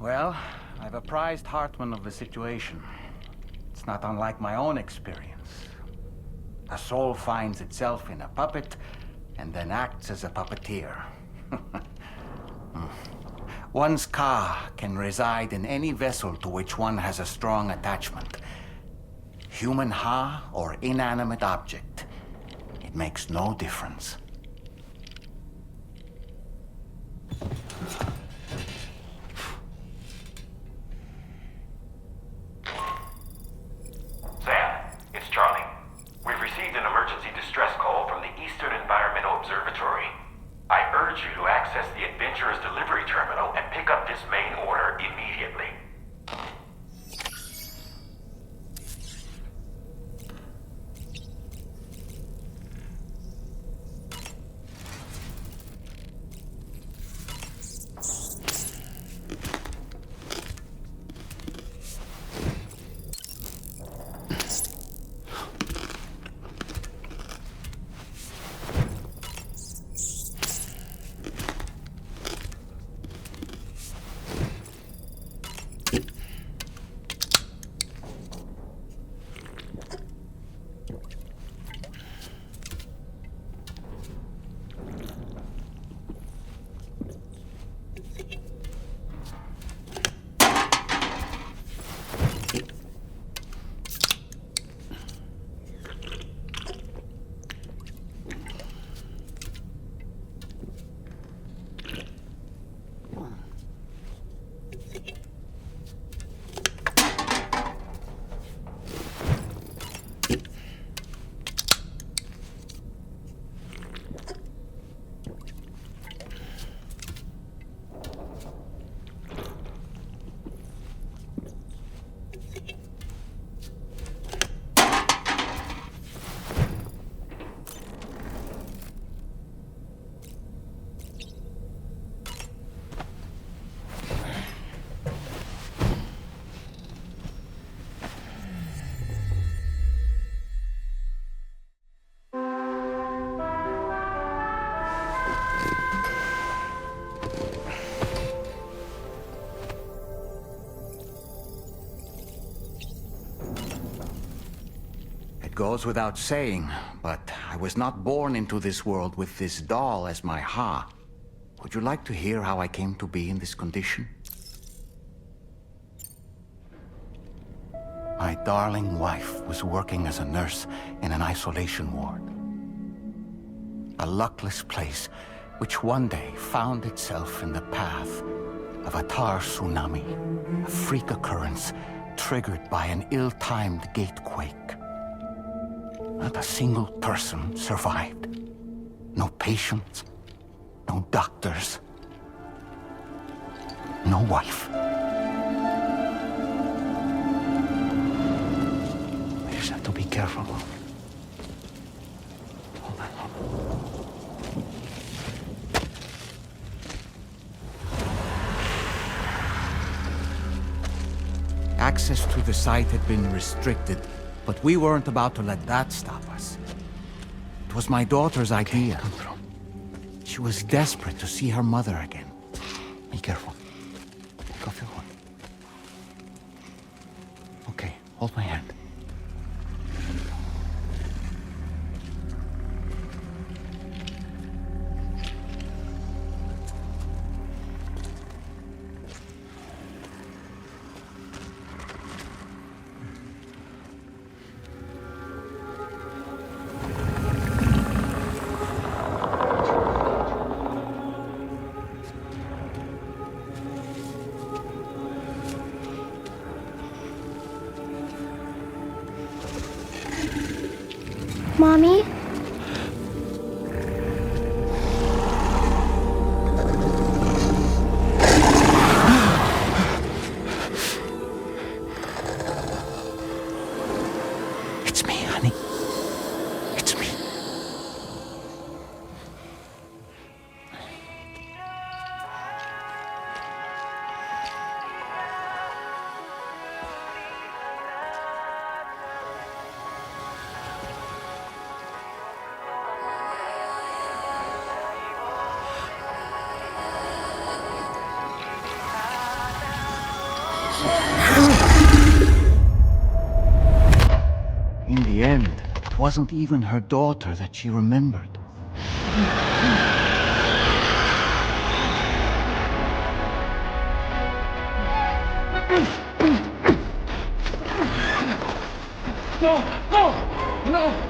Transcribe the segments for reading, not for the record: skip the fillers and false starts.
Well, I've apprised Hartman of the situation. It's not unlike my own experience. A soul finds itself in a puppet and then acts as a puppeteer. One's ka can reside in any vessel to which one has a strong attachment. Human ha or inanimate object. It makes no difference. Sam, it's Charlie. We've received an emergency distress call from the Eastern Environmental Observatory. I urge you to access the Adventurer's delivery terminal and pick up this main order immediately. Goes without saying, but I was not born into this world with this doll as my ha. Would you like to hear how I came to be in this condition? My darling wife was working as a nurse in an isolation ward. A luckless place which one day found itself in the path of a tar tsunami, a freak occurrence triggered by an ill-timed gatequake. Not a single person survived. No patients, no doctors, no wife. I just have to be careful. Hold on. Access to the site had been restricted, but we weren't about to let that stop us. It was my daughter's idea. She was desperate to see her mother again. Be careful. Take off your one. Okay, hold my hand. Mommy? It's me, honey. It's me. It wasn't even her daughter that she remembered. No! No! No!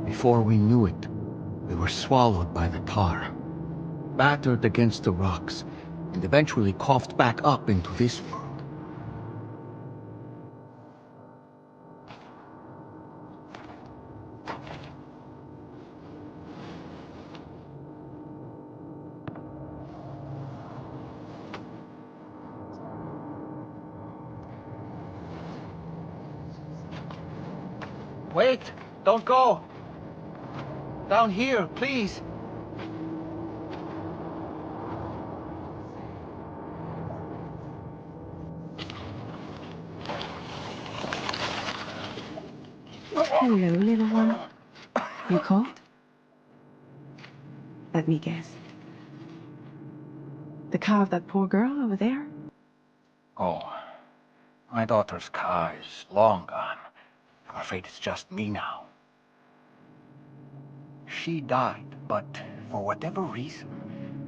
Before we knew it, we were swallowed by the tar, battered against the rocks, and eventually coughed back up into this world. Wait! Don't go! Down here, please! Hello, little one. You cold? Let me guess. The car of that poor girl over there? Oh, my daughter's car is long gone. I'm afraid it's just me now. She died, but for whatever reason,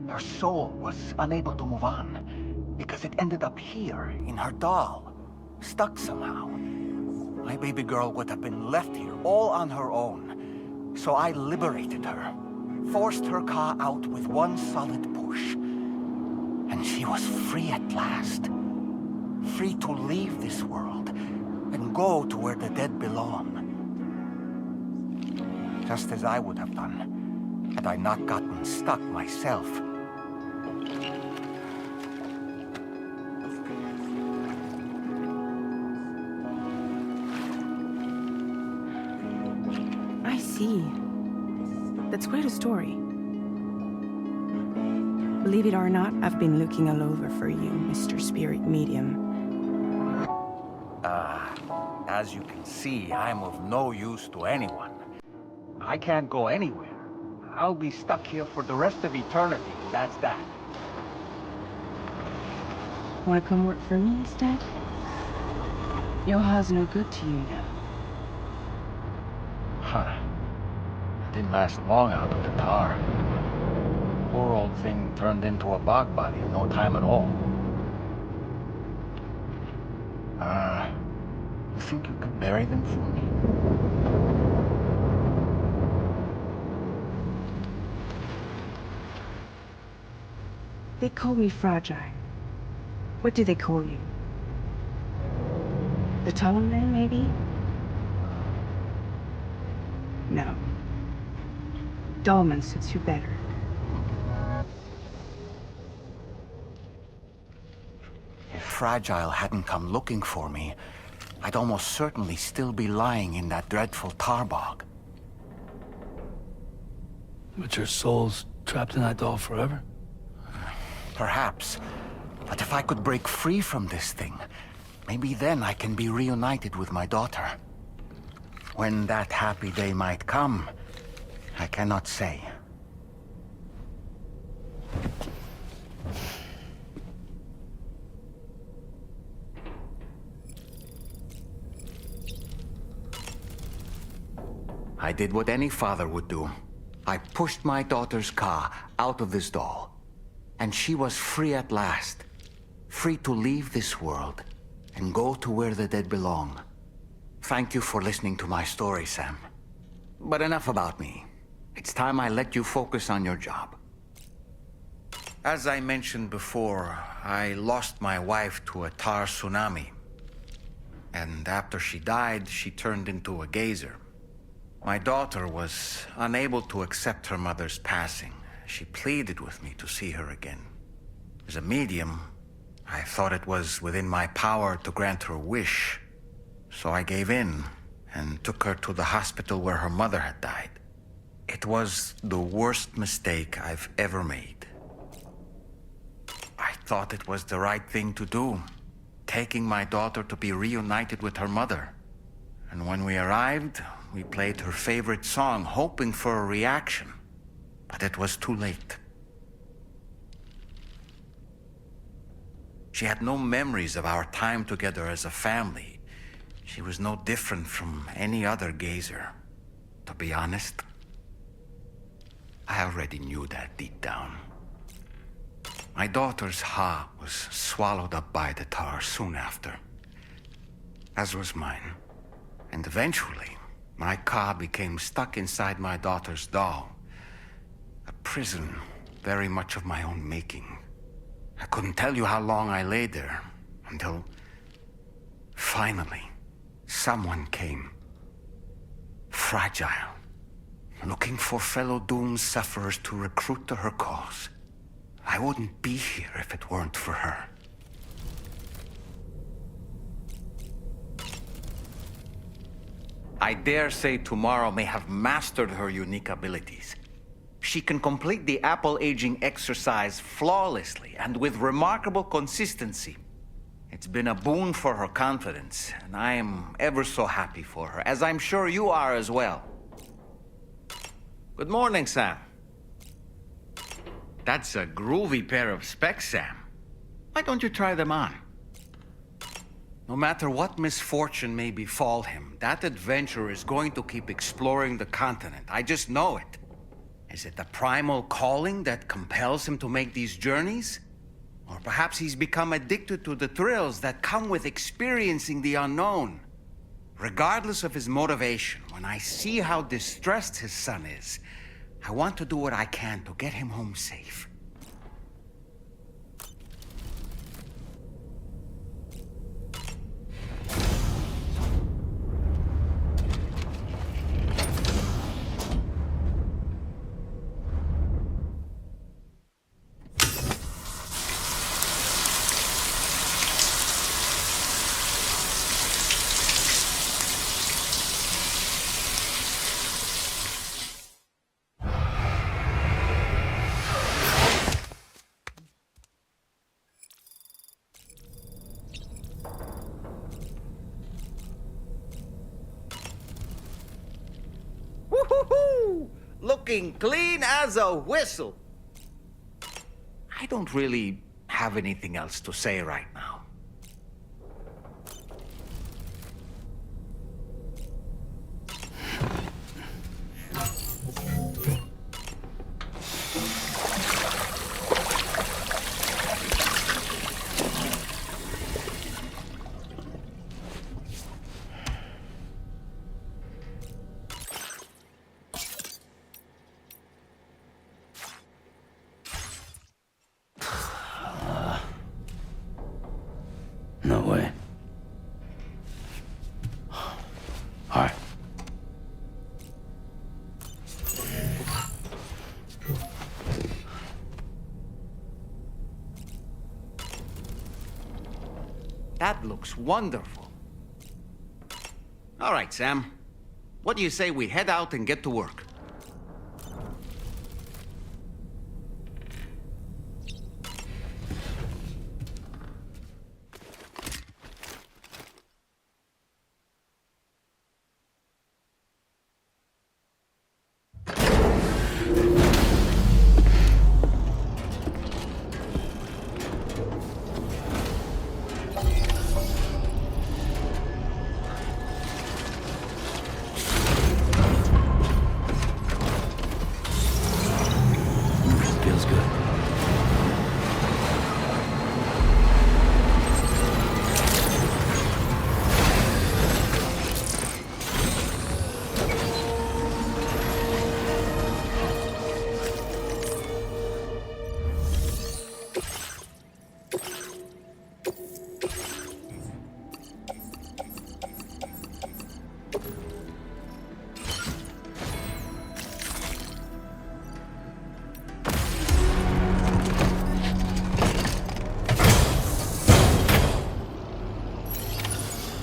her soul was unable to move on because it ended up here in her doll, stuck somehow. My baby girl would have been left here all on her own. So I liberated her, forced her car out with one solid push. And she was free at last. Free to leave this world and go to where the dead belong. Just as I would have done, had I not gotten stuck myself. I see. That's quite a story. Believe it or not, I've been looking all over for you, Mr. Spirit Medium. As you can see, I'm of no use to anyone. I can't go anywhere. I'll be stuck here for the rest of eternity, that's that. Wanna come work for me instead? Yoha's no good to you now. Huh. Didn't last long out of the tar. Poor old thing turned into a bog body in no time at all. You think you could bury them for me? They call me fragile. What do they call you? The tunnel man, maybe? No. Dolman suits you better. If Fragile hadn't come looking for me, I'd almost certainly still be lying in that dreadful tar bog. But your soul's trapped in that doll forever? Perhaps. But if I could break free from this thing, maybe then I can be reunited with my daughter. When that happy day might come, I cannot say. I did what any father would do. I pushed my daughter's car out of this doll. And she was free at last. Free to leave this world and go to where the dead belong. Thank you for listening to my story, Sam. But enough about me. It's time I let you focus on your job. As I mentioned before, I lost my wife to a tar tsunami. And after she died, she turned into a geyser. My daughter was unable to accept her mother's passing. She pleaded with me to see her again. As a medium, I thought it was within my power to grant her wish. So I gave in and took her to the hospital where her mother had died. It was the worst mistake I've ever made. I thought it was the right thing to do, taking my daughter to be reunited with her mother. And when we arrived, we played her favorite song, hoping for a reaction. But it was too late. She had no memories of our time together as a family. She was no different from any other gazer. To be honest, I already knew that deep down. My daughter's heart was swallowed up by the tar soon after, as was mine. And eventually, my car became stuck inside my daughter's doll. A prison very much of my own making. I couldn't tell you how long I lay there, until finally, someone came. Fragile. Looking for fellow doomed sufferers to recruit to her cause. I wouldn't be here if it weren't for her. I dare say tomorrow may have mastered her unique abilities. She can complete the apple aging exercise flawlessly and with remarkable consistency. It's been a boon for her confidence, and I am ever so happy for her, as I'm sure you are as well. Good morning, Sam. That's a groovy pair of specs, Sam. Why don't you try them on? No matter what misfortune may befall him, that adventurer is going to keep exploring the continent. I just know it. Is it the primal calling that compels him to make these journeys? Or perhaps he's become addicted to the thrills that come with experiencing the unknown. Regardless of his motivation, when I see how distressed his son is, I want to do what I can to get him home safe. Woo-hoo-hoo! Looking clean as a whistle. I don't really have anything else to say right now. No way. All right. That looks wonderful. All right, Sam. What do you say we head out and get to work? Feels good.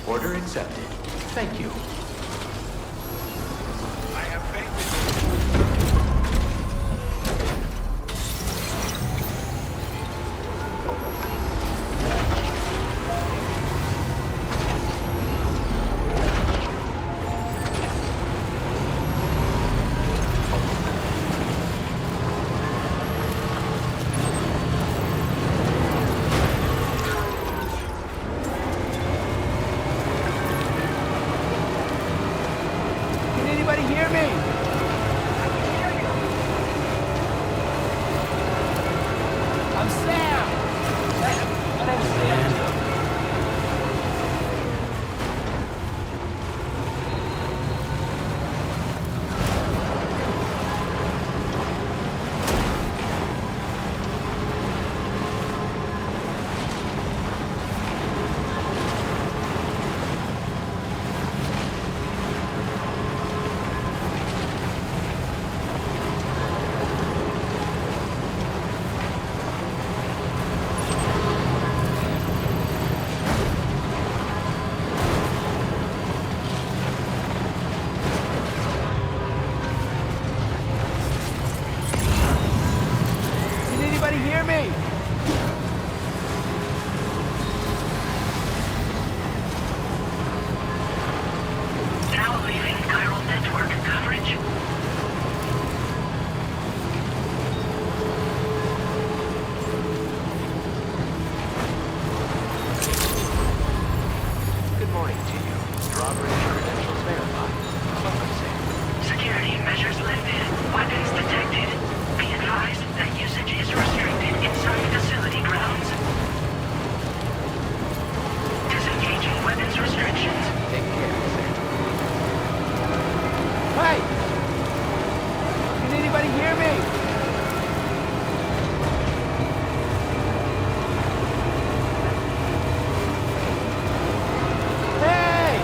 Order accepted. Thank you. I have faith in you. anybody hear me? I'm Sam. My name's Sam. Can anybody hear me? Now leaving chiral network coverage. Good morning to you. Your operator credentials verified. Welcome, Sam. Security measures lifted. Weapons detected. Be advised that usage is restricted inside facility grounds. Disengaging weapons restrictions. Take care, Sam. Hey! Can anybody hear me? Hey!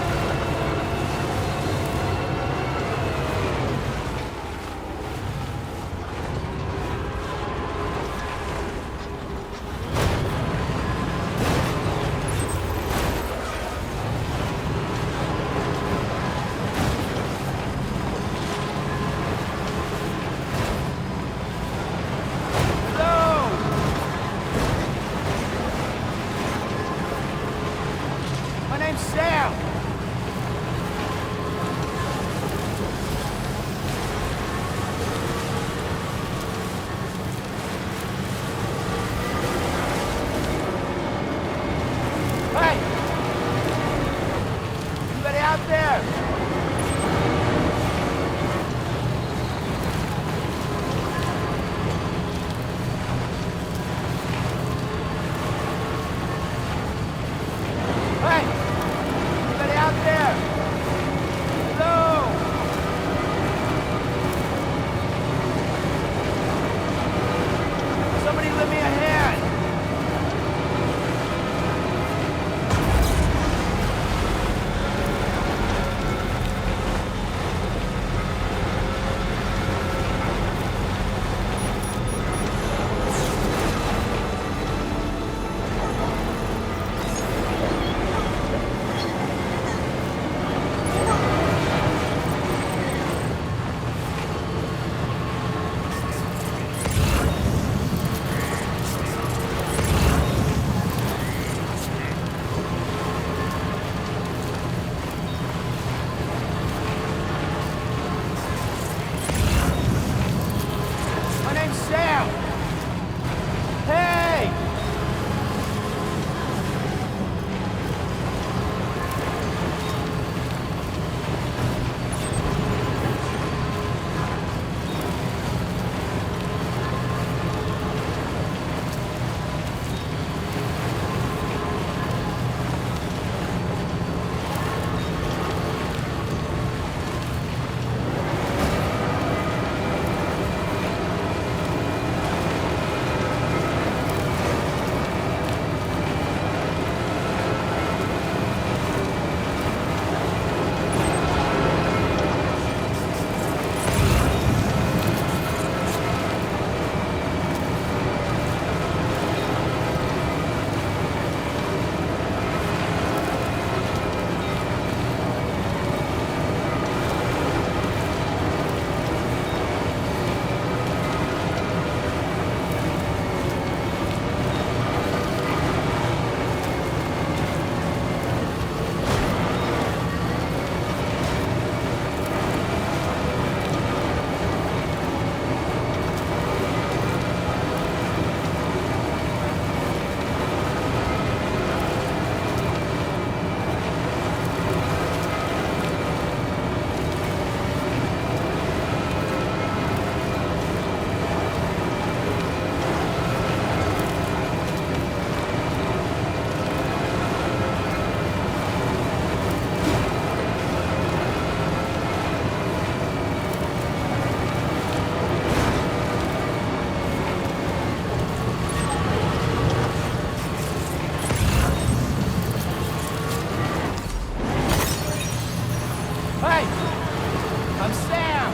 I'm Sam!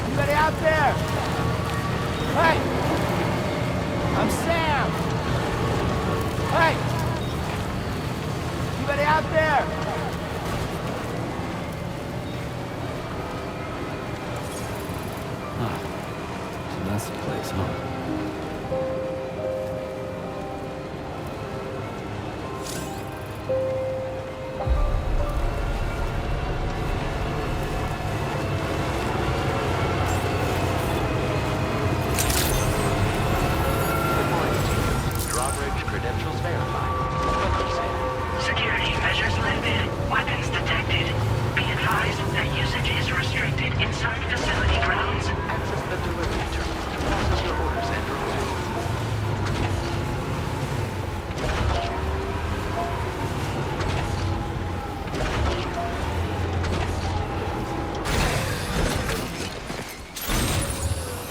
Anybody out there? Hey! I'm Sam! Hey! Anybody out there? So that's the place, huh? Reporting to you. Drawbridge credentials verified. Welcome, Sam. Security measures lifted. Weapons detected. Be advised that usage is restricted inside facility grounds. Access the delivery terminal to process your orders and requests.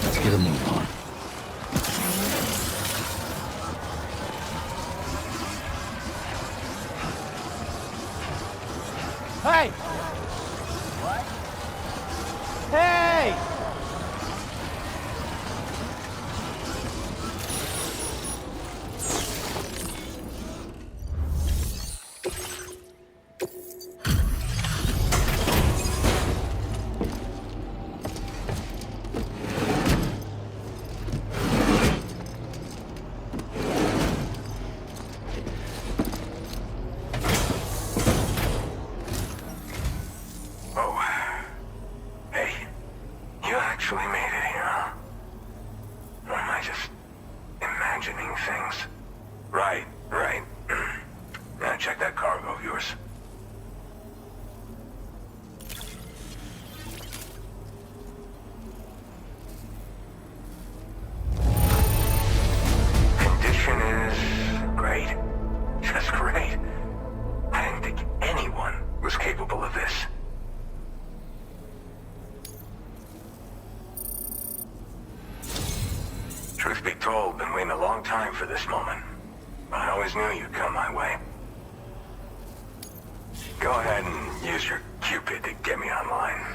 Let's get a move on. Hey! Hey! Oh. Hey. You actually made it here, huh? Or am I just imagining things? Right. Now check that cargo of yours. Condition is great. Just great. I didn't think anyone was capable of this. Truth be told, been waiting a long time for this moment. I always knew you'd come my way. Go ahead and use your Cupid to get me online.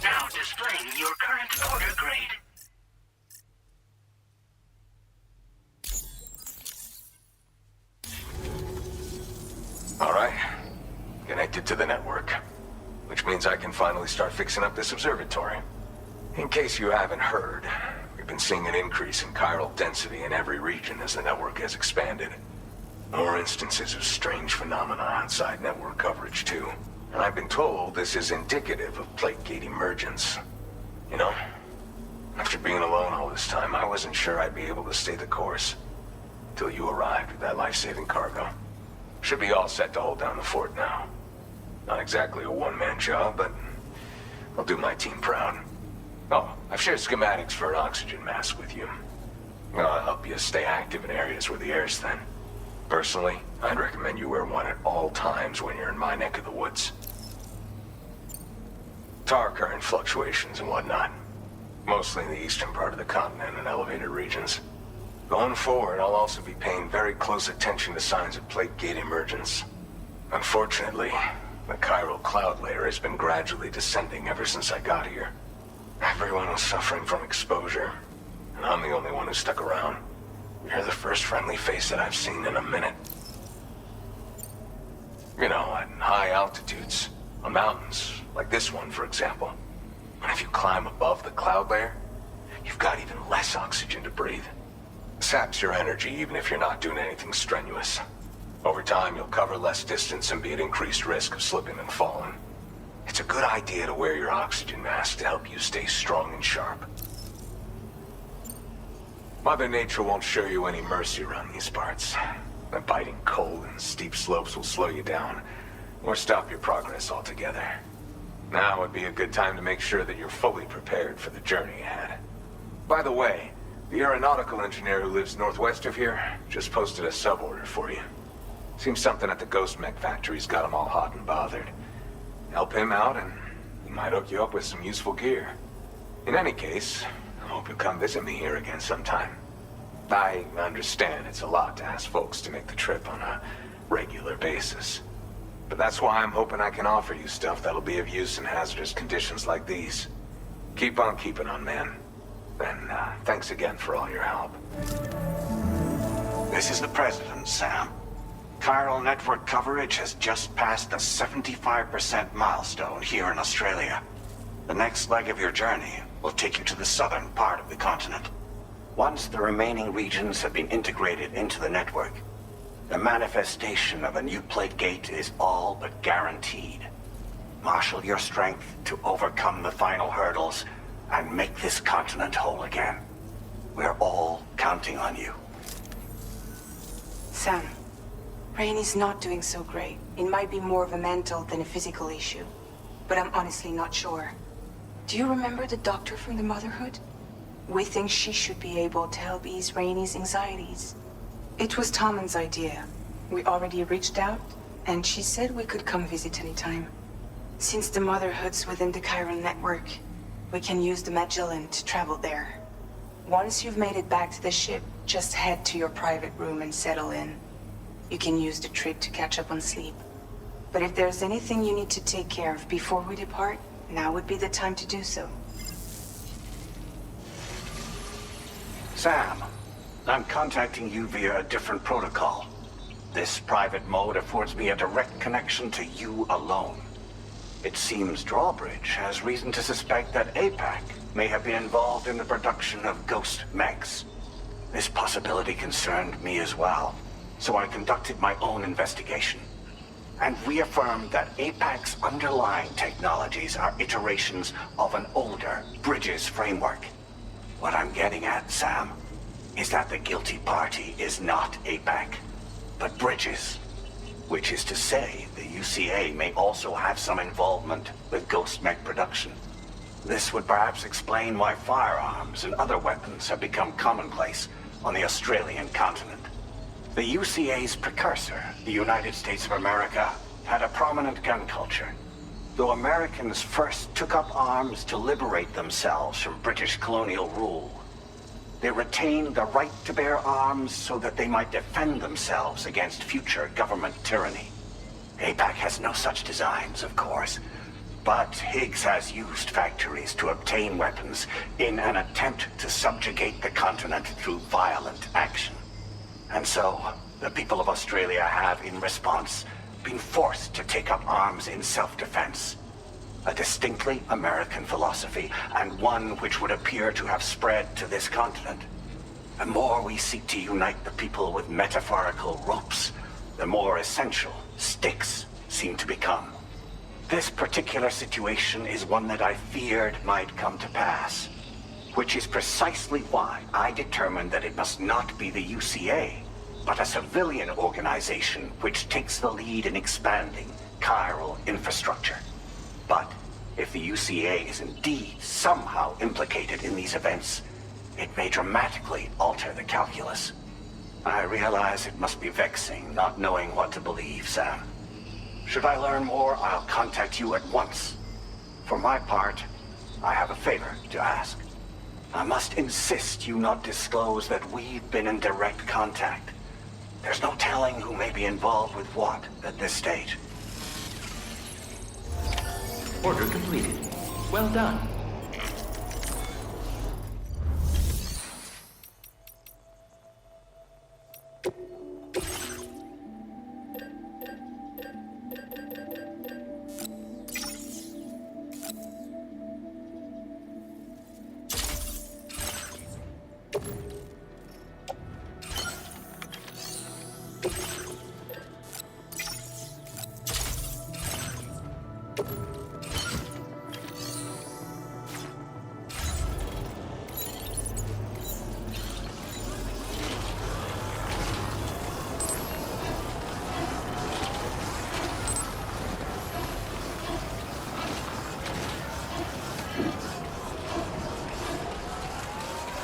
Now displaying your current order grade. All right. Connected to the network. Which means I can finally start fixing up this observatory. In case you haven't heard, we've been seeing an increase in chiral density in every region as the network has expanded. More instances of strange phenomena outside network coverage, too. And I've been told this is indicative of plate gate emergence. You know, after being alone all this time, I wasn't sure I'd be able to stay the course. Till you arrived with that life-saving cargo. Should be all set to hold down the fort now. Not exactly a one-man job, but I'll do my team proud. Oh, I've shared schematics for an oxygen mask with you. I'll help you stay active in areas where the air's thin. Personally, I'd recommend you wear one at all times when you're in my neck of the woods. Tar current fluctuations and whatnot. Mostly in the eastern part of the continent and elevated regions. Going forward, I'll also be paying very close attention to signs of plate gate emergence. Unfortunately, the chiral cloud layer has been gradually descending ever since I got here. Everyone was suffering from exposure, and I'm the only one who stuck around. You're the first friendly face that I've seen in a minute. You know, at high altitudes, on mountains, like this one, for example. And if you climb above the cloud layer, you've got even less oxygen to breathe. Saps your energy even if you're not doing anything strenuous. Over Over time, you'll cover less distance and be at increased risk of slipping and falling. It's a good idea to wear your oxygen mask to help you stay strong and sharp. Mother Nature won't show you any mercy around these parts. The biting cold and steep slopes will slow you down, or stop your progress altogether. Now would be a good time to make sure that you're fully prepared for the journey ahead. By the way, the aeronautical engineer who lives northwest of here just posted a sub-order for you. Seems something at the Ghost Mech factory's got him all hot and bothered. Help him out and he might hook you up with some useful gear. In any case, I hope you'll come visit me here again sometime. I understand it's a lot to ask folks to make the trip on a regular basis. But that's why I'm hoping I can offer you stuff that'll be of use in hazardous conditions like these. Keep on keeping on, man. And thanks again for all your help. This is the President, Sam. Chiral network coverage has just passed the 75% milestone here in Australia. The next leg of your journey will take you to the southern part of the continent. Once the remaining regions have been integrated into the network, the manifestation of a new plate gate is all but guaranteed. Marshal your strength to overcome the final hurdles and make this continent whole again. We're all counting on you. Sam, Rainey's not doing so great. It might be more of a mental than a physical issue, but I'm honestly not sure. Do you remember the doctor from the Motherhood? We think she should be able to help ease Rainey's anxieties. It was Tommen's idea. We already reached out, and she said we could come visit anytime. Since the Motherhood's within the Chiron network, we can use the Magellan to travel there. Once you've made it back to the ship, just head to your private room and settle in. You can use the trip to catch up on sleep. But if there's anything you need to take care of before we depart, now would be the time to do so. Sam, I'm contacting you via a different protocol. This private mode affords me a direct connection to you alone. It seems Drawbridge has reason to suspect that APAC may have been involved in the production of ghost mechs. This possibility concerned me as well, so I conducted my own investigation and reaffirmed that APAC's underlying technologies are iterations of an older Bridges framework. What I'm getting at, Sam, is that the guilty party is not APAC, but Bridges. Which is to say, the UCA may also have some involvement with ghost mech production. This would perhaps explain why firearms and other weapons have become commonplace on the Australian continent. The UCA's precursor, the United States of America, had a prominent gun culture. Though Americans first took up arms to liberate themselves from British colonial rule, they retained the right to bear arms so that they might defend themselves against future government tyranny. APAC has no such designs, of course, but Higgs has used factories to obtain weapons in an attempt to subjugate the continent through violent action. And so, the people of Australia have, in response, been forced to take up arms in self-defense. A distinctly American philosophy, and one which would appear to have spread to this continent. The more we seek to unite the people with metaphorical ropes, the more essential sticks seem to become. This particular situation is one that I feared might come to pass, which is precisely why I determined that it must not be the UCA, but a civilian organization which takes the lead in expanding chiral infrastructure. But if the UCA is indeed somehow implicated in these events, it may dramatically alter the calculus. I realize it must be vexing not knowing what to believe, Sam. Should I learn more, I'll contact you at once. For my part, I have a favor to ask. I must insist you not disclose that we've been in direct contact. There's no telling who may be involved with what at this stage. Order completed. Well done.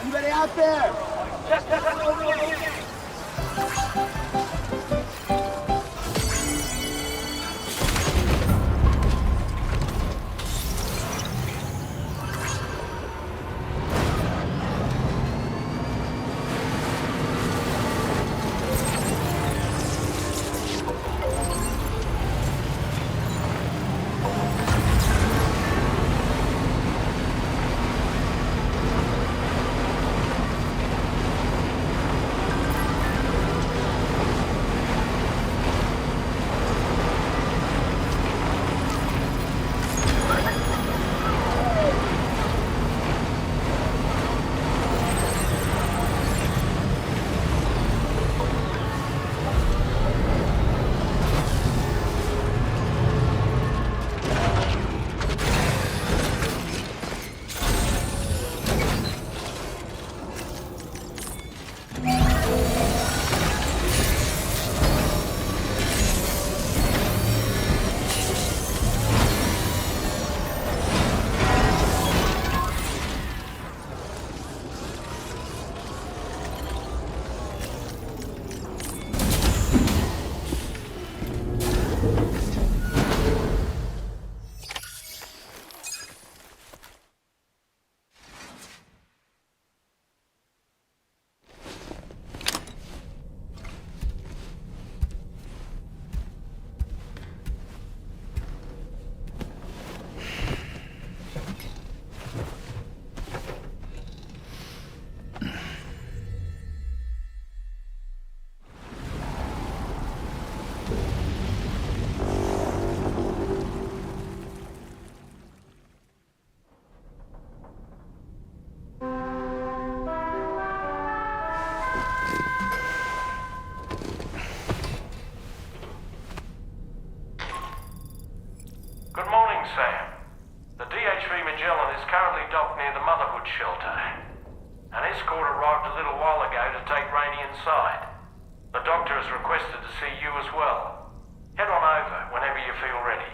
Anybody out there? Good morning, Sam. The DHV Magellan is currently docked near the Motherhood shelter. An escort arrived a little while ago to take Rainey inside. The doctor has requested to see you as well. Head on over whenever you feel ready.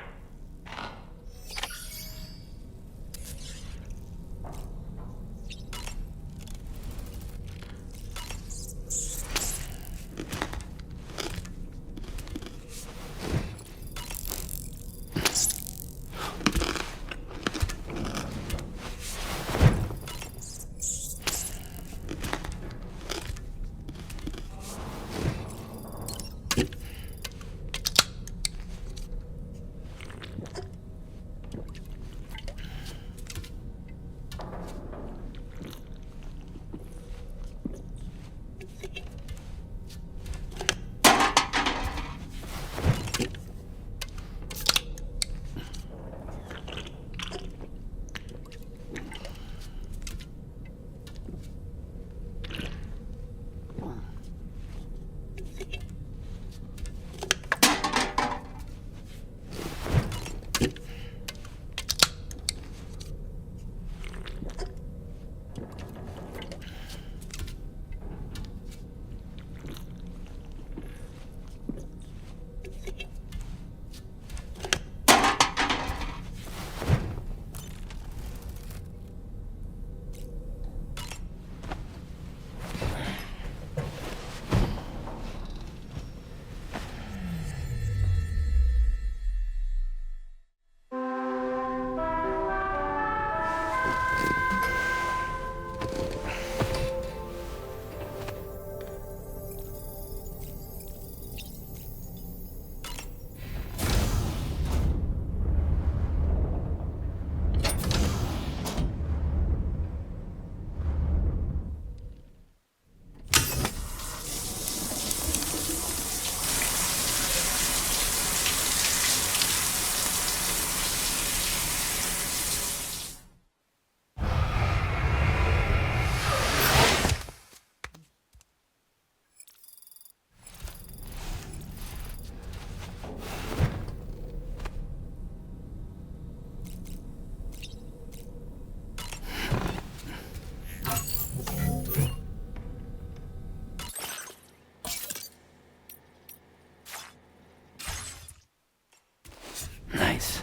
Nice.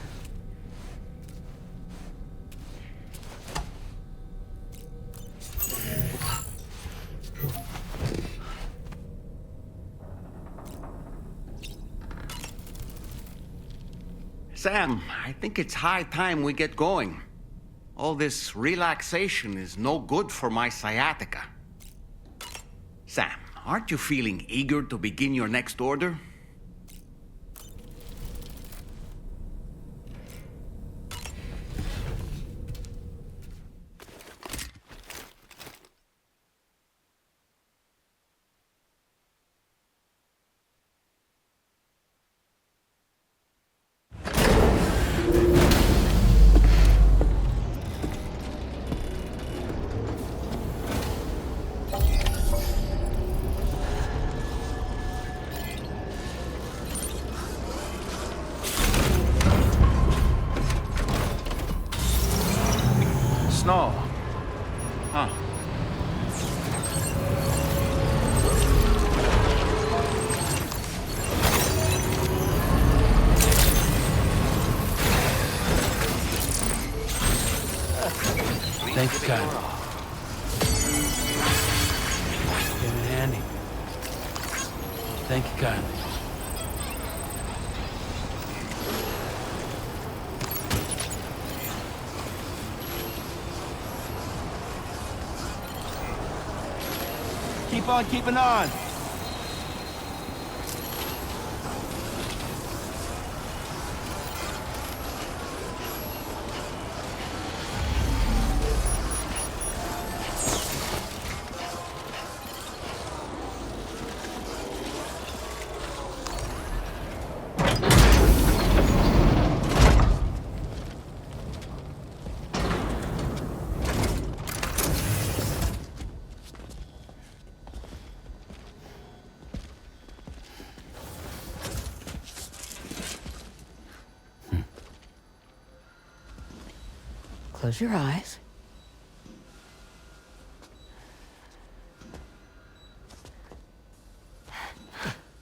Sam, I think it's high time we get going. All this relaxation is no good for my sciatica. Sam, aren't you feeling eager to begin your next order? Snow. Huh. Thanks, God. Came in handy. Thank you, God. Keep on keeping on. Close your eyes.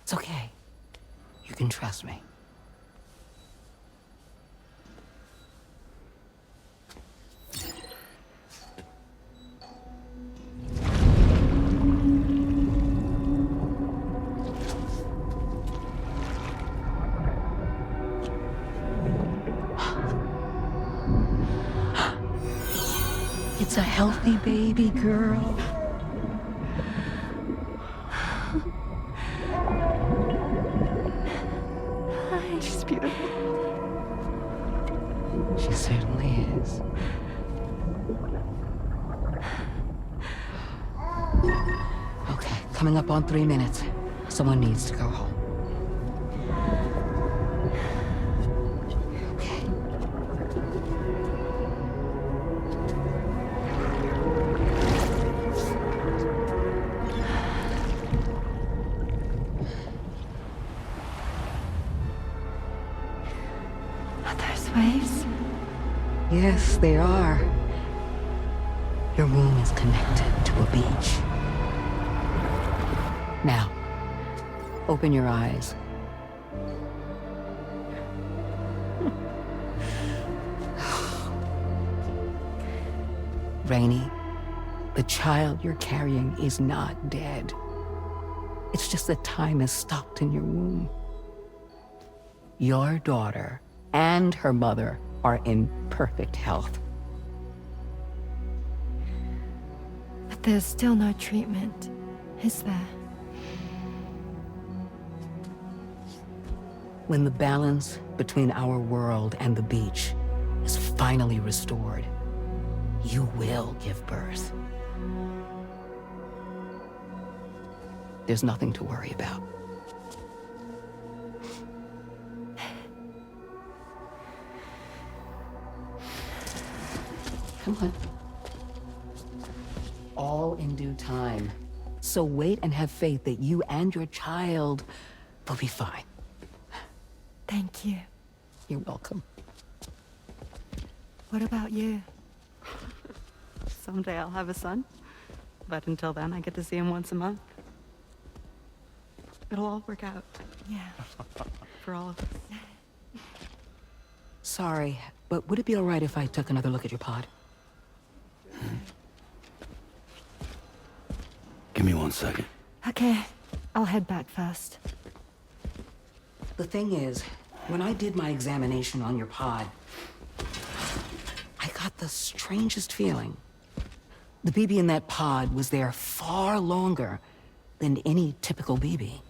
It's okay. You can trust me. It's a healthy baby girl. She's beautiful. She certainly is. Okay, coming up on 3 minutes. Someone needs to go home. Waves? Yes, they are. Your womb is connected to a beach. Now, open your eyes. Rainey, the child you're carrying is not dead. It's just that time has stopped in your womb. Your daughter and her mother are in perfect health. But there's still no treatment, is there? When the balance between our world and the beach is finally restored, you will give birth. There's nothing to worry about. Come on. All in due time. So wait and have faith that you and your child will be fine. Thank you. You're welcome. What about you? Someday I'll have a son, but until then I get to see him once a month. It'll all work out. Yeah. For all of us. sorry, but would it be all right if I took another look at your pod? Give me 1 second. Okay, I'll head back first. The thing is, when I did my examination on your pod, I got the strangest feeling. The BB in that pod was there far longer than any typical BB.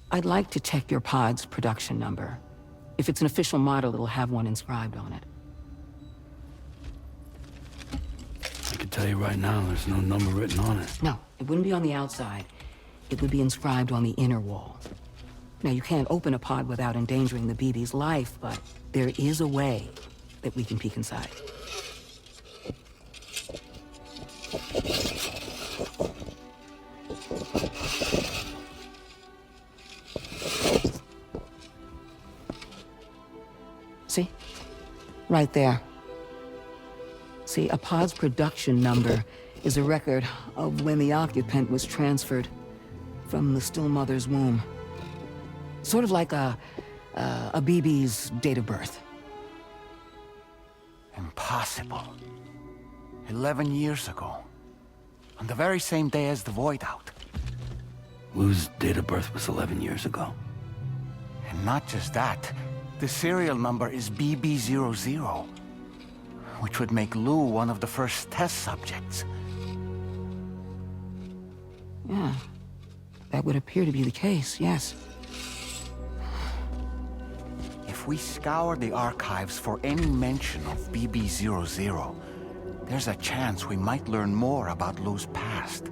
I'd like to check your pod's production number. If it's an official model, it'll have one inscribed on it. I can tell you right now, there's no number written on it. No, it wouldn't be on the outside. It would be inscribed on the inner wall. Now, you can't open a pod without endangering the BB's life, but there is a way that we can peek inside. See? Right there. See, a pod's production number is a record of when the occupant was transferred from the still mother's womb. Sort of like a BB's date of birth. Impossible. 11 years ago. On the very same day as the Void Out. Lou's date of birth was 11 years ago. And not just that, the serial number is BB00, which would make Lou one of the first test subjects. Yeah, that would appear to be the case, yes. If we scour the archives for any mention of BB00, there's a chance we might learn more about Lou's past.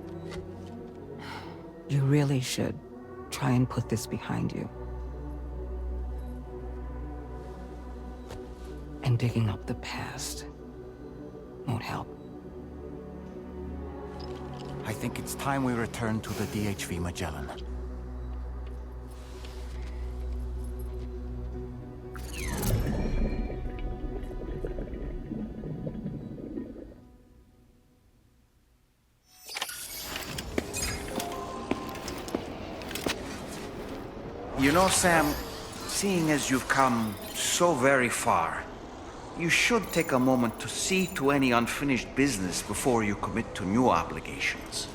You really should try and put this behind you. And digging up the past won't help. I think it's time we return to the DHV Magellan. You know, Sam, seeing as you've come so very far, you should take a moment to see to any unfinished business before you commit to new obligations.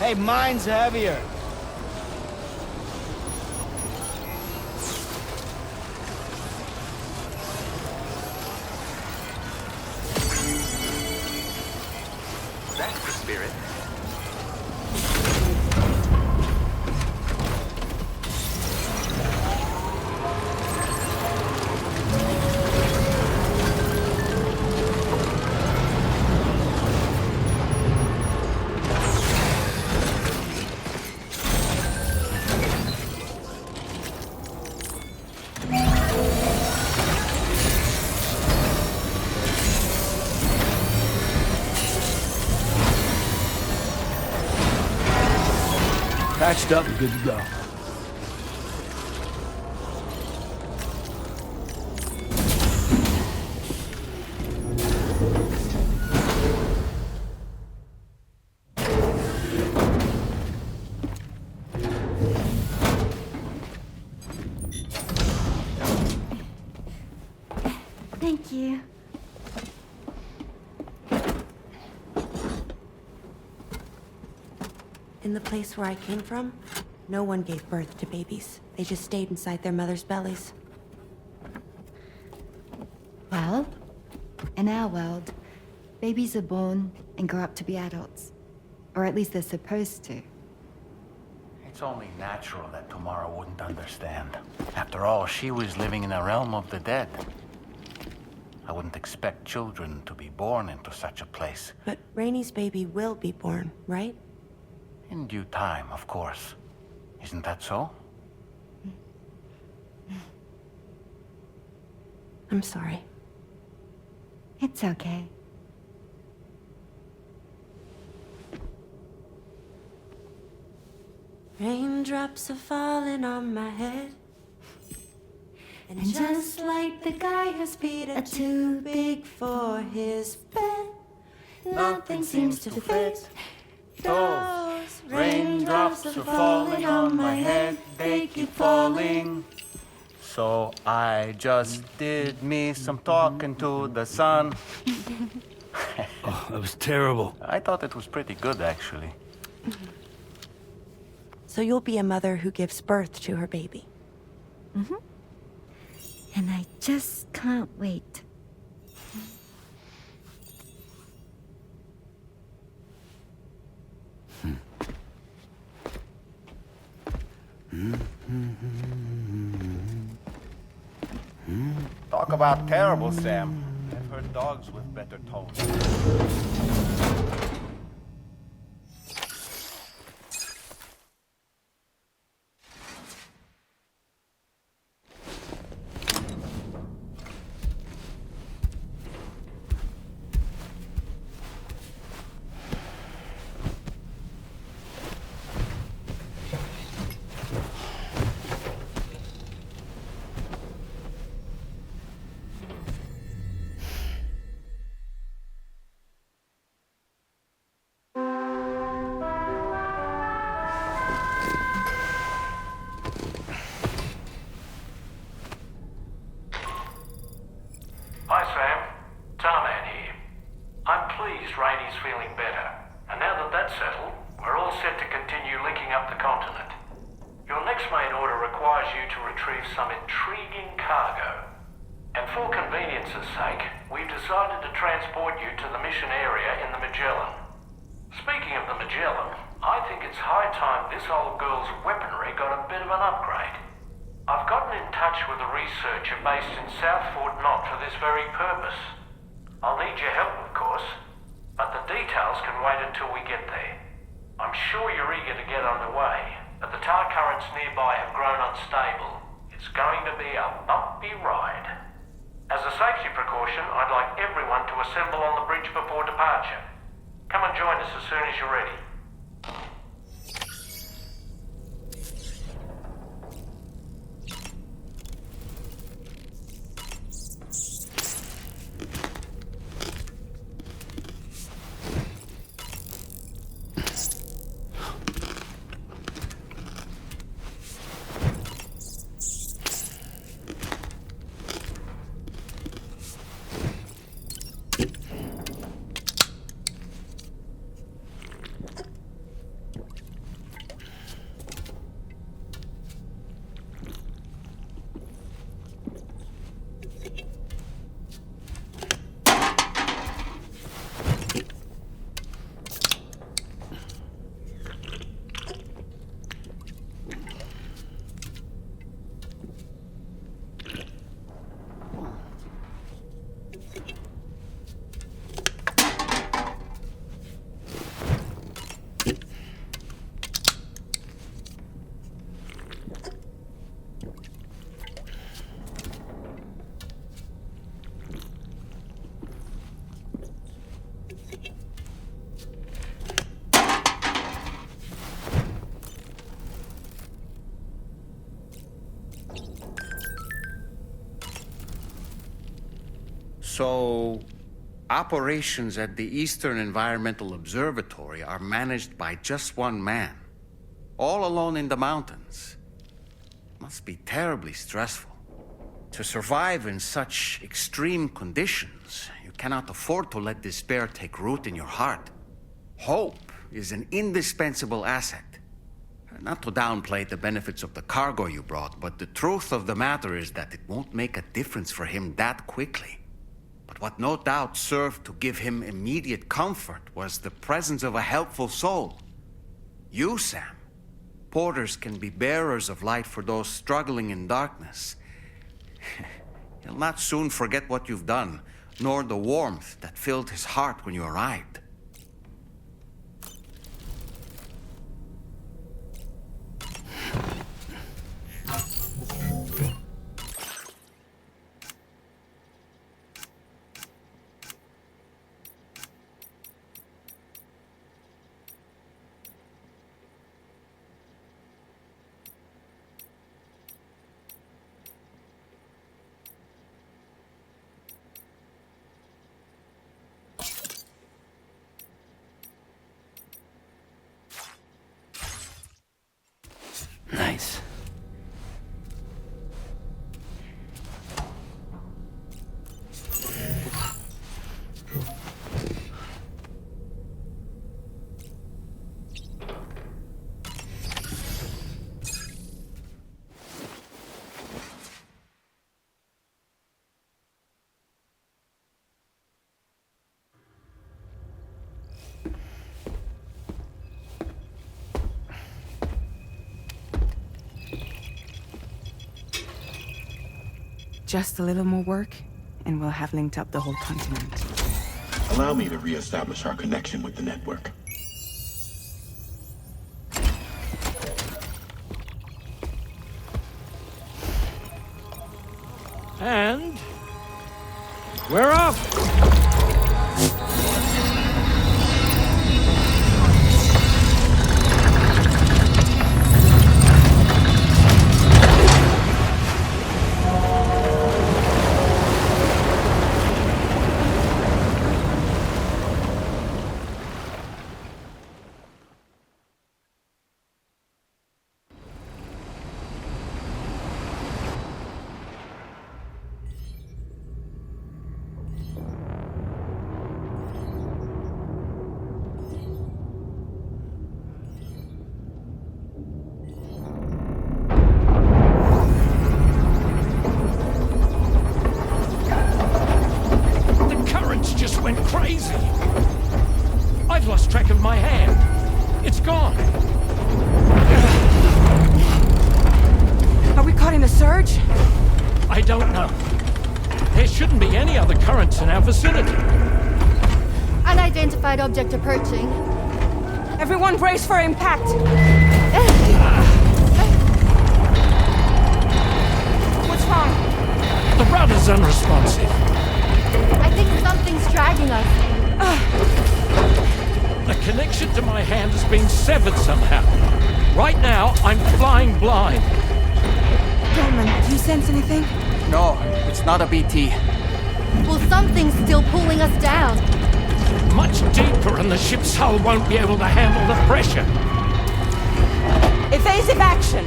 Hey, mine's heavier. That's the spirit. Patched up and good to go. Thank you. In the place where I came from, no one gave birth to babies. They just stayed inside their mother's bellies. Well, in our world, babies are born and grow up to be adults. Or at least they're supposed to. It's only natural that Tamara wouldn't understand. After all, she was living in a realm of the dead. I wouldn't expect children to be born into such a place. But Rainey's baby will be born, right? In due time, of course. Isn't that so? I'm sorry. It's okay. Raindrops are falling on my head. And just like the guy whose feet are too big for his bed, nothing seems to fit. Those raindrops are falling on my head, they keep falling. So I just did me some talking to the sun. Oh, that was terrible. I thought it was pretty good, actually. So you'll be a mother who gives birth to her baby. Mm-hmm. And I just can't wait. Talk about terrible, Sam. I've heard dogs with better tones. Hi, Sam. Tarman here. I'm pleased Rainey's feeling better. And now that that's settled, we're all set to continue linking up the continent. Your next main order requires you to retrieve some intriguing cargo. And for convenience's sake, we've decided to transport you to the mission area in the Magellan. Speaking of the Magellan, I think it's high time this old girl's weaponry got a bit of an upgrade. I've gotten in touch with a researcher based in South Fort Knott for this very purpose. I'll need your help, of course, but the details can wait until we get there. I'm sure you're eager to get underway, but the tar currents nearby have grown unstable. It's going to be a bumpy ride. As a safety precaution, I'd like everyone to assemble on the bridge before departure. Come and join us as soon as you're ready. So, operations at the Eastern Environmental Observatory are managed by just one man, all alone in the mountains. Must be terribly stressful. To survive in such extreme conditions, you cannot afford to let despair take root in your heart. Hope is an indispensable asset. Not to downplay the benefits of the cargo you brought, but the truth of the matter is that it won't make a difference for him that quickly. But what no doubt served to give him immediate comfort was the presence of a helpful soul. You, Sam. Porters can be bearers of light for those struggling in darkness. He'll not soon forget what you've done, nor the warmth that filled his heart when you arrived. Just a little more work, and we'll have linked up the whole continent. Allow me to reestablish our connection with the network. And we're off! Went crazy. I've lost track of my hand. It's gone. Are we caught in a surge? I don't know. There shouldn't be any other currents in our vicinity. Unidentified object approaching. Everyone brace for impact. What's wrong? The rudder's unresponsive. I think something's dragging us. The connection to my hand has been severed somehow. Right now, I'm flying blind. Dolman, do you sense anything? No, it's not a BT. Well, something's still pulling us down. Much deeper, and the ship's hull won't be able to handle the pressure. Evasive action!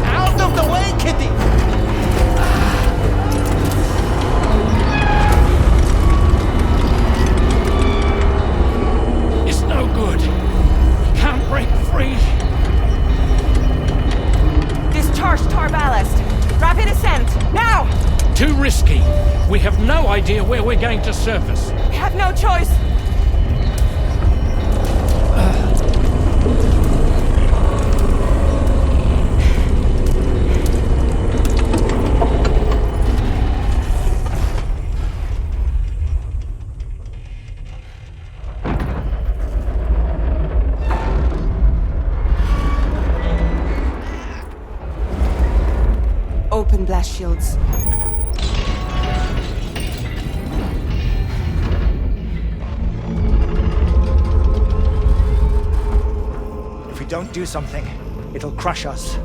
Out of the way, Kitty! It's no good. Can't break free. Discharge tar ballast. Rapid ascent, now! Too risky. We have no idea where we're going to surface. We have no choice. Open blast shields. If we don't do something, it'll crush us.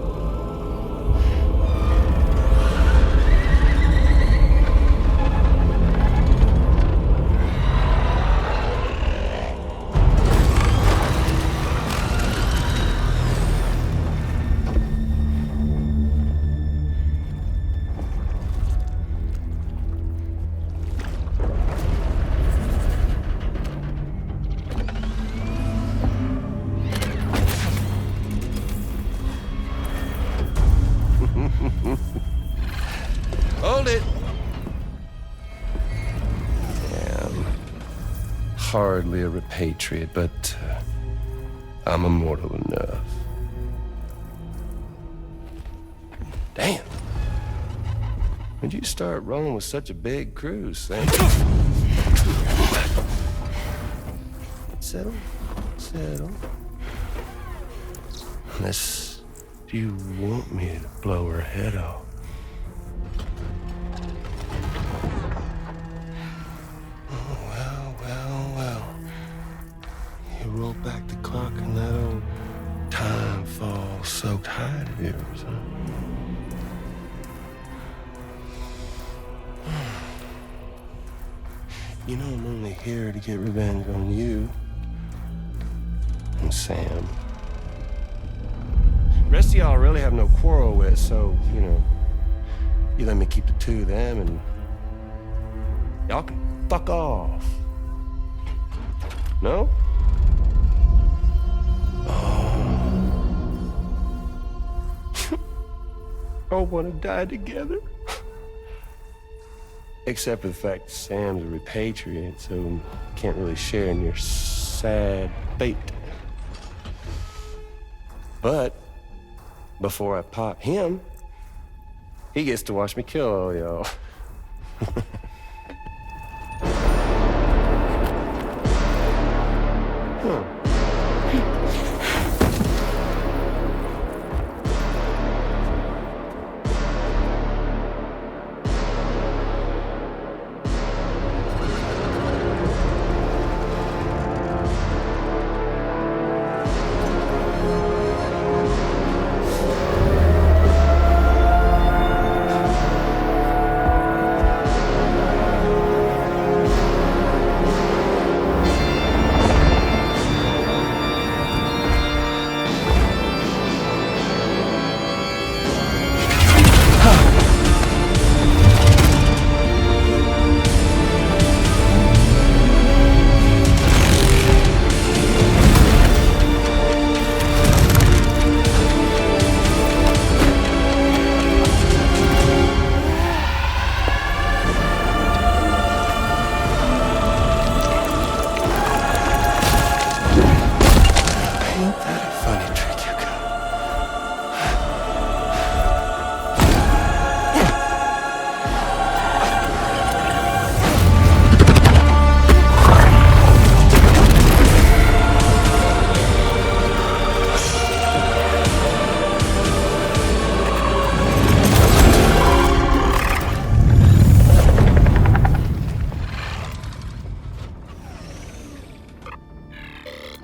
Hold it! Yeah, I'm hardly a repatriate, but I'm immortal enough. Damn. When'd you start rolling with such a big crew, Sam? Settle. Settle. Unless you want me to blow her head off. Roll back the clock in that old time-fall-soaked hide of yours, huh? You know I'm only here to get revenge on you and Sam. The rest of y'all really have no quarrel with, so, you know, you let me keep the two of them and y'all can fuck off. No? All want to die together. Except for the fact that Sam's a repatriate, so can't really share in your sad fate. But before I pop him, he gets to watch me kill all y'all.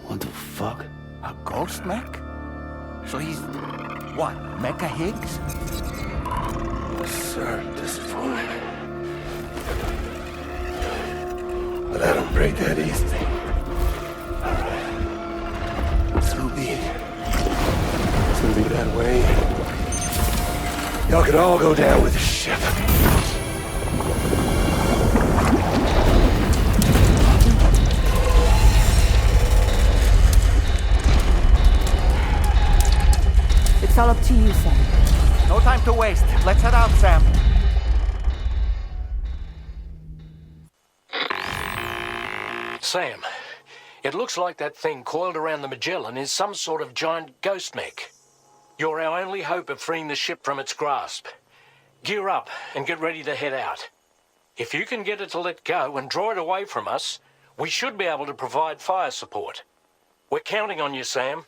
What the fuck? A ghost mech? So he's... what, Mecha Higgs? Sir, disappointed. But I don't break that easily. Alright. So be it. It's gonna be that way. Y'all could all go down with the ship. It's all up to you, Sam. No time to waste. Let's head out, Sam. Sam, it looks like that thing coiled around the Magellan is some sort of giant ghost mech. You're our only hope of freeing the ship from its grasp. Gear up and get ready to head out. If you can get it to let go and draw it away from us, we should be able to provide fire support. We're counting on you, Sam.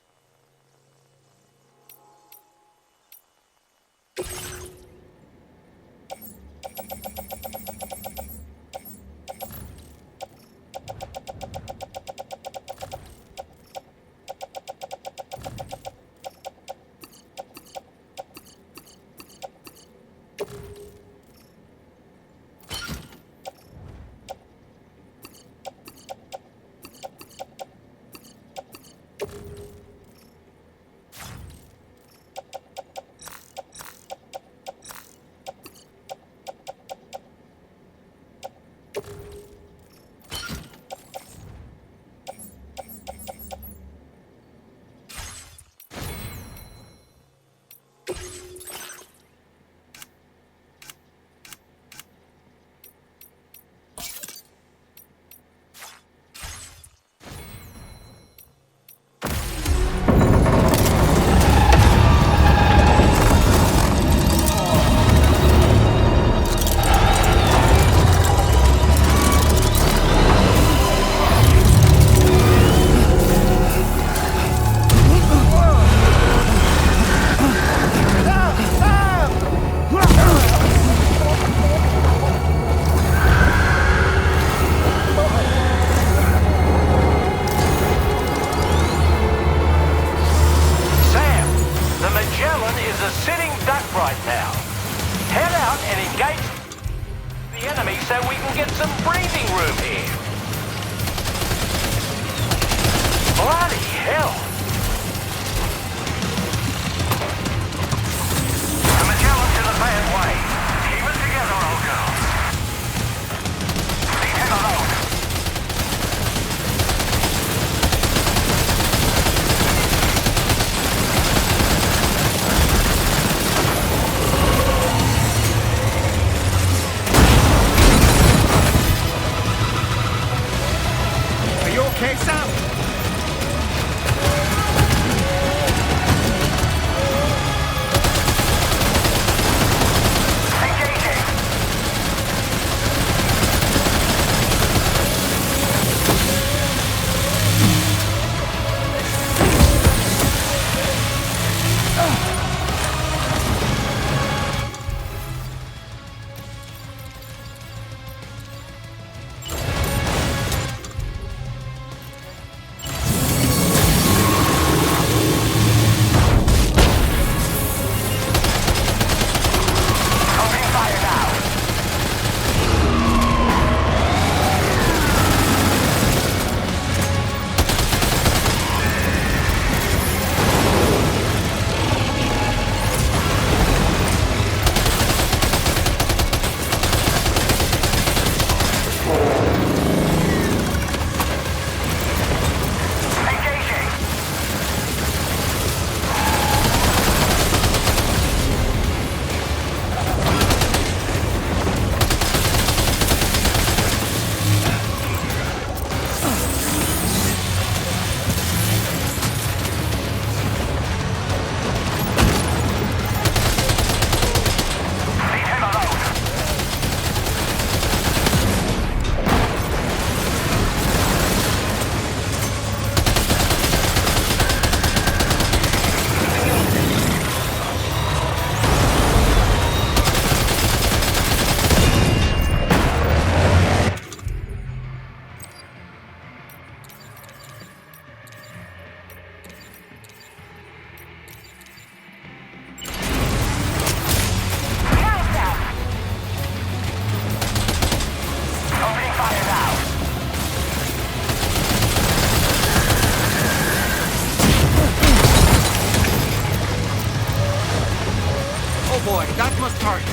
must target.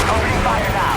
Opening fire now.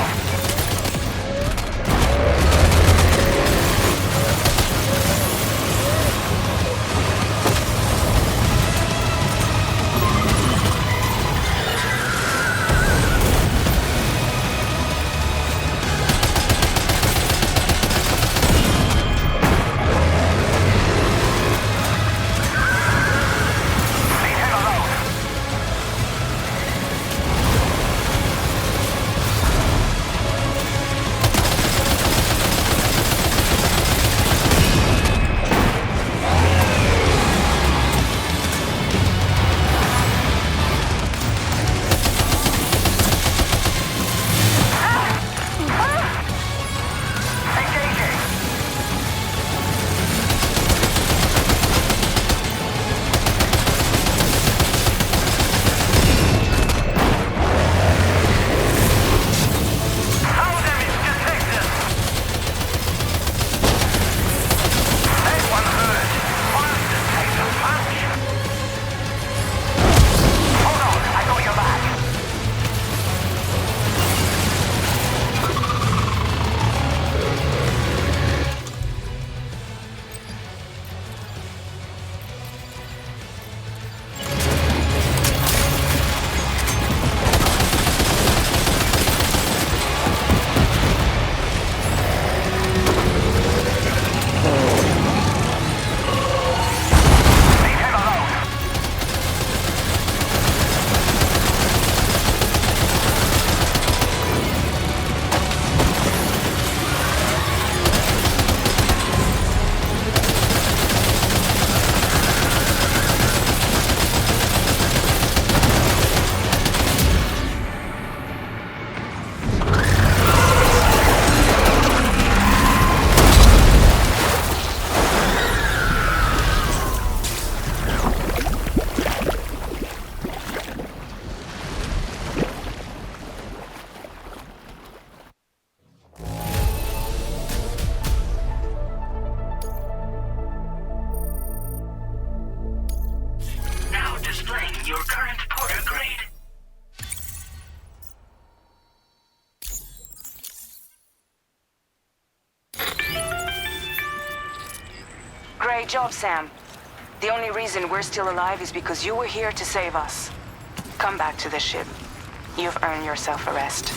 Now displaying your current Porter grade. Great job, Sam. The only reason we're still alive is because you were here to save us. Come back to the ship. You've earned yourself a rest.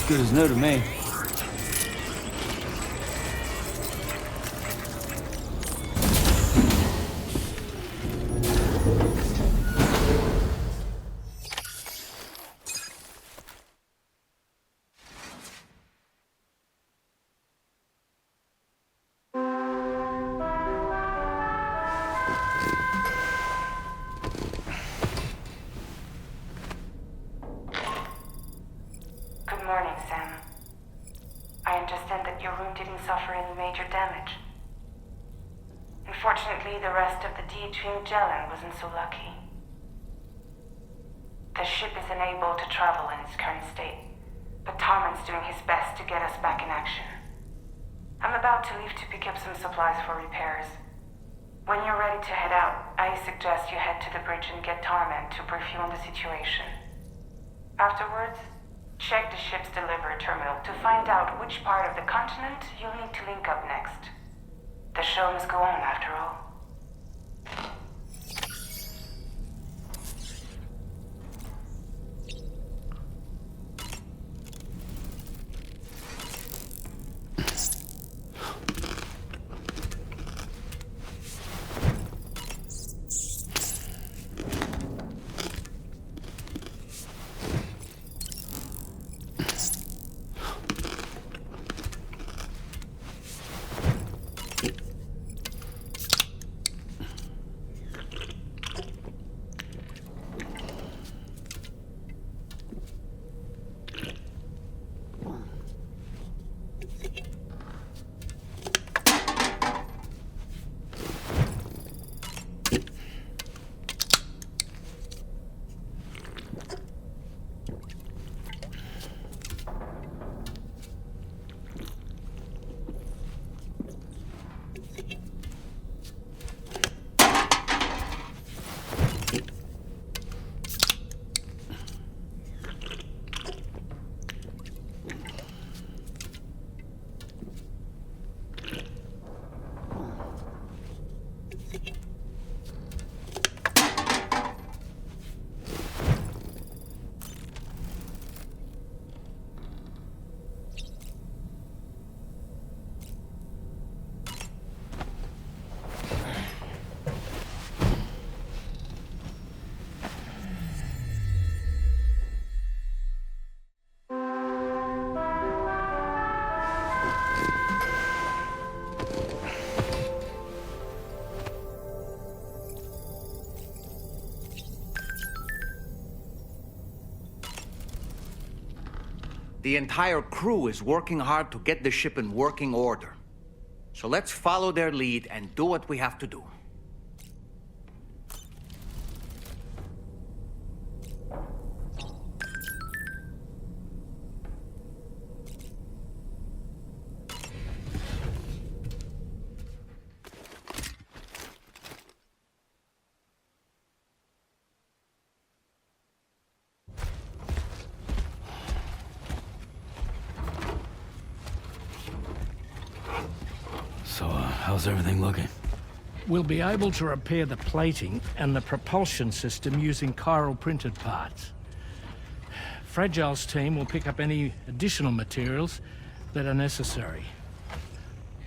Good as new to me. Good morning, Sam. I understand that your room didn't suffer any major damage. Unfortunately, the rest of the DH Magellan wasn't so lucky. The ship is unable to travel in its current state, but Tarman's doing his best to get us back in action. I'm about to leave to pick up some supplies for repairs. When you're ready to head out, I suggest you head to the bridge and get Tarman to brief you on the situation. Afterwards, check the ship's delivery terminal to find out which part of the continent you'll need to link up next. The show must go on after all. The entire crew is working hard to get the ship in working order. So let's follow their lead and do what we have to do. So, how's everything looking? We'll be able to repair the plating and the propulsion system using chiral printed parts. Fragile's team will pick up any additional materials that are necessary.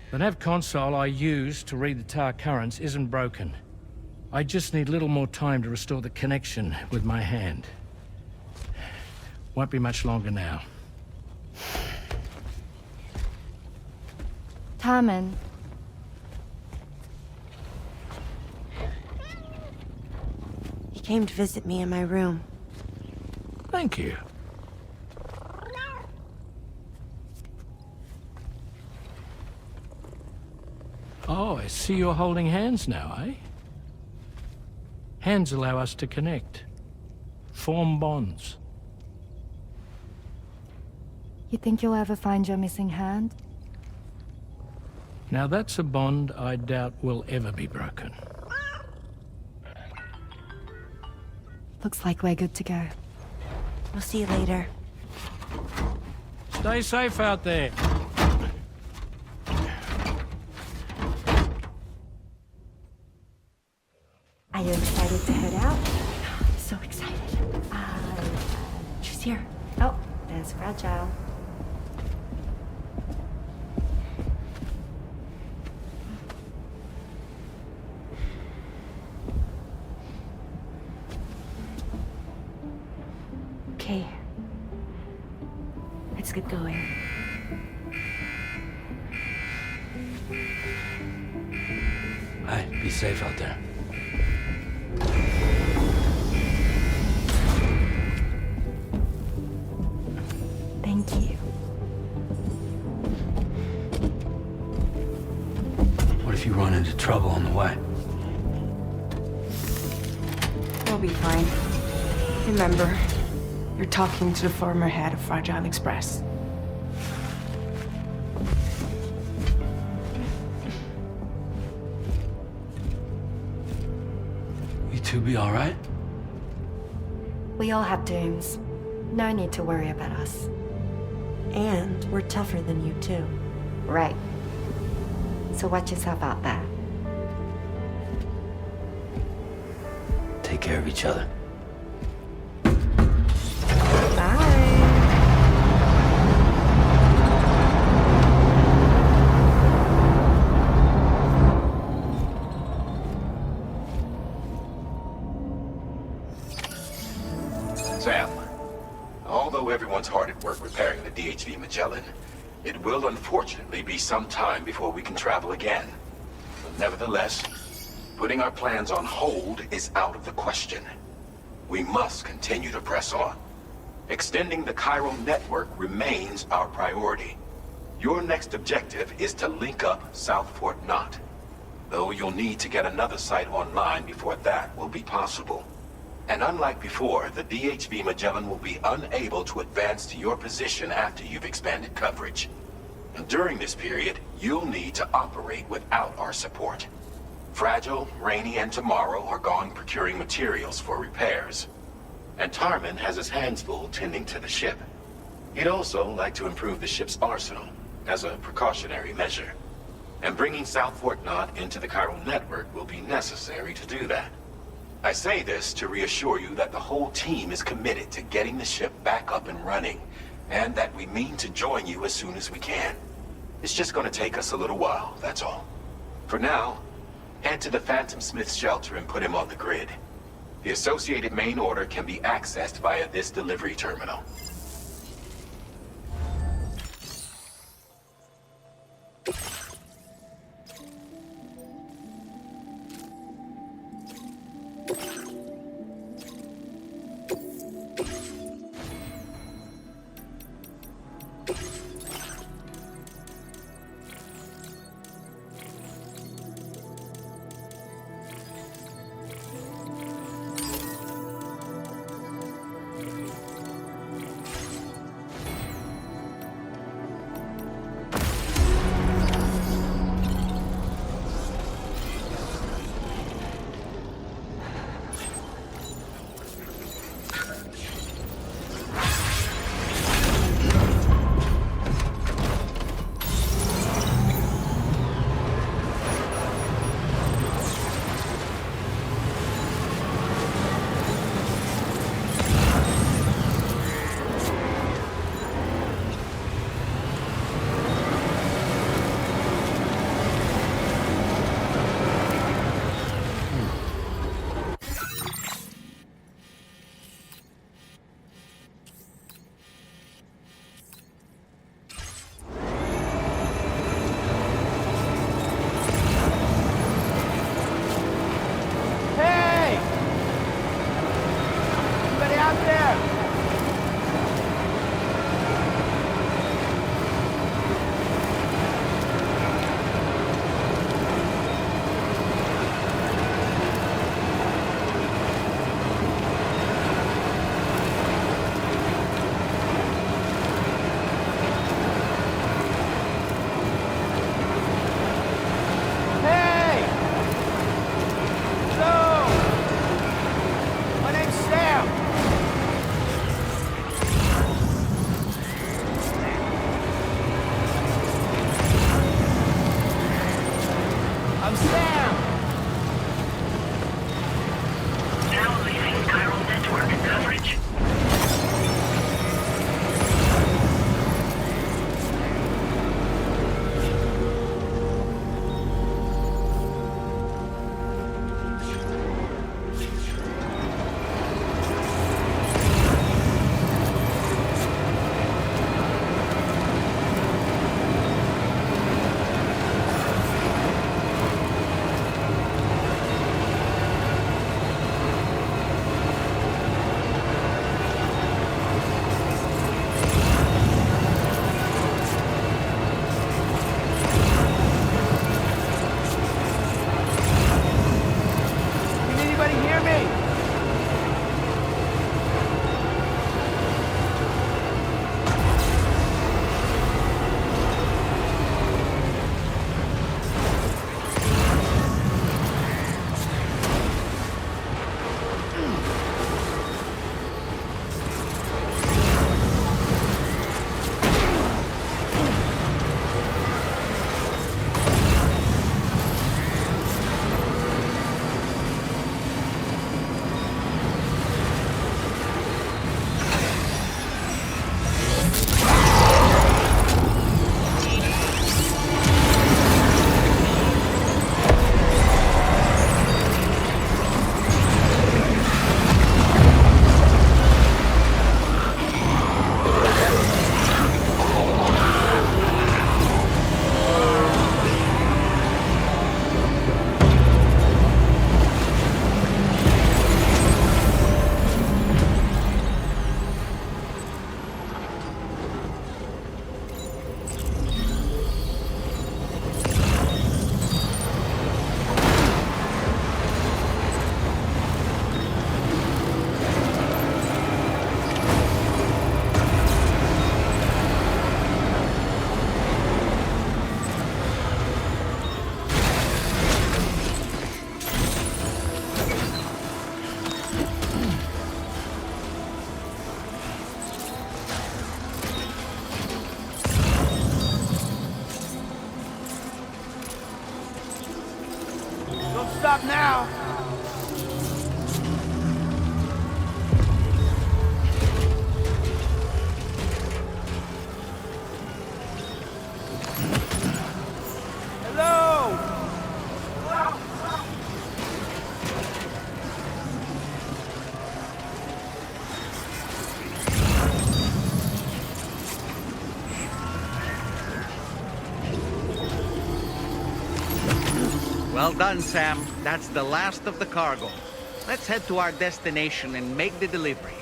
The nav console I use to read the tar currents isn't broken. I just need a little more time to restore the connection with my hand. Won't be much longer now. Tarman. He came to visit me in my room. Thank you. Oh, I see you're holding hands now, eh? Hands allow us to connect. Form bonds. You think you'll ever find your missing hand? Now that's a bond I doubt will ever be broken. Looks like we're good to go. We'll see you later. Stay safe out there. Are you excited to head out? So excited. She's here. Oh, there's Fragile. Okay. Let's get going. Hey, be safe out there. Thank you. What if you run into trouble on the way? We'll be fine. Remember, you're talking to the former head of Fragile Express. You two be all right? We all have dooms. No need to worry about us. And we're tougher than you, too. Right. So watch yourself out there. Take care of each other. Sam, although everyone's hard at work repairing the DHV Magellan, it will unfortunately be some time before we can travel again. Nevertheless, putting our plans on hold is out of the question. We must continue to press on. Extending the Chiral network remains our priority. Your next objective is to link up South Fort Knot, though you'll need to get another site online before that will be possible. And unlike before, the DHV Magellan will be unable to advance to your position after you've expanded coverage. And during this period, you'll need to operate without our support. Fragile, Rainey, and Tomorrow are gone procuring materials for repairs. And Tarman has his hands full tending to the ship. He'd also like to improve the ship's arsenal, as a precautionary measure. And bringing South Fort Knot into the Chiral network will be necessary to do that. I say this to reassure you that the whole team is committed to getting the ship back up and running, and that we mean to join you as soon as we can. It's just gonna take us a little while, that's all. For now, head to the Phantom Smith shelter and put him on the grid. The associated main order can be accessed via this delivery terminal. Not now. Hello? Well done, Sam. That's the last of the cargo. Let's head to our destination and make the delivery.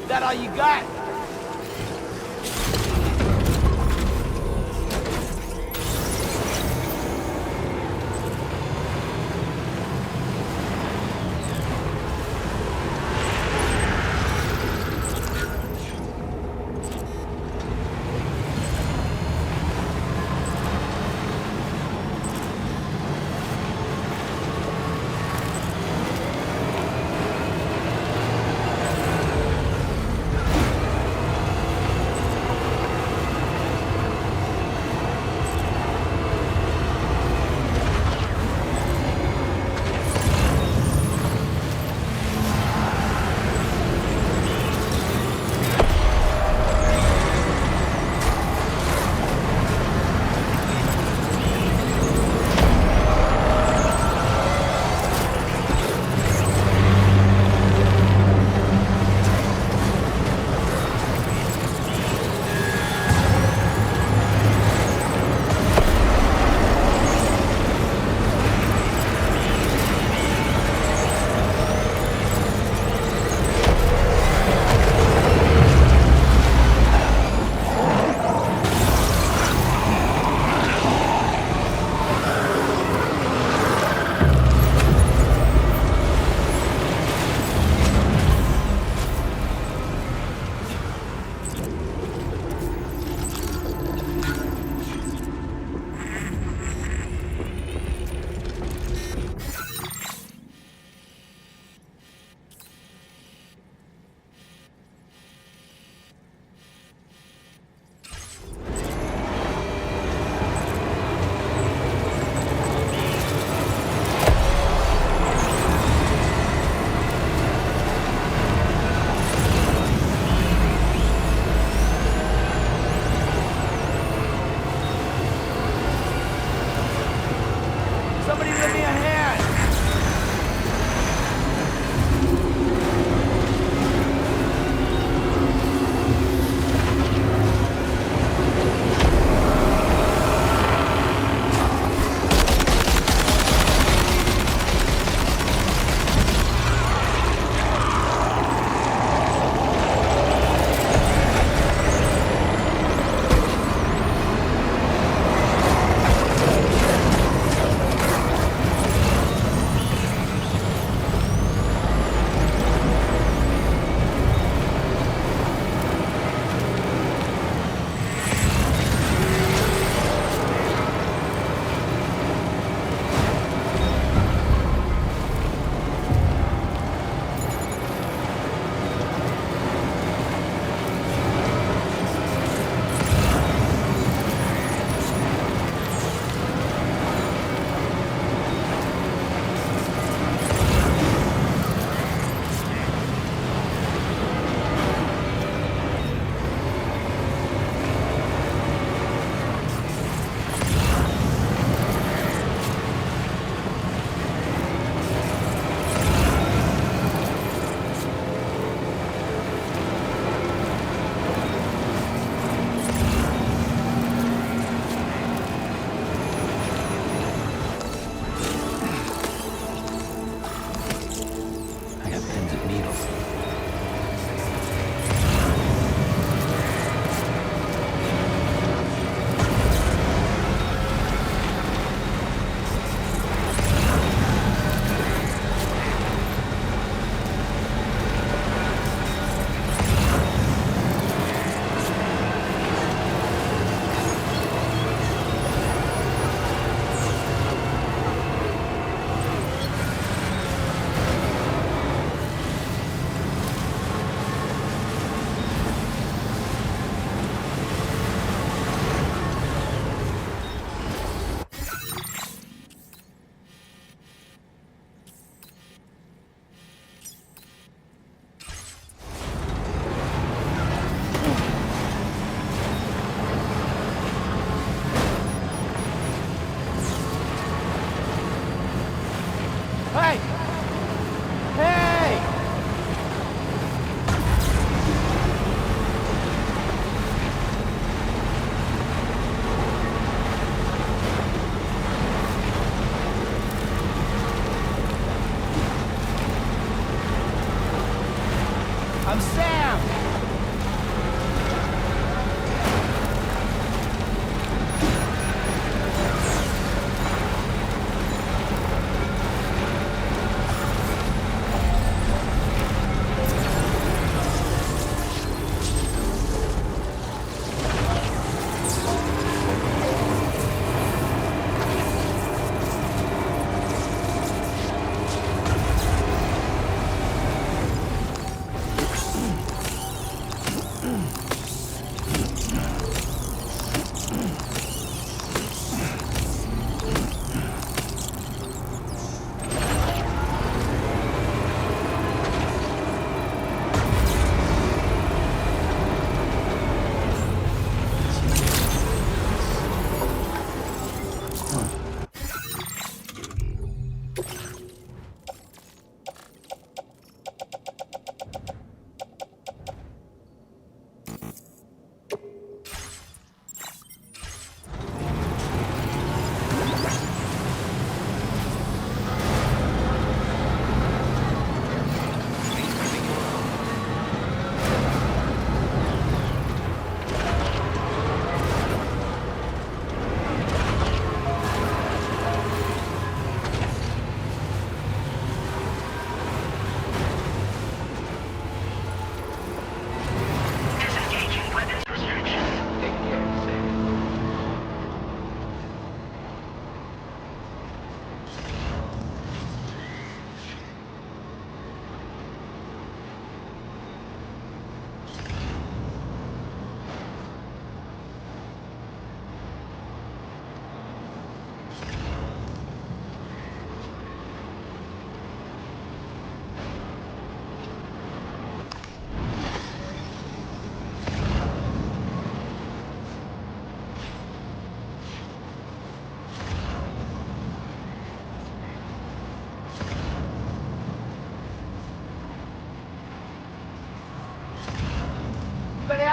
That all you got?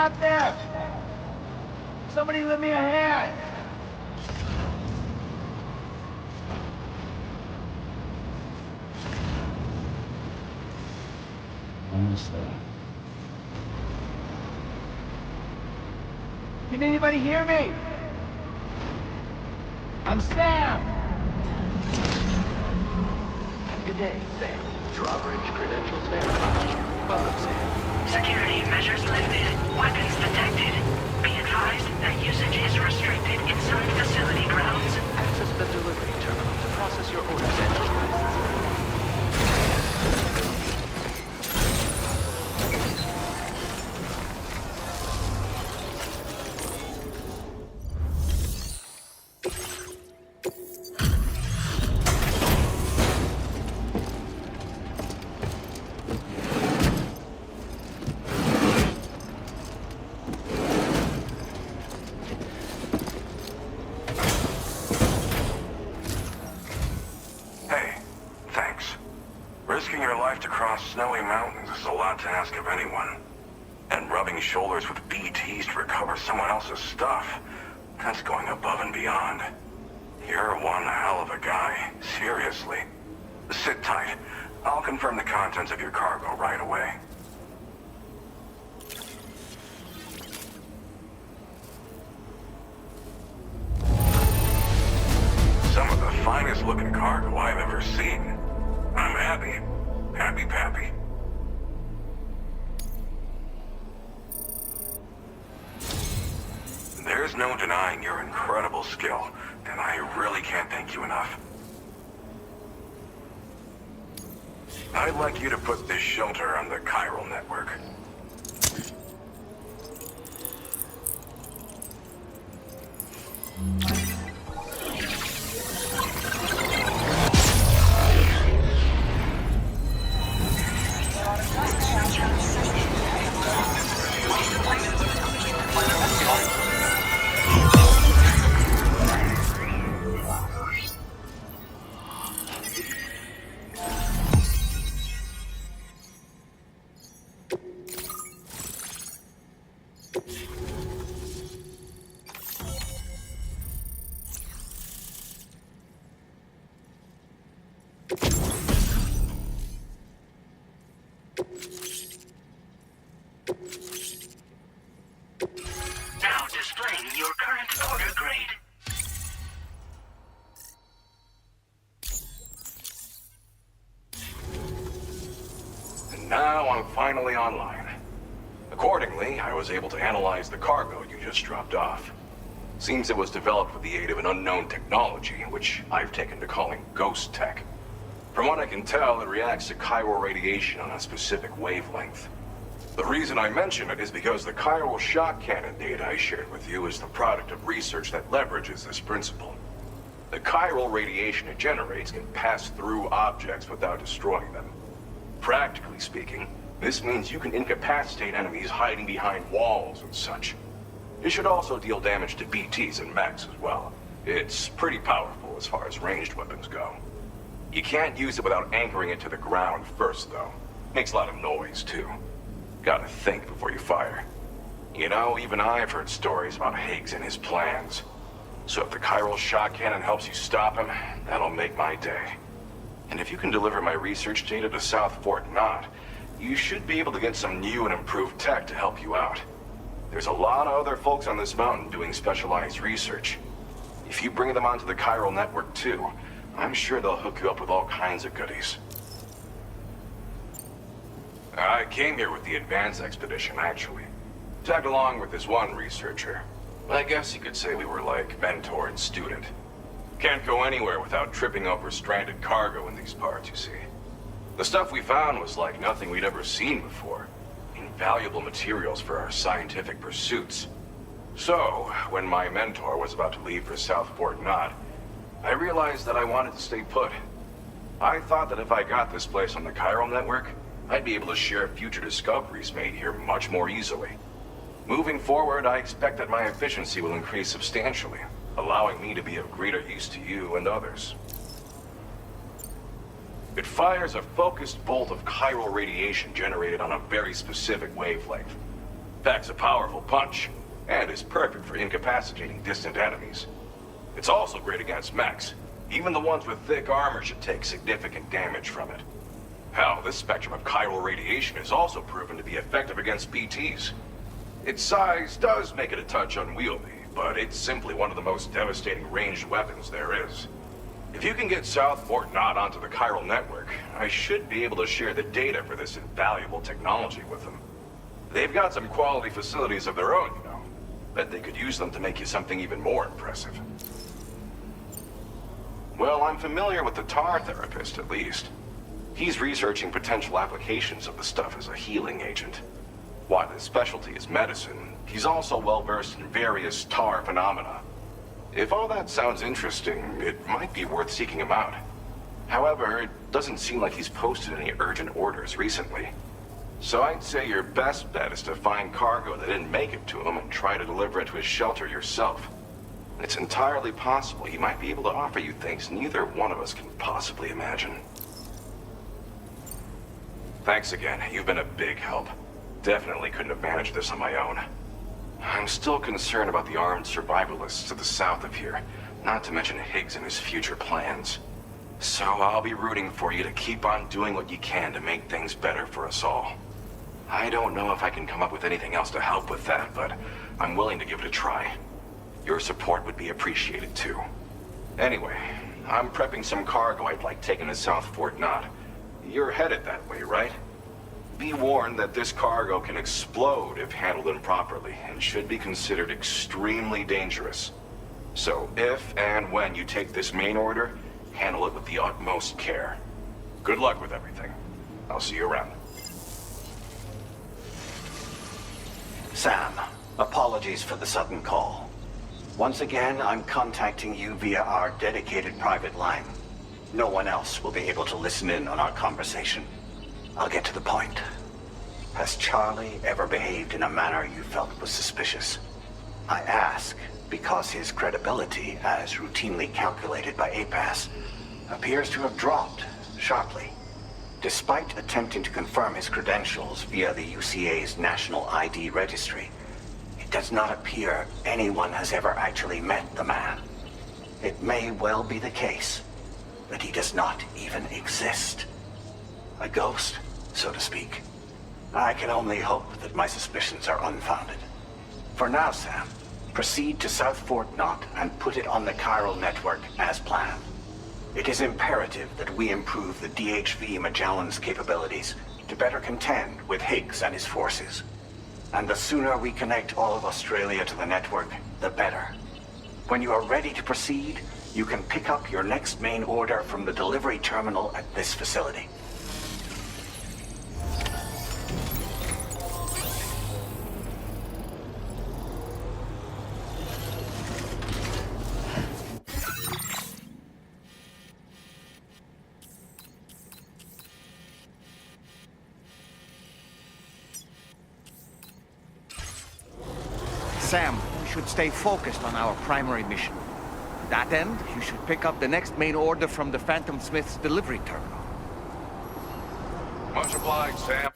out there? Somebody lend me a hand. Almost there. Can anybody hear me? I'm Sam. Good day, Sam. Drawbridge credentials verified. Welcome, Sam. Security measures lifted. Weapons detected. Be advised that usage is restricted inside facility grounds. Access the delivery terminal to process your orders and requests. Risking your life to cross snowy mountains is a lot to ask of anyone. And rubbing shoulders with BTs to recover someone else's stuff, that's going above and beyond. You're one hell of a guy, seriously. Sit tight. I'll confirm the contents of your cargo right away. Some of the finest looking cargo I've ever seen. I'm happy. Happy Pappy. There's no denying your incredible skill, and I really can't thank you enough. I'd like you to put this shelter on the chiral network. Now displaying your current order grade. And now I'm finally online. Accordingly, I was able to analyze the cargo you just dropped off. Seems it was developed with the aid of an unknown technology, which I've taken to calling ghost tech. From what I can tell, it reacts to chiral radiation on a specific wavelength. The reason I mention it is because the chiral shock cannon data I shared with you is the product of research that leverages this principle. The chiral radiation it generates can pass through objects without destroying them. Practically speaking, this means you can incapacitate enemies hiding behind walls and such. It should also deal damage to BTs and mechs as well. It's pretty powerful as far as ranged weapons go. You can't use it without anchoring it to the ground first, though. Makes a lot of noise, too. Gotta think before you fire. You know, even I've heard stories about Higgs and his plans. So if the chiral shock cannon helps you stop him, that'll make my day. And if you can deliver my research data to South Fort Knot, you should be able to get some new and improved tech to help you out. There's a lot of other folks on this mountain doing specialized research. If you bring them onto the chiral network too, I'm sure they'll hook you up with all kinds of goodies. I came here with the advance expedition, actually. Tagged along with this one researcher. I guess you could say we were like mentor and student. Can't go anywhere without tripping over stranded cargo in these parts, you see. The stuff we found was like nothing we'd ever seen before. Invaluable materials for our scientific pursuits. So, when my mentor was about to leave for South Fort Knot, I realized that I wanted to stay put. I thought that if I got this place on the chiral network, I'd be able to share future discoveries made here much more easily. Moving forward, I expect that my efficiency will increase substantially, allowing me to be of greater use to you and others. It fires a focused bolt of chiral radiation generated on a very specific wavelength. Packs a powerful punch, and is perfect for incapacitating distant enemies. It's also great against mechs. Even the ones with thick armor should take significant damage from it. Hell, this spectrum of chiral radiation is also proven to be effective against BTs. Its size does make it a touch unwieldy, but it's simply one of the most devastating ranged weapons there is. If you can get South Fort Knott onto the chiral network, I should be able to share the data for this invaluable technology with them. They've got some quality facilities of their own, you know. Bet they could use them to make you something even more impressive. Well, I'm familiar with the tar therapist, at least. He's researching potential applications of the stuff as a healing agent. While his specialty is medicine, he's also well-versed in various tar phenomena. If all that sounds interesting, it might be worth seeking him out. However, it doesn't seem like he's posted any urgent orders recently. So I'd say your best bet is to find cargo that didn't make it to him and try to deliver it to his shelter yourself. It's entirely possible he might be able to offer you things neither one of us can possibly imagine. Thanks again. You've been a big help. Definitely couldn't have managed this on my own. I'm still concerned about the armed survivalists to the south of here, not to mention Higgs and his future plans. So I'll be rooting for you to keep on doing what you can to make things better for us all. I don't know if I can come up with anything else to help with that, but I'm willing to give it a try. Your support would be appreciated too. Anyway, I'm prepping some cargo I'd like taken to South Fort Knott. You're headed that way, right? Be warned that this cargo can explode if handled improperly, and should be considered extremely dangerous. So if and when you take this main order, handle it with the utmost care. Good luck with everything. I'll see you around. Sam, apologies for the sudden call. Once again, I'm contacting you via our dedicated private line. No one else will be able to listen in on our conversation. I'll get to the point. Has Charlie ever behaved in a manner you felt was suspicious? I ask because his credibility, as routinely calculated by APAS, appears to have dropped sharply. Despite attempting to confirm his credentials via the UCA's National ID Registry, it does not appear anyone has ever actually met the man. It may well be the case that he does not even exist. A ghost, so to speak. I can only hope that my suspicions are unfounded. For now, Sam, proceed to South Fort Knott and put it on the chiral network as planned. It is imperative that we improve the DHV Magellan's capabilities to better contend with Higgs and his forces. And the sooner we connect all of Australia to the network, the better. When you are ready to proceed, you can pick up your next main order from the delivery terminal at this facility. Sam, we should stay focused on our primary mission. To that end, you should pick up the next main order from the Phantom Smith's delivery terminal. Much obliged, Sam.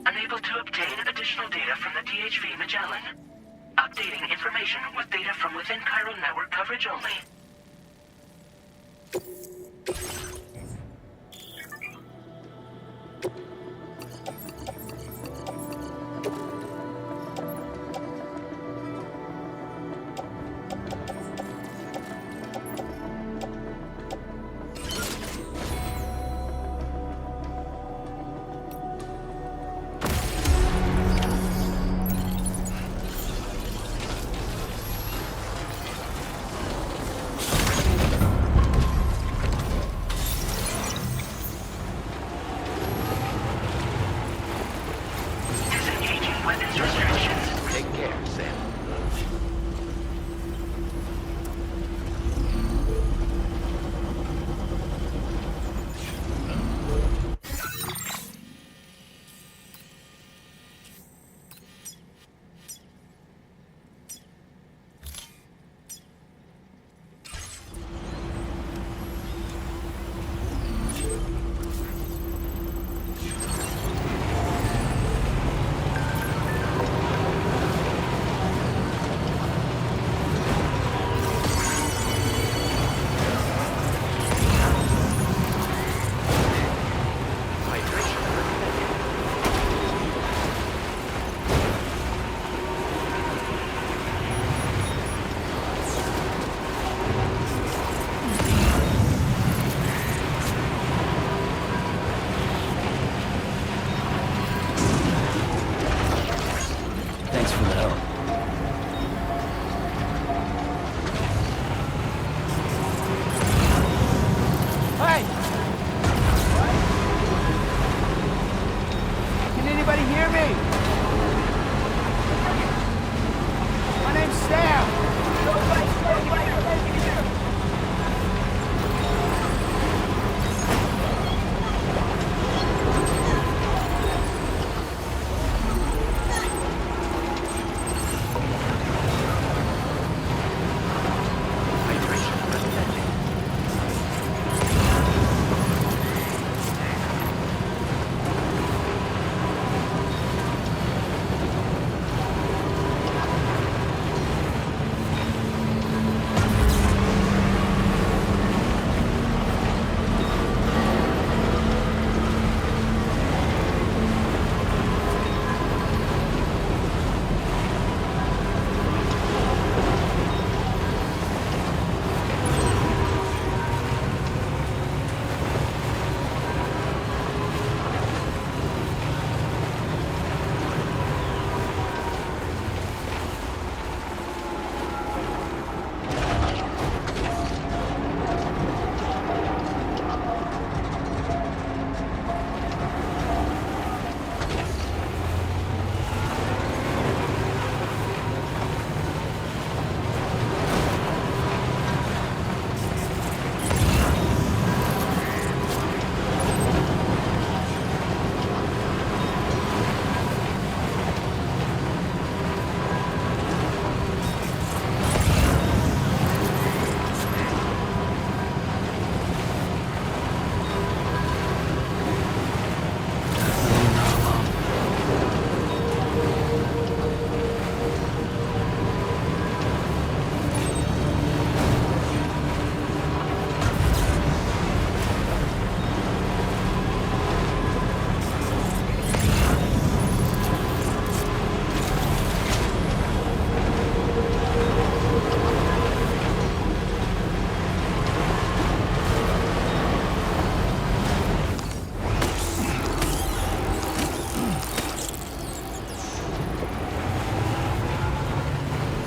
Unable to obtain additional data from the DHV Magellan. Updating information with data from within chiral network coverage only. anybody hear me? My name's Sam.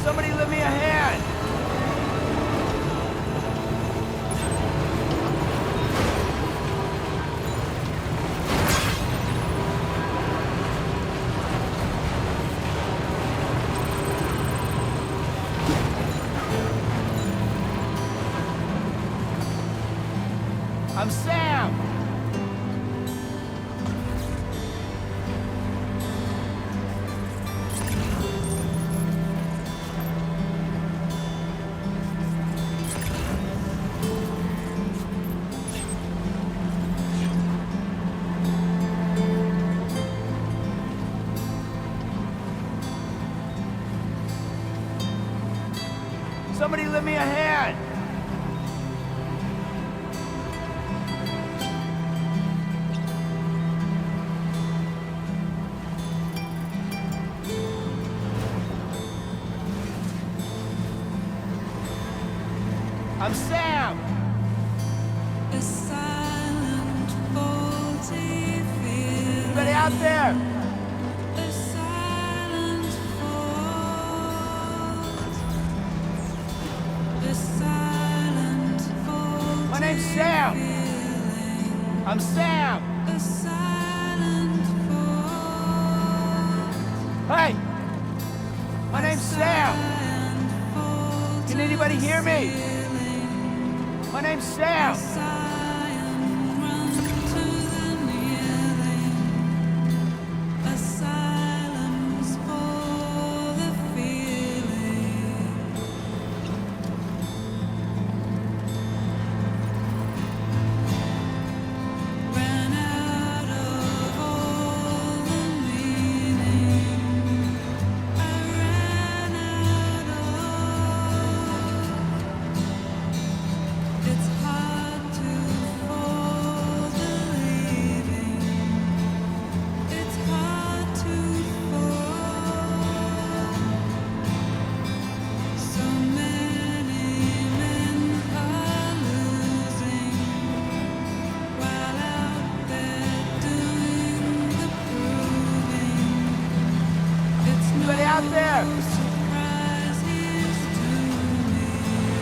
Somebody lend me a hand! I'm Sam! Somebody lend me a hand! I'm Sam! Anybody out there? My name's Sam! I'm Sam! Hey! My name's Sam! Can anybody hear me? My name's Sam! Out there!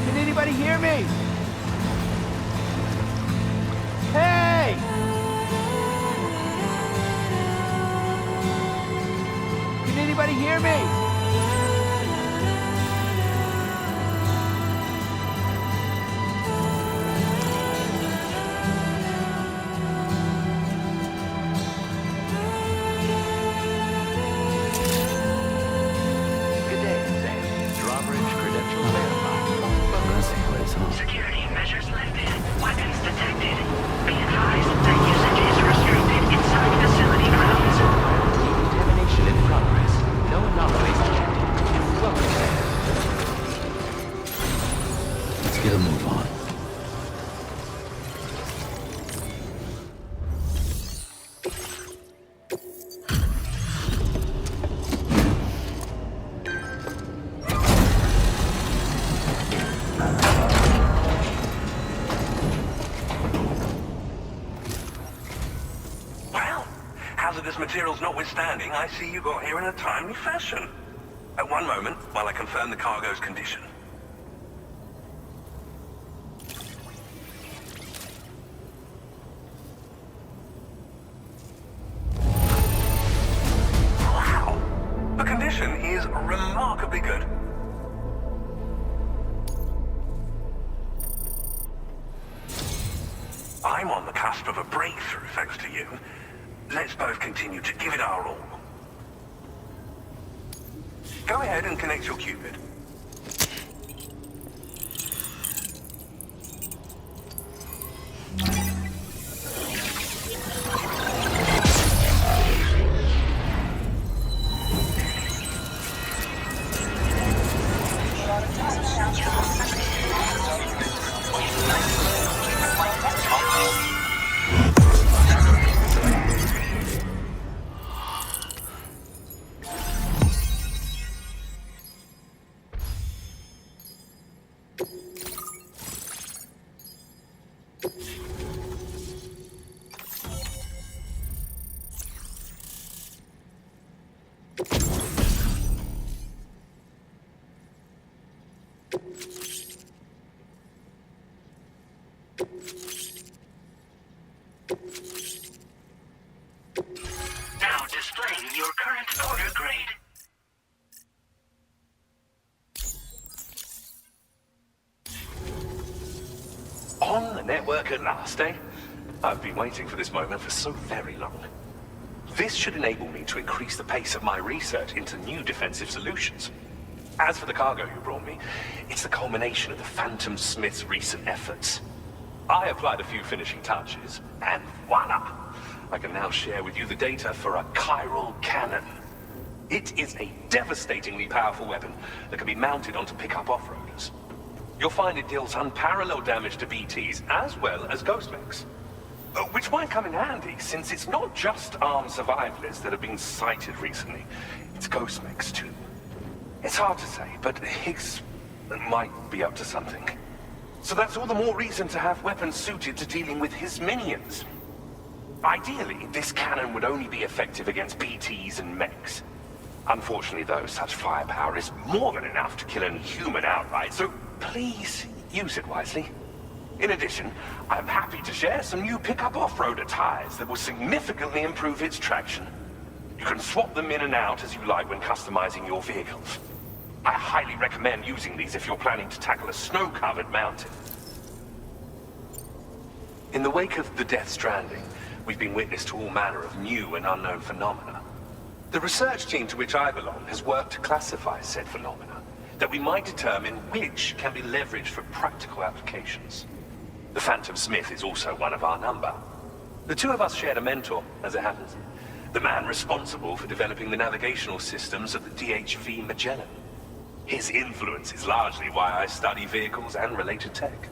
Can anybody hear me? Hey! anybody hear me? Good day, Sam. Drawbridge credentials verified. Security measures lifted. Weapons detected. Be advised that usage is restricted inside facility grounds. Decontamination in progress. No anomalies detected. Welcome, Sam. Let's get a move on. Well, hazardous materials notwithstanding, I see you got here in a timely fashion. At one moment, while I confirm the cargo's condition. Wow! The condition is remarkably good. I'm on the cusp of a breakthrough, thanks to you. Let's both continue to give it our all. Go ahead and connect your Cupid. Now displaying your current order grade. On the network at last, eh? I've been waiting for this moment for so very long. This should enable me to increase the pace of my research into new defensive solutions. As for the cargo you brought me, it's the culmination of the Phantom Smith's recent efforts. I applied a few finishing touches, and voila! I can now share with you the data for a chiral cannon. It is a devastatingly powerful weapon that can be mounted onto pickup off-roaders. You'll find it deals unparalleled damage to BTs as well as ghost mechs. Which might come in handy, since it's not just armed survivalists that have been sighted recently. It's ghost mechs too. It's hard to say, but Higgs might be up to something. So that's all the more reason to have weapons suited to dealing with his minions. Ideally, this cannon would only be effective against BTs and mechs. Unfortunately, though, such firepower is more than enough to kill any human outright, so please use it wisely. In addition, I'm happy to share some new pickup off-roader tires that will significantly improve its traction. You can swap them in and out as you like when customizing your vehicles. I highly recommend using these if you're planning to tackle a snow-covered mountain. In the wake of the Death Stranding, we've been witness to all manner of new and unknown phenomena. The research team to which I belong has worked to classify said phenomena, that we might determine which can be leveraged for practical applications. The Phantom Smith is also one of our number. The two of us shared a mentor, as it happens. The man responsible for developing the navigational systems of the DHV Magellan. His influence is largely why I study vehicles and related tech.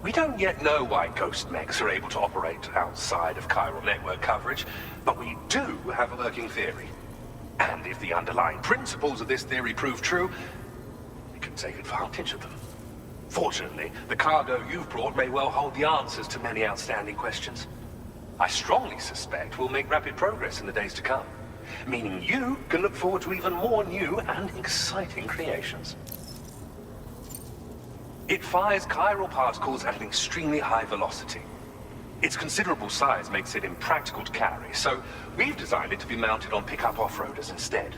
We don't yet know why ghost mechs are able to operate outside of chiral network coverage, but we do have a working theory. And if the underlying principles of this theory prove true, we can take advantage of them. Fortunately, the cargo you've brought may well hold the answers to many outstanding questions. I strongly suspect we'll make rapid progress in the days to come, meaning you can look forward to even more new and exciting creations. It fires chiral particles at an extremely high velocity. Its considerable size makes it impractical to carry, so we've designed it to be mounted on pickup off-roaders instead.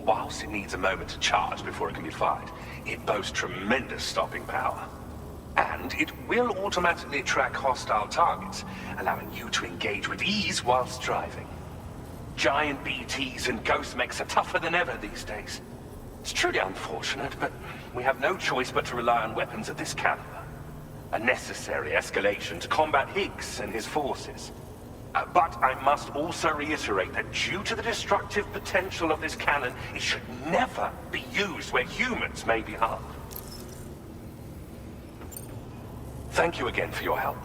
whilst it needs a moment to charge before it can be fired, it boasts tremendous stopping power. And it will automatically track hostile targets, allowing you to engage with ease whilst driving. Giant BTs and ghost mechs are tougher than ever these days. It's truly unfortunate, but we have no choice but to rely on weapons of this caliber. A necessary escalation to combat Higgs and his forces. But I must also reiterate that due to the destructive potential of this cannon, it should never be used where humans may be harmed. Thank you again for your help.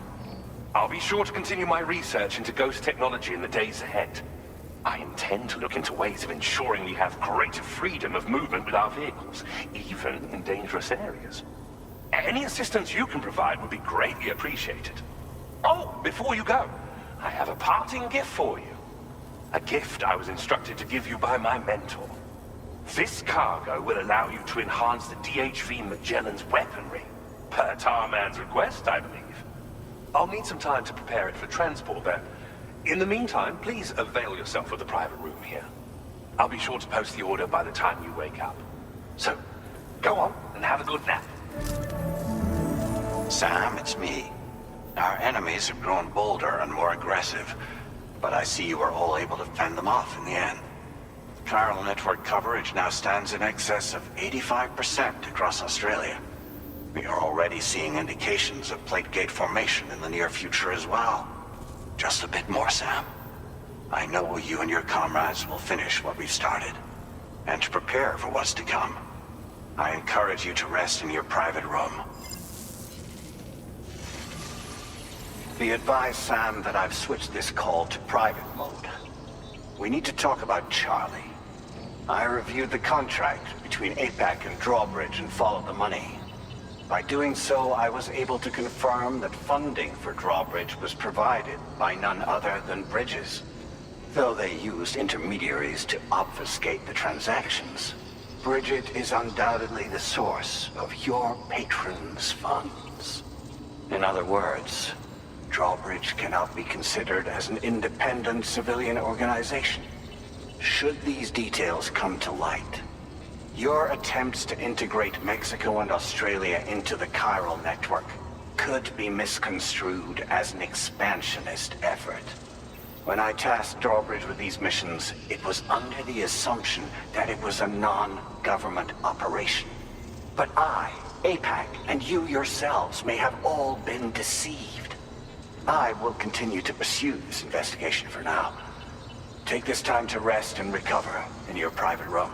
I'll be sure to continue my research into ghost technology in the days ahead. I intend to look into ways of ensuring we have greater freedom of movement with our vehicles, even in dangerous areas. Any assistance you can provide would be greatly appreciated. Oh, before you go, I have a parting gift for you. A gift I was instructed to give you by my mentor. This cargo will allow you to enhance the DHV Magellan's weaponry, per Tarman's request, I believe. I'll need some time to prepare it for transport, though. In the meantime, please avail yourself of the private room here. I'll be sure to post the order by the time you wake up. So, go on and have a good nap. Sam, it's me. Our enemies have grown bolder and more aggressive, but I see you were all able to fend them off in the end. Chiral network coverage now stands in excess of 85% across Australia. We are already seeing indications of plate gate formation in the near future as well. Just a bit more, Sam. I know you and your comrades will finish what we've started, and to prepare for what's to come. I encourage you to rest in your private room. Be advised, Sam, that I've switched this call to private mode. We need to talk about Charlie. I reviewed the contract between APAC and Drawbridge and followed the money. By doing so, I was able to confirm that funding for Drawbridge was provided by none other than Bridges. Though they used intermediaries to obfuscate the transactions, Bridget is undoubtedly the source of your patron's funds. In other words, Drawbridge cannot be considered as an independent civilian organization. Should these details come to light, your attempts to integrate Mexico and Australia into the chiral network could be misconstrued as an expansionist effort. When I tasked Drawbridge with these missions, it was under the assumption that it was a non-government operation. But I, APAC, and you yourselves may have all been deceived. I will continue to pursue this investigation for now. Take this time to rest and recover in your private room.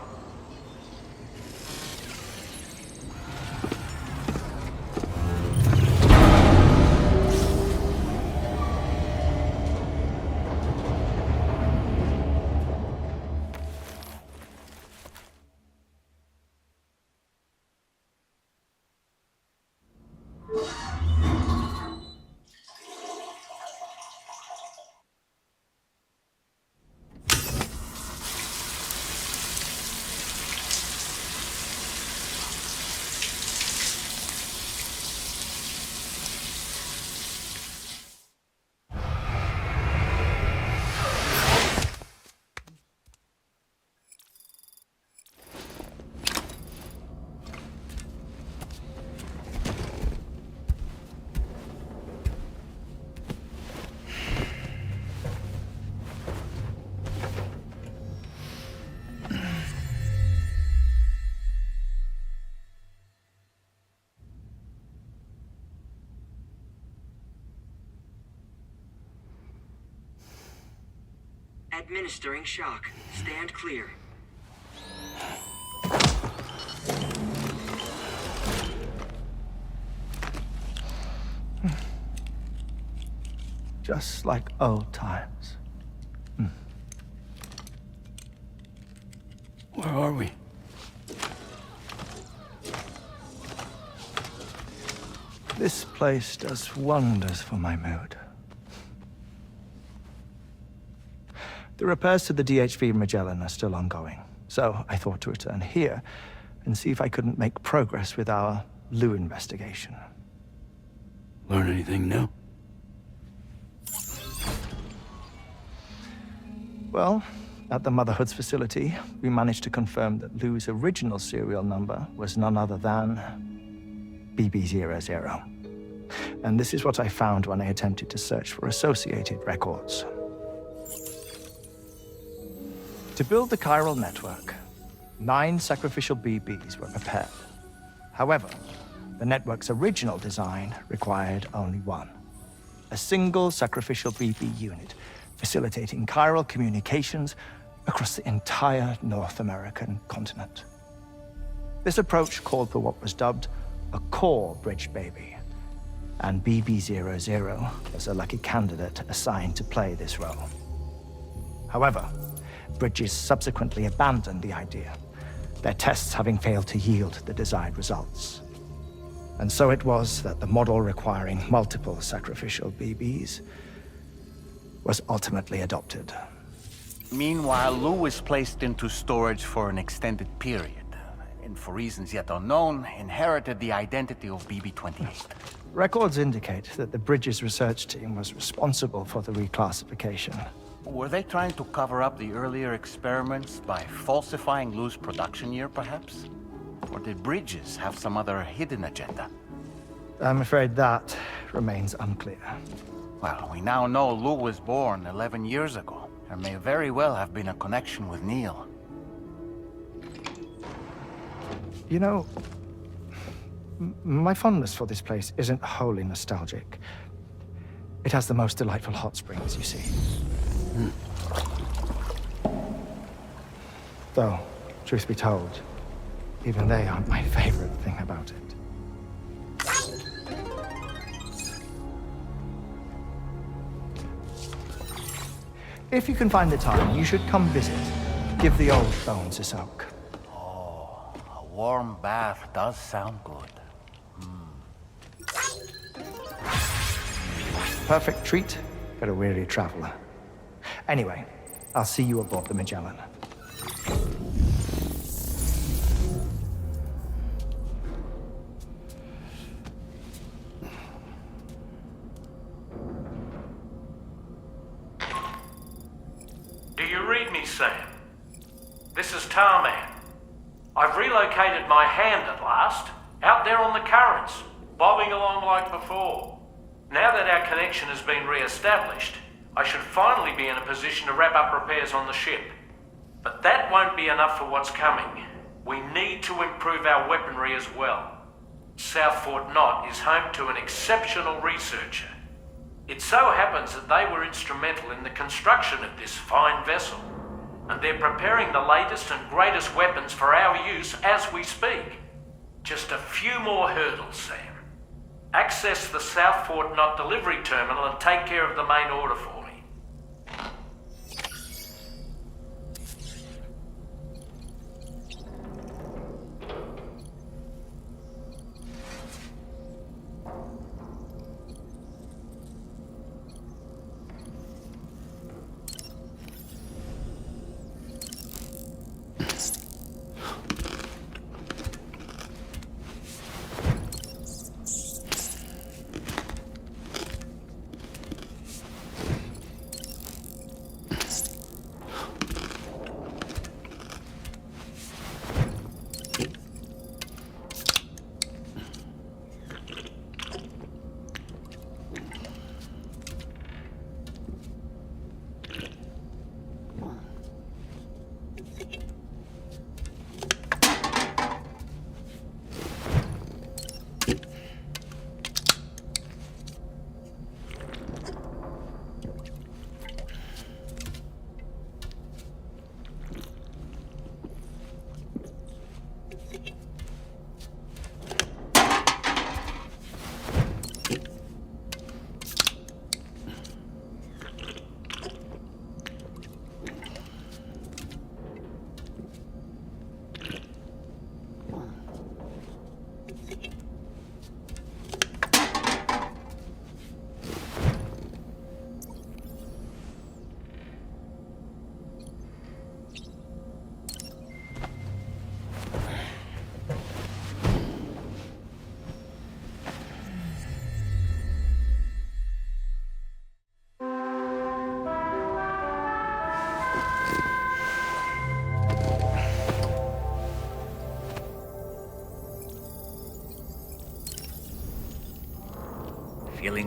Administering shock. Stand clear. Just like old times. Where are we? This place does wonders for my mood. The repairs to the DHV Magellan are still ongoing, so I thought to return here and see if I couldn't make progress with our Lou investigation. Learn anything new? Well, At the Motherhood's facility, we managed to confirm that Lou's original serial number was none other than BB00. And this is what I found when I attempted to search for associated records. To build the chiral network, 9 sacrificial BBs were prepared. However, the network's original design required only 1. A single sacrificial BB unit facilitating chiral communications across the entire North American continent. This approach called for what was dubbed a core bridge baby, and BB00 was a lucky candidate assigned to play this role. However, Bridges subsequently abandoned the idea, their tests having failed to yield the desired results. And so it was that the model requiring multiple sacrificial BBs was ultimately adopted. Meanwhile, Lou was placed into storage for an extended period, and for reasons yet unknown, inherited the identity of BB-28. Records indicate that the Bridges research team was responsible for the reclassification. Were they trying to cover up the earlier experiments by falsifying Lou's production year, perhaps? Or did Bridges have some other hidden agenda? I'm afraid that remains unclear. Well, we now know Lou was born 11 years ago. There may very well have been a connection with Neil. You know, my fondness for this place isn't wholly nostalgic. It has the most delightful hot springs, you see. Though, truth be told, even they aren't my favorite thing about it. If you can find the time, you should come visit. Give the old bones a soak. Oh, a warm bath does sound good. Perfect treat for a weary traveler. Anyway, I'll see you aboard the Magellan. Do you read me, Sam? This is Tarman. I've relocated my hand at last, out there on the currents, bobbing along like before. Now that our connection has been re-established, I should finally be in a position to wrap up repairs on the ship. But that won't be enough for what's coming. We need to improve our weaponry as well. South Fort Knott is home to an exceptional researcher. It so happens that they were instrumental in the construction of this fine vessel, and they're preparing the latest and greatest weapons for our use as we speak. Just a few more hurdles, Sam. Access the South Fort Knott delivery terminal and take care of the main order for me.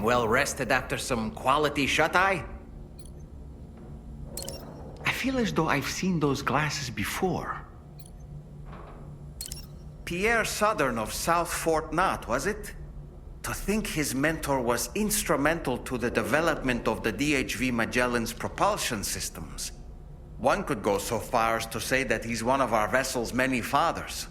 Feeling well rested after some quality shut-eye? I feel as though I've seen those glasses before. Pierre Southern of South Fort Knott, was it? To think his mentor was instrumental to the development of the DHV Magellan's propulsion systems. One could go so far as to say that he's one of our vessel's many fathers.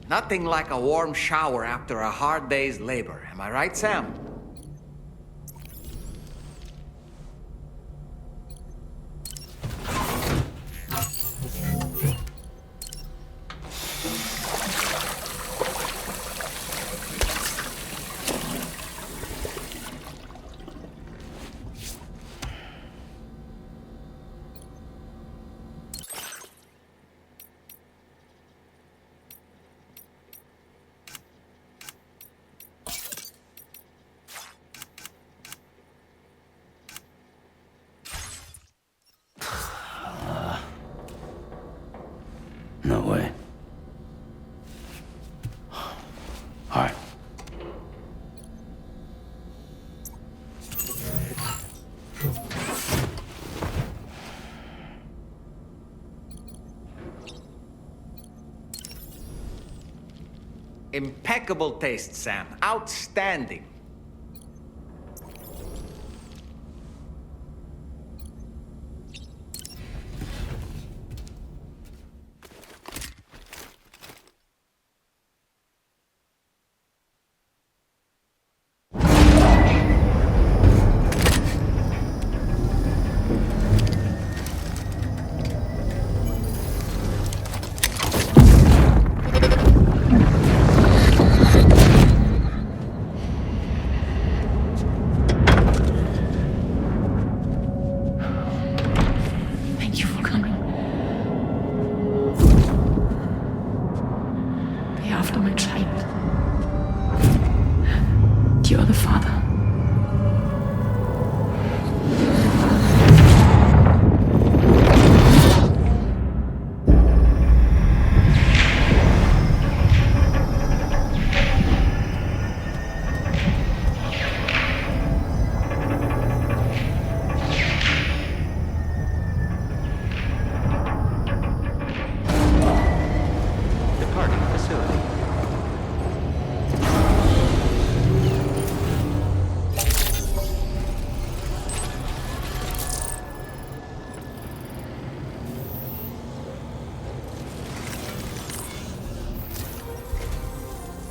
Nothing like a warm shower after a hard day's labor. Am I right, Sam? No way. All right. Impeccable taste, Sam. Outstanding. Thank you for coming. Day after my child. You are the father. Departing facility.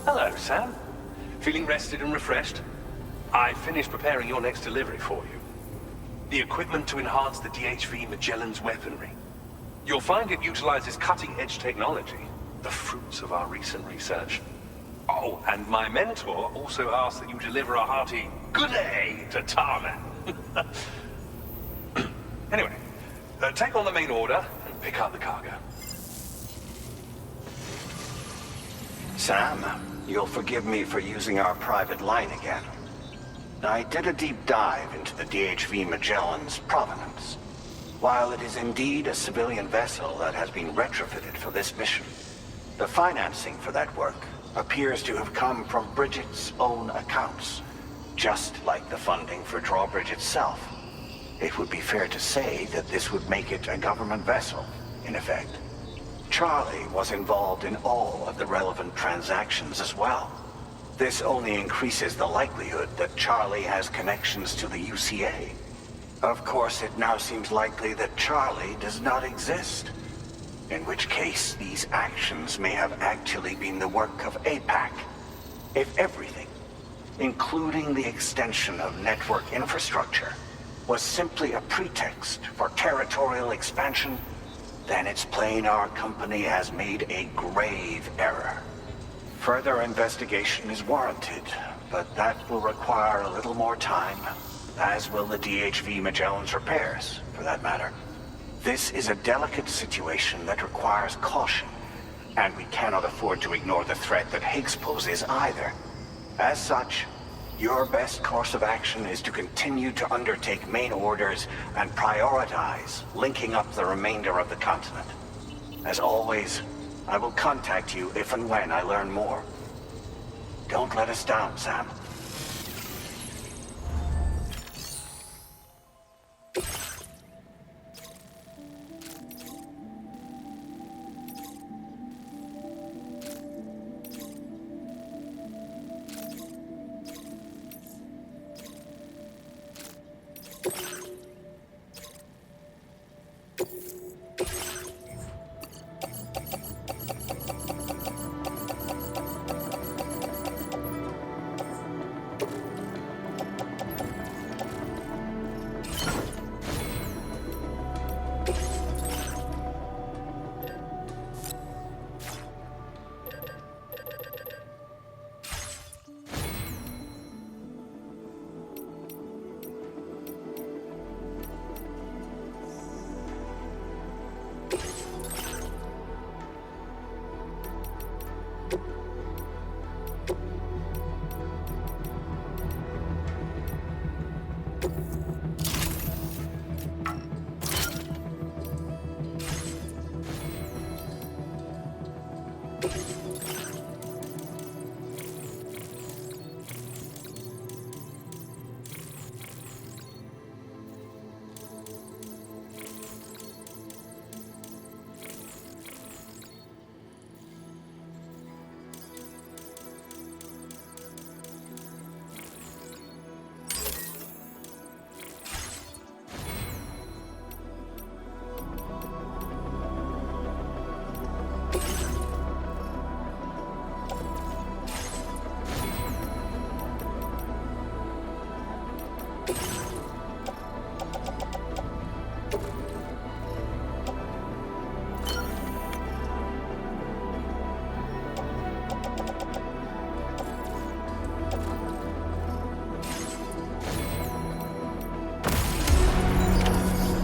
Hello, Sam. Feeling rested and refreshed? I finished preparing your next delivery for you. The equipment to enhance the DHV Magellan's weaponry. You'll find it utilizes cutting-edge technology, the fruits of our recent research. Oh, and my mentor also asked that you deliver a hearty good day to Tarman. Anyway, take on the main order and pick up the cargo. Sam, you'll forgive me for using our private line again. I did a deep dive into the DHV Magellan's provenance. While it is indeed a civilian vessel that has been retrofitted for this mission, the financing for that work appears to have come from Bridget's own accounts, just like the funding for Drawbridge itself. It would be fair to say that this would make it a government vessel, in effect. Charlie was involved in all of the relevant transactions as well. This only increases the likelihood that Charlie has connections to the UCA. Of course, it now seems likely that Charlie does not exist. In which case, these actions may have actually been the work of APAC. If everything, including the extension of network infrastructure, was simply a pretext for territorial expansion, then it's plain our company has made a grave error. Further investigation is warranted, but that will require a little more time, as will the DHV Magellan's repairs, for that matter. This is a delicate situation that requires caution, and we cannot afford to ignore the threat that Higgs poses either. As such, your best course of action is to continue to undertake main orders and prioritize linking up the remainder of the continent. As always, I will contact you if and when I learn more. Don't let us down, Sam.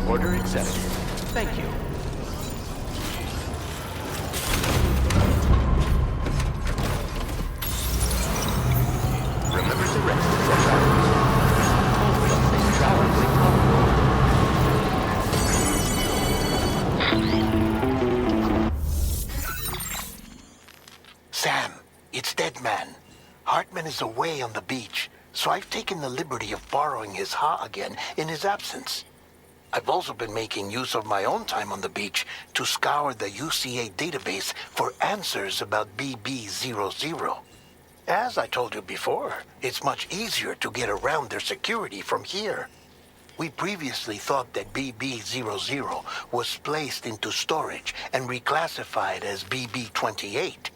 Order accepted. Thank you. Remember to rest at set hours. Always stay traveling Sam, it's Deadman. Hartman is away on the beach, so I've taken the liberty of borrowing his Ha again in his absence. I've also been making use of my own time on the beach to scour the UCA database for answers about BB-00. As I told you before, it's much easier to get around their security from here. We previously thought that BB-00 was placed into storage and reclassified as BB-28,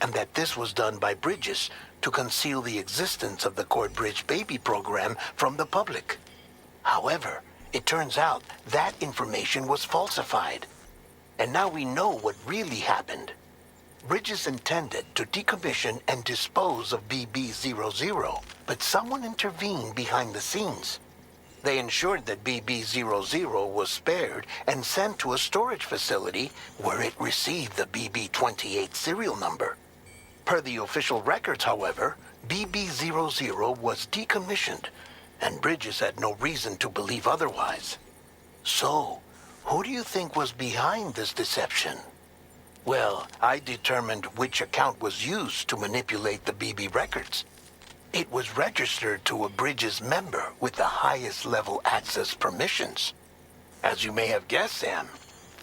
and that this was done by Bridges to conceal the existence of the Corbridge Baby program from the public. However, it turns out that information was falsified. And now we know what really happened. Bridges intended to decommission and dispose of BB-00, but someone intervened behind the scenes. They ensured that BB-00 was spared and sent to a storage facility where it received the BB-28 serial number. Per the official records, however, BB-00 was decommissioned, and Bridges had no reason to believe otherwise. So, who do you think was behind this deception? Well, I determined which account was used to manipulate the BB records. It was registered to a Bridges member with the highest level access permissions. As you may have guessed, Sam,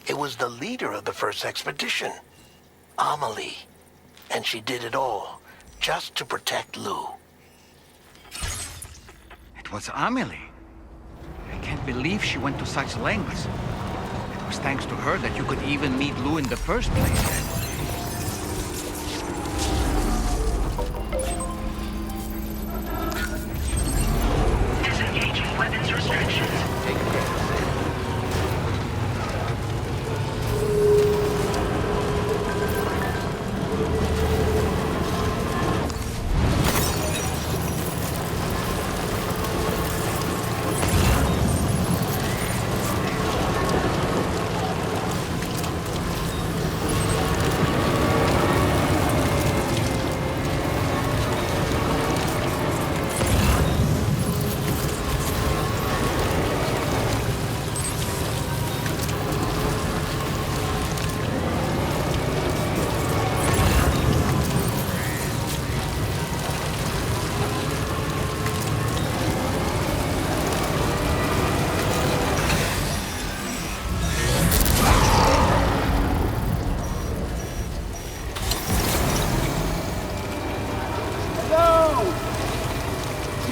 it was the leader of the first expedition, Amelie. And she did it all just to protect Lou. It was Amelie. I can't believe she went to such lengths. It was thanks to her that you could even meet Lou in the first place. Disengaging weapons restrictions.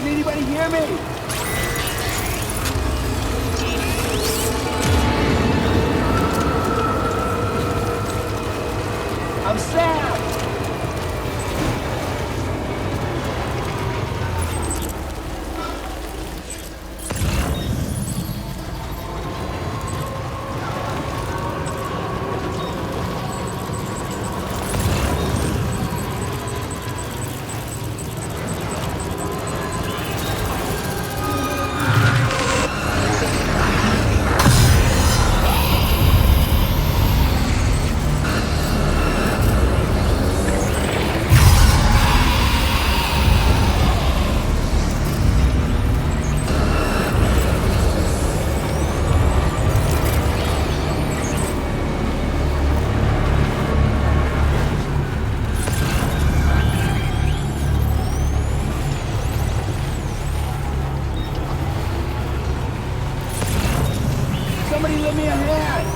Can anybody hear me? I'm Sam! Somebody lend me a hand!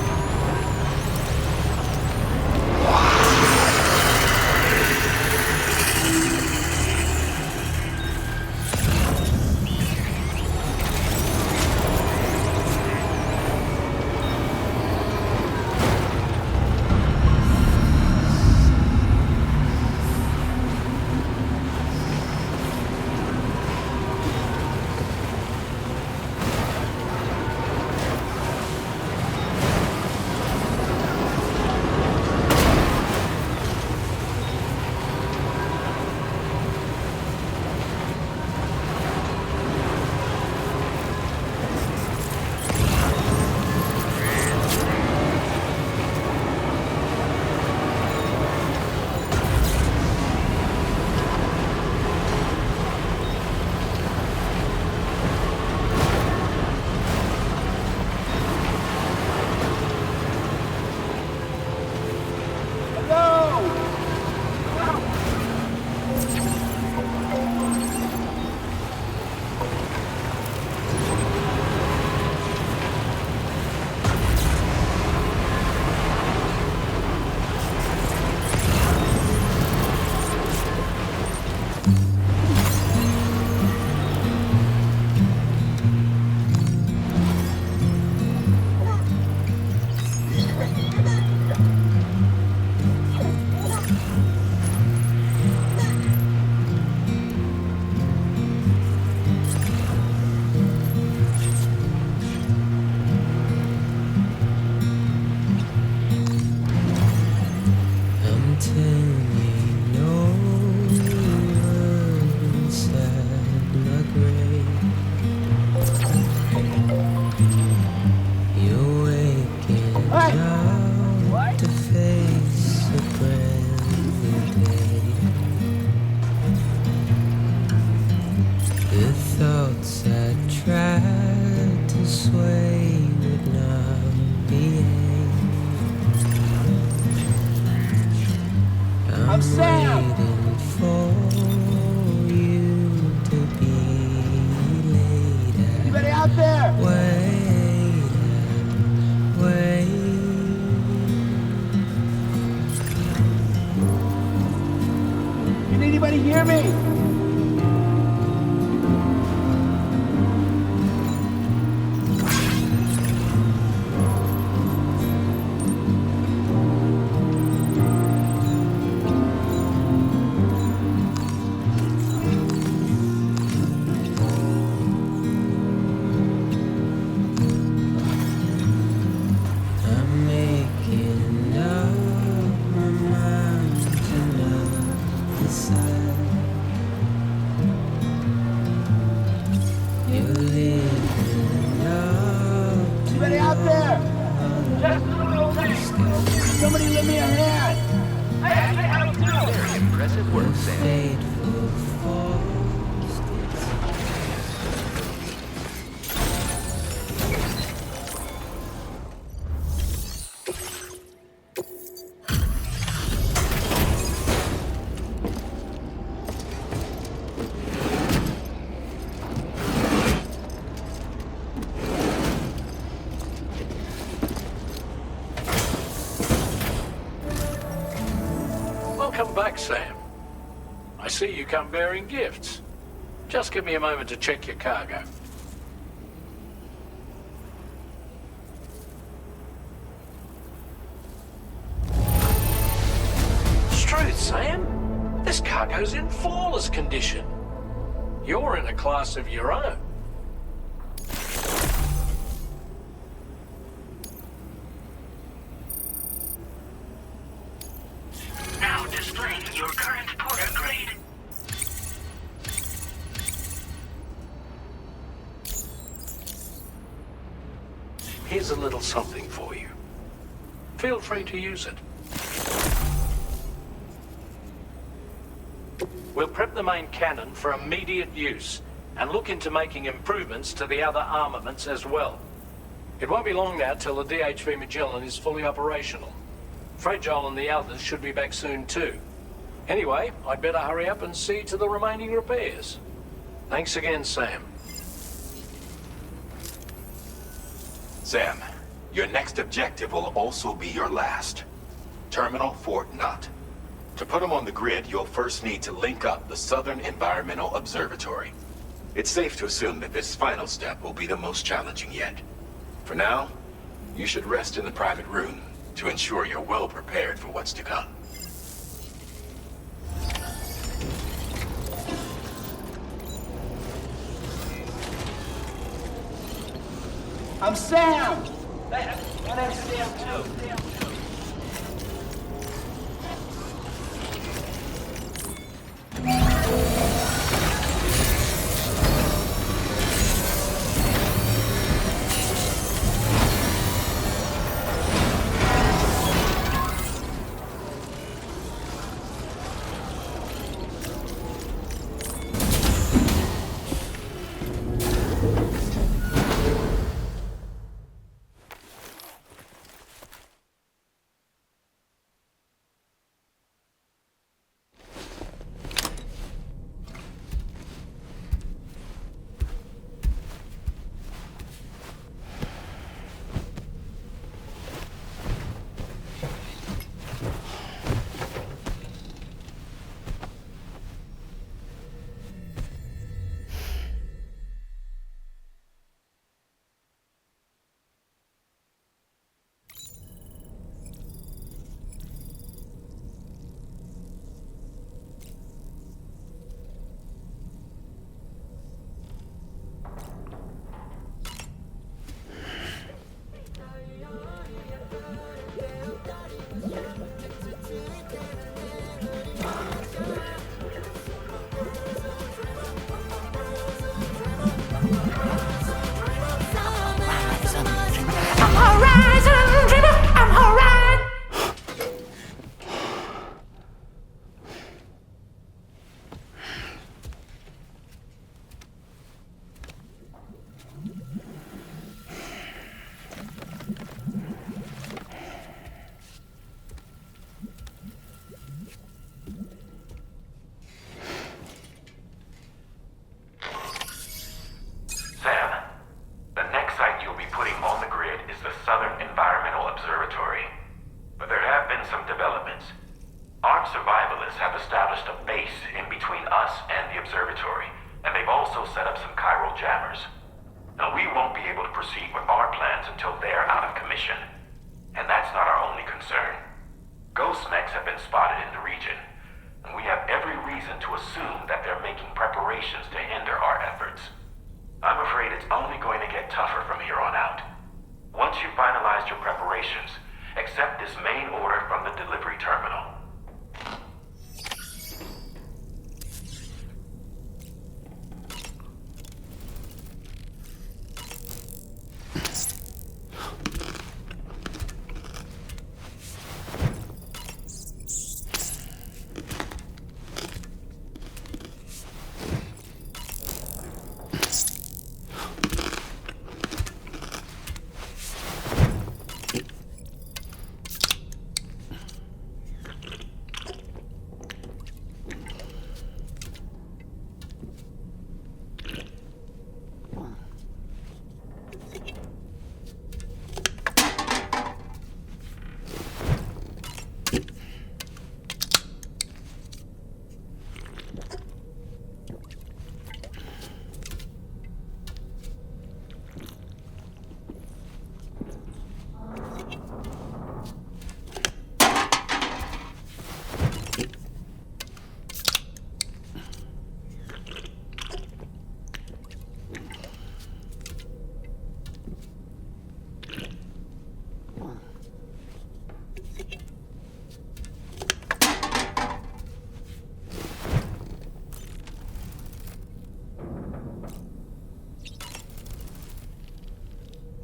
I'm Sam! Anybody out there? Can anybody hear me? Anybody out there? Just a little thing. Somebody lend me a hand. I actually have two. Very impressive work, Sam. Welcome back, Sam. I see you come bearing gifts. Just give me a moment to check your cargo. Truth, Sam. This cargo's in flawless condition. You're in a class of your own. Now displaying your current porter grade. Here's a little something for you. Feel free to use it. We'll prep the main cannon for immediate use and look into making improvements to the other armaments as well. It won't be long now till the DHV Magellan is fully operational. Fragile and the others should be back soon too. Anyway, I'd better hurry up and see to the remaining repairs. Thanks again, Sam. Sam, your next objective will also be your last. Terminal Fort Knott. To put them on the grid, you'll first need to link up the Southern Environmental Observatory. It's safe to assume that this final step will be the most challenging yet. For now, you should rest in the private room to ensure you're well prepared for what's to come. I'm Sam! My name's Sam too.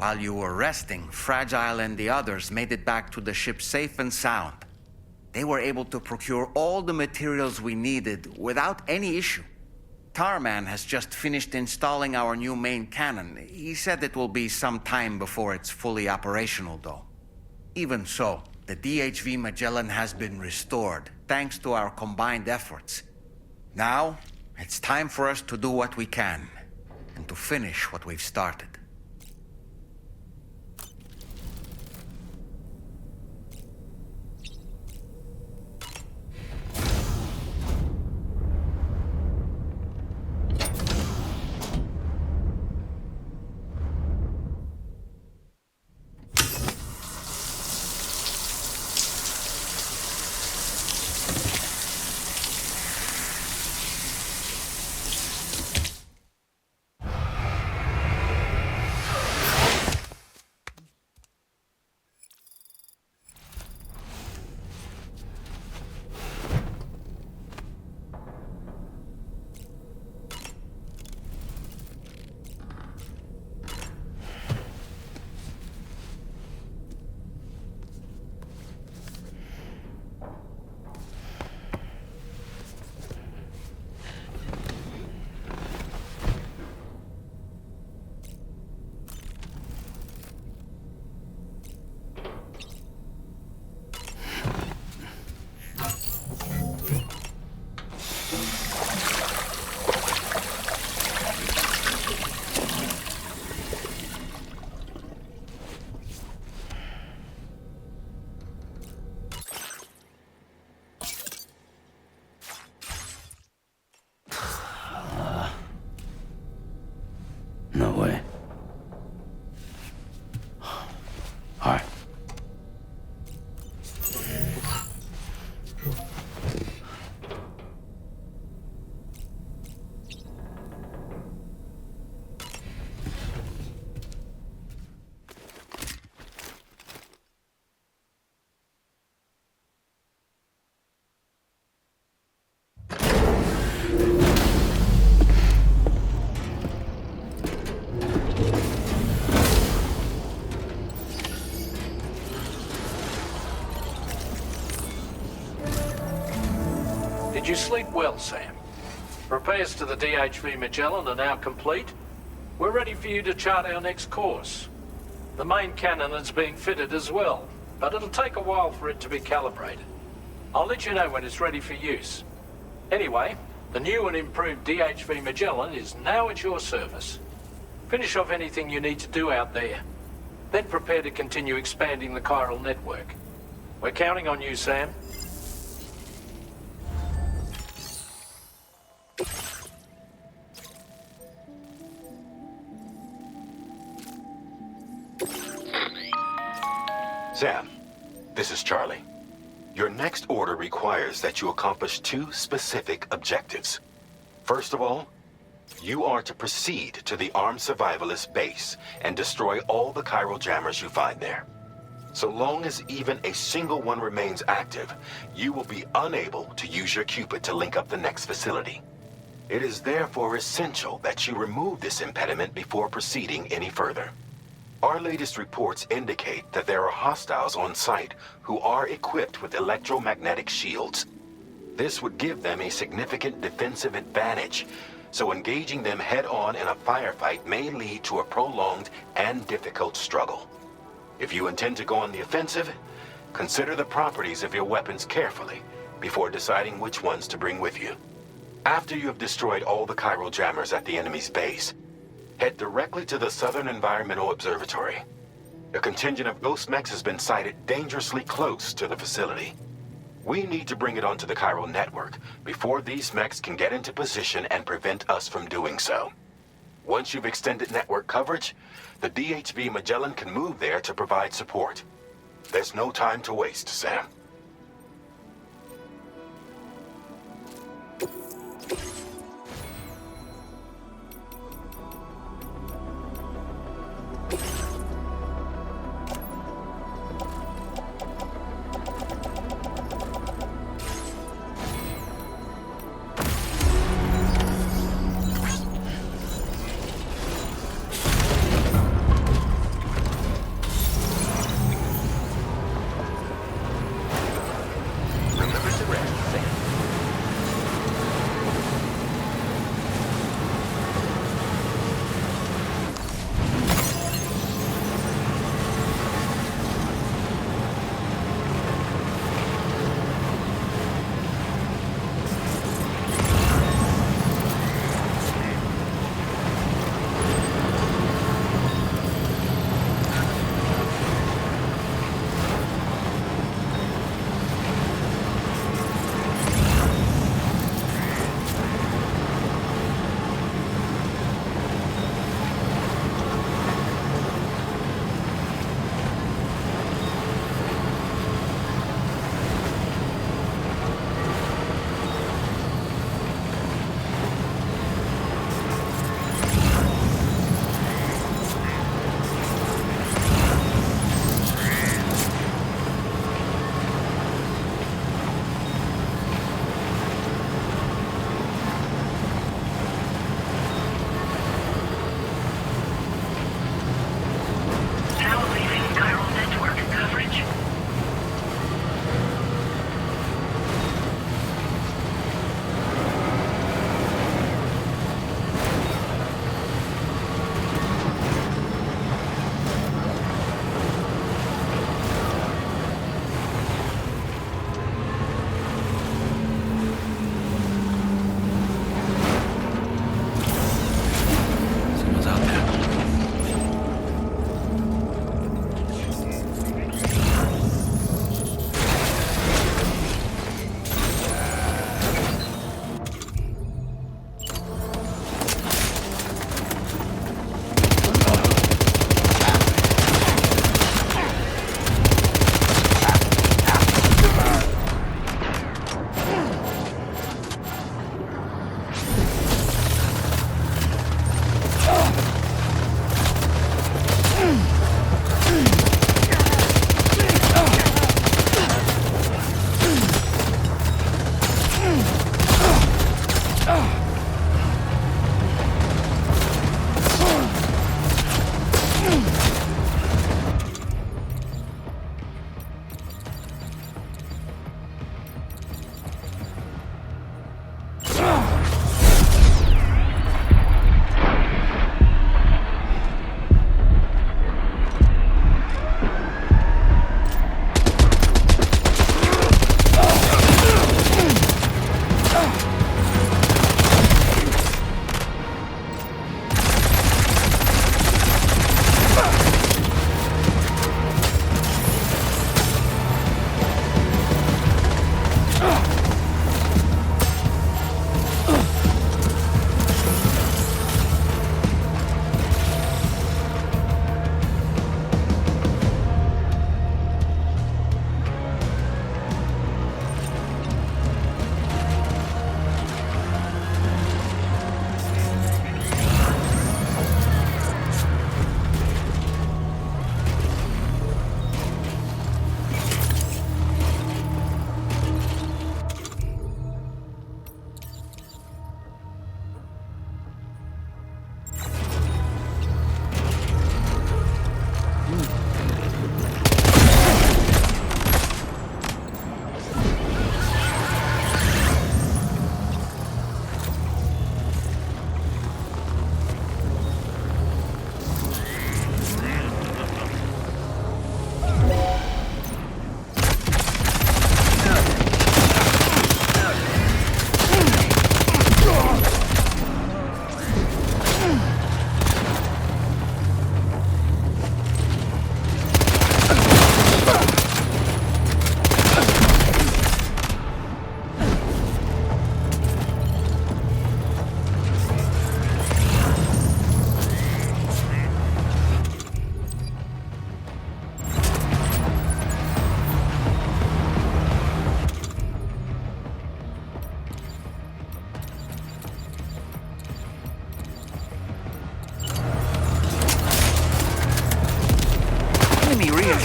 While you were resting, Fragile and the others made it back to the ship safe and sound. They were able to procure all the materials we needed without any issue. Tarman has just finished installing our new main cannon. He said it will be some time before it's fully operational, though. Even so, the DHV Magellan has been restored, thanks to our combined efforts. Now, it's time for us to do what we can, and to finish what we've started. No way. All right. Did you sleep well, Sam? Repairs to the DHV Magellan are now complete. We're ready for you to chart our next course. The main cannon is being fitted as well, but it'll take a while for it to be calibrated. I'll let you know when it's ready for use. Anyway, the new and improved DHV Magellan is now at your service. Finish off anything you need to do out there. Then prepare to continue expanding the chiral network. We're counting on you, Sam. Sam, this is Charlie. Your next order requires that you accomplish 2 specific objectives. First of all, you are to proceed to the armed survivalist base and destroy all the chiral jammers you find there. So long as even a single one remains active, you will be unable to use your Cupid to link up the next facility. It is therefore essential that you remove this impediment before proceeding any further. Our latest reports indicate that there are hostiles on site who are equipped with electromagnetic shields. This would give them a significant defensive advantage, so engaging them head-on in a firefight may lead to a prolonged and difficult struggle. If you intend to go on the offensive, consider the properties of your weapons carefully before deciding which ones to bring with you. After you have destroyed all the chiral jammers at the enemy's base, head directly to the Southern Environmental Observatory. A contingent of ghost mechs has been sighted dangerously close to the facility. We need to bring it onto the chiral network before these mechs can get into position and prevent us from doing so. Once you've extended network coverage, the DHV Magellan can move there to provide support. There's no time to waste, Sam.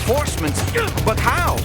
reinforcements, but how?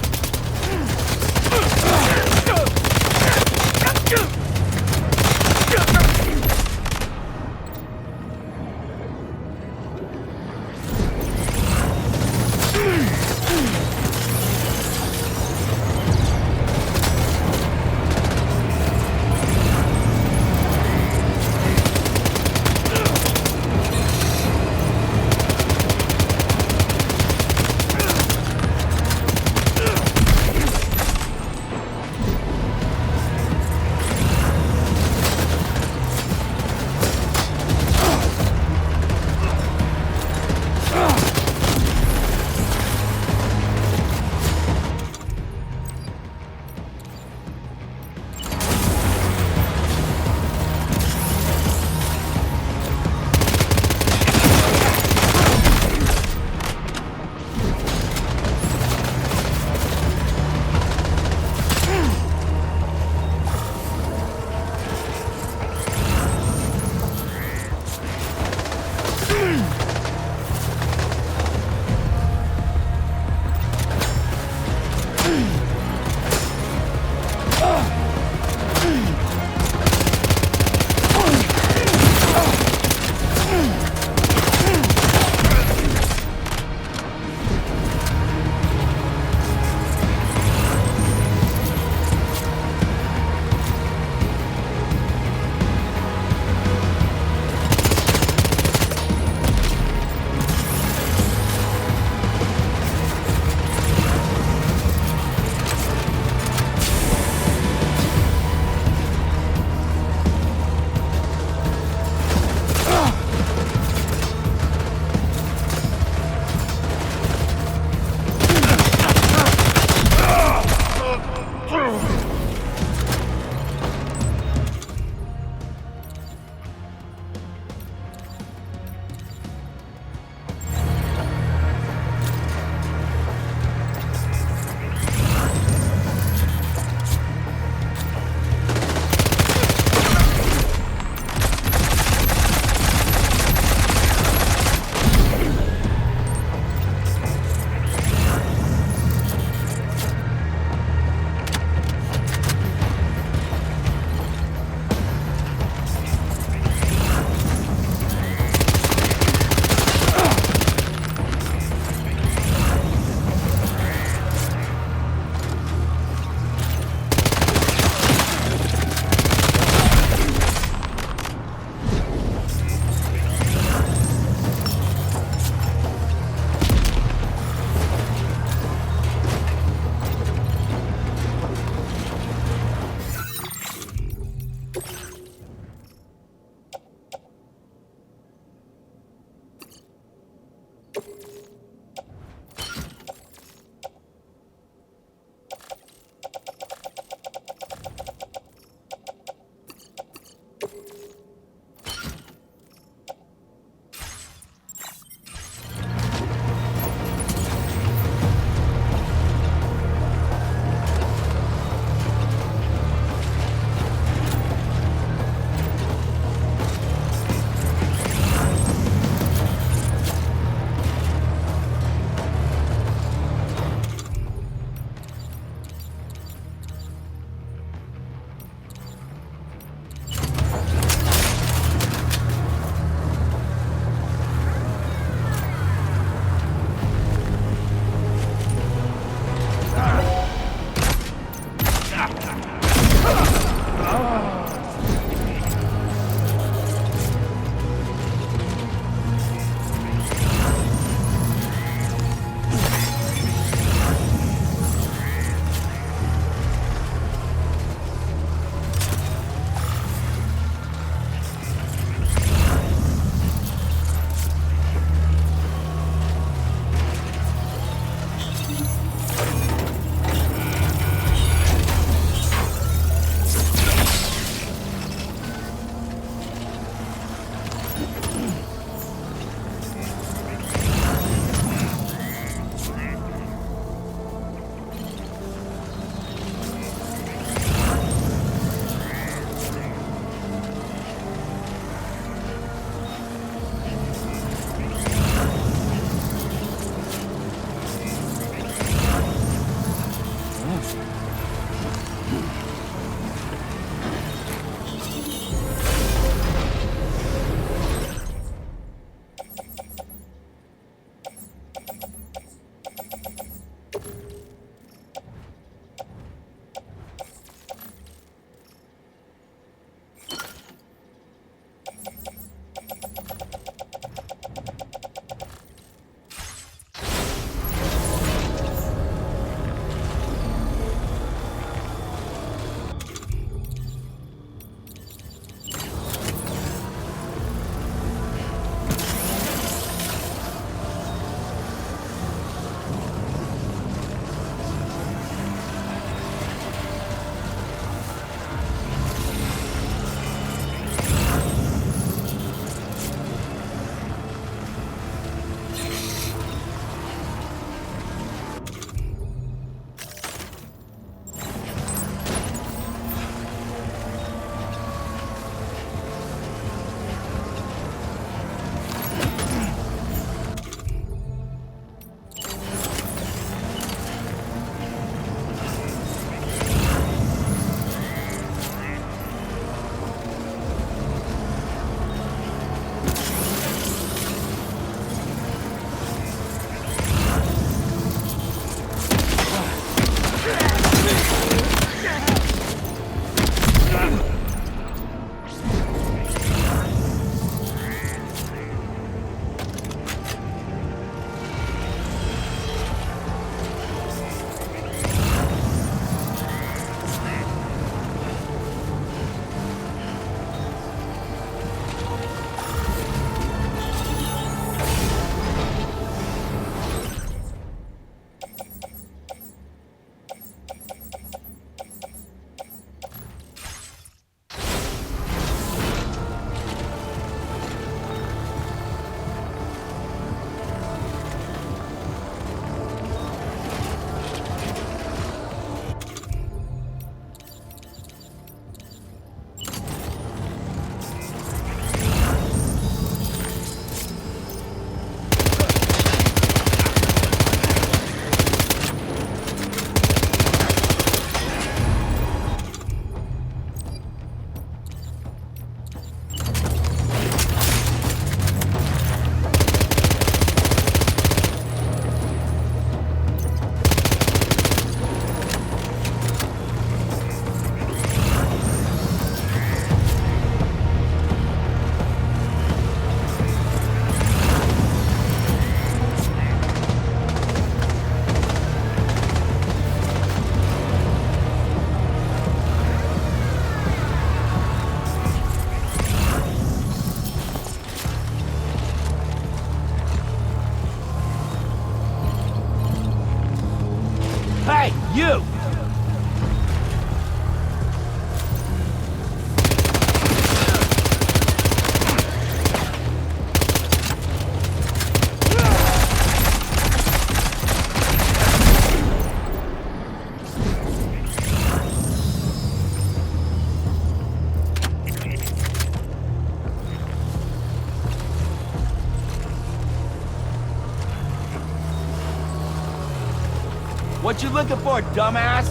What you looking for, dumbass?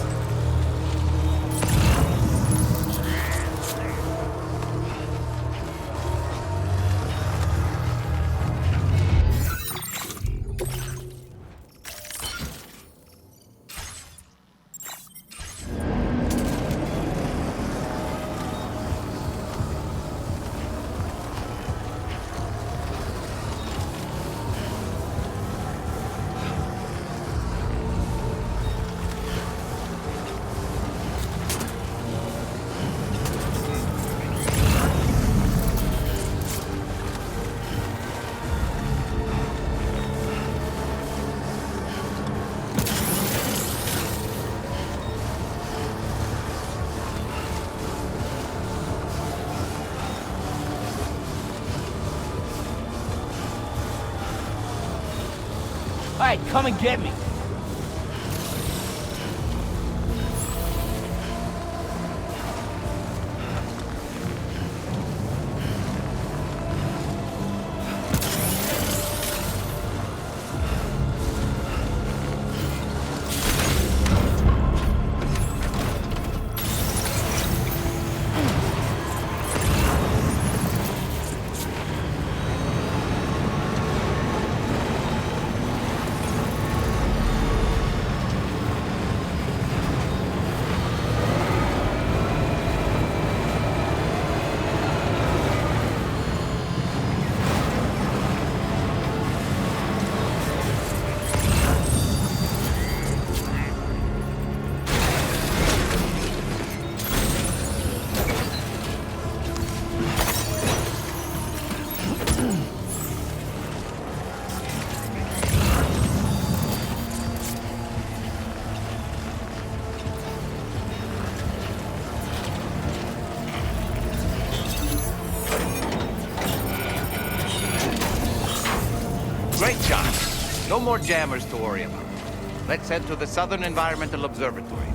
Hey, come and get me. Great shot. No more jammers to worry about. Let's head to the Southern Environmental Observatory.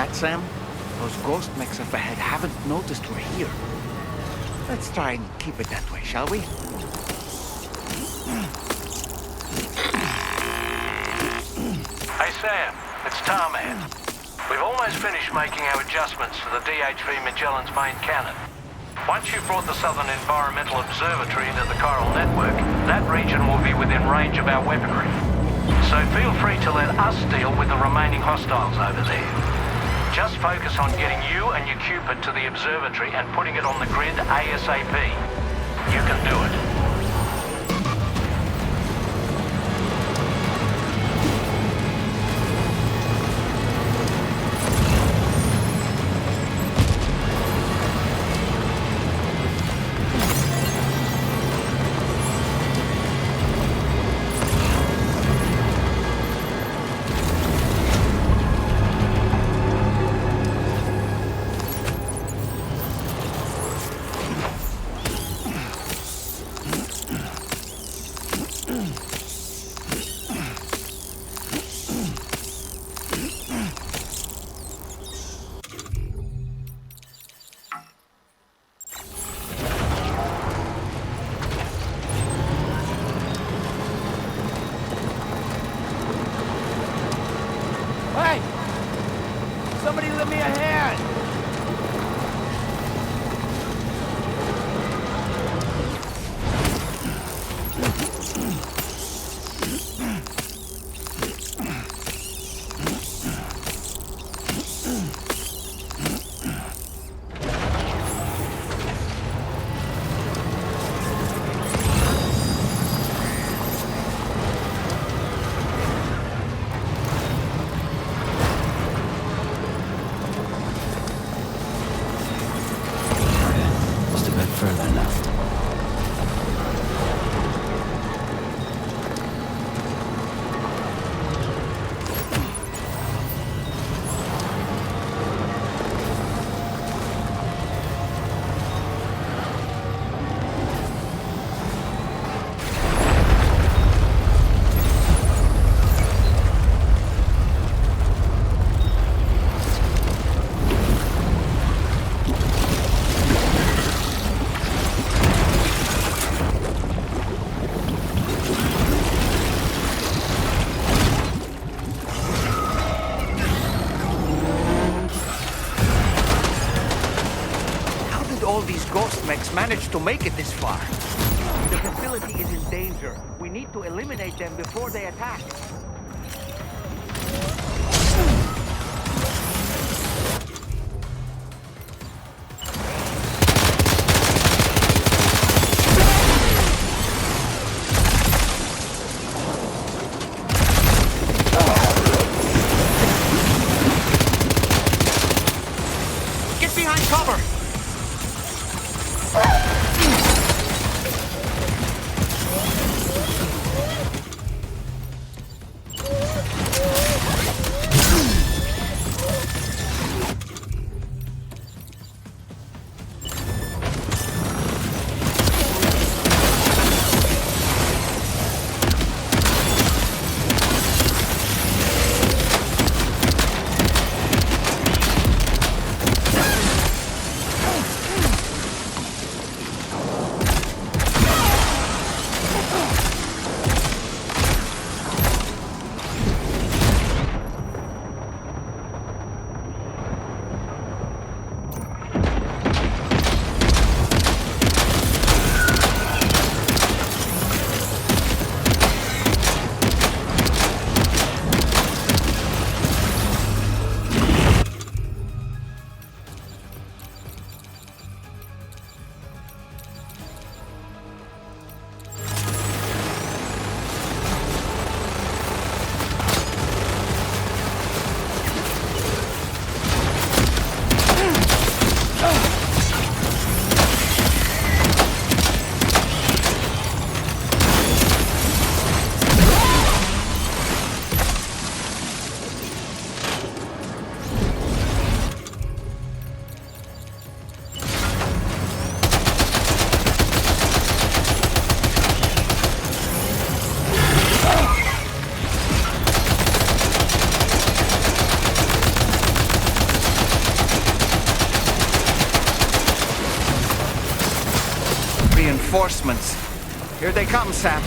that, Sam? Those ghost mechs up ahead haven't noticed we're here. Let's try and keep it that way, shall we? Hey, Sam. It's Tarman. We've almost finished making our adjustments to the DHV Magellan's main cannon. Once you've brought the Southern Environmental Observatory into the chiral network, that region will be within range of our weaponry. So feel free to let us deal with the remaining hostiles over there. Just focus on getting you and your Cupid to the observatory and putting it on the grid ASAP. You can do it. Hey! Somebody lend me a hand! Just a bit further now. How did all these ghost mechs manage to make it this far? The facility is in danger. We need to eliminate them before they attack. Get behind cover! reinforcements. Here they come, Sam.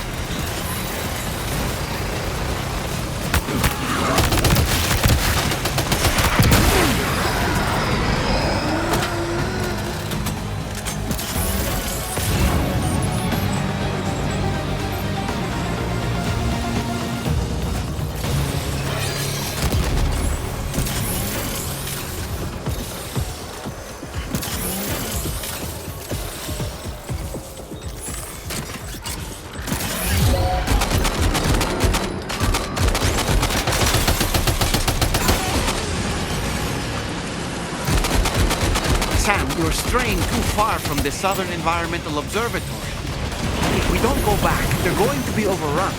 Sam, you're straying too far from the Southern Environmental Observatory. If we don't go back, they're going to be overrun.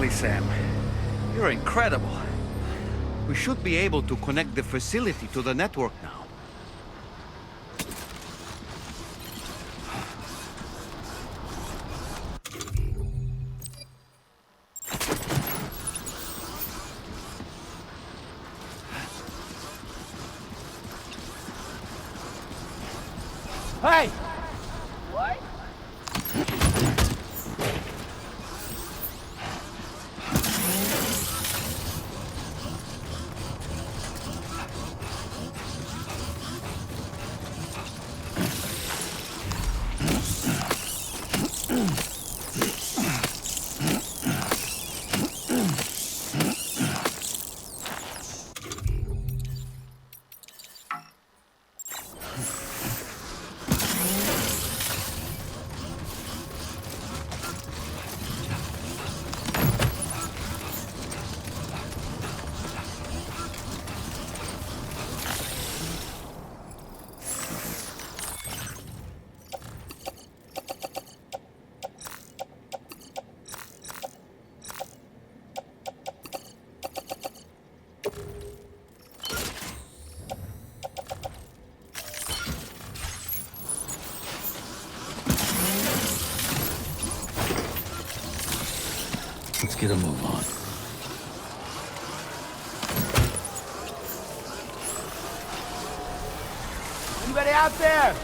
Exactly, Sam. You're incredible. We should be able to connect the facility to the network now. Hey! Let's get a move on. Anybody out there?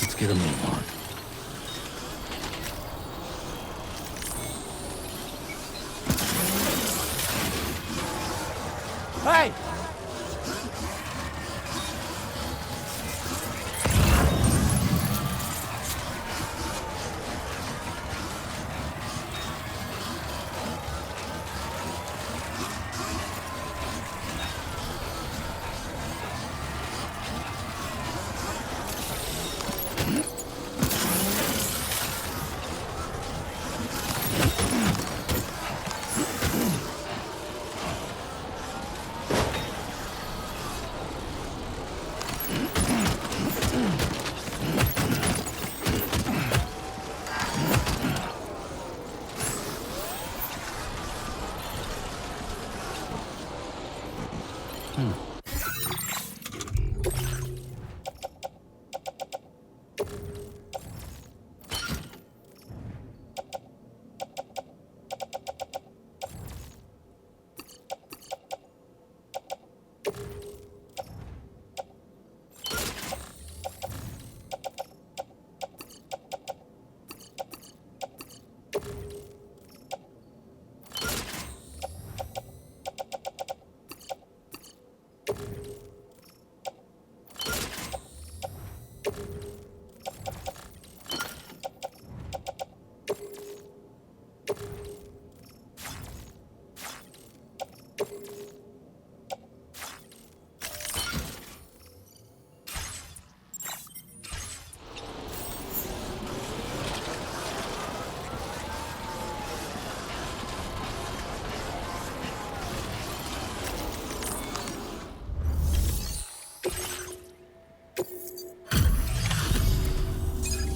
Let's get a move on. Hey!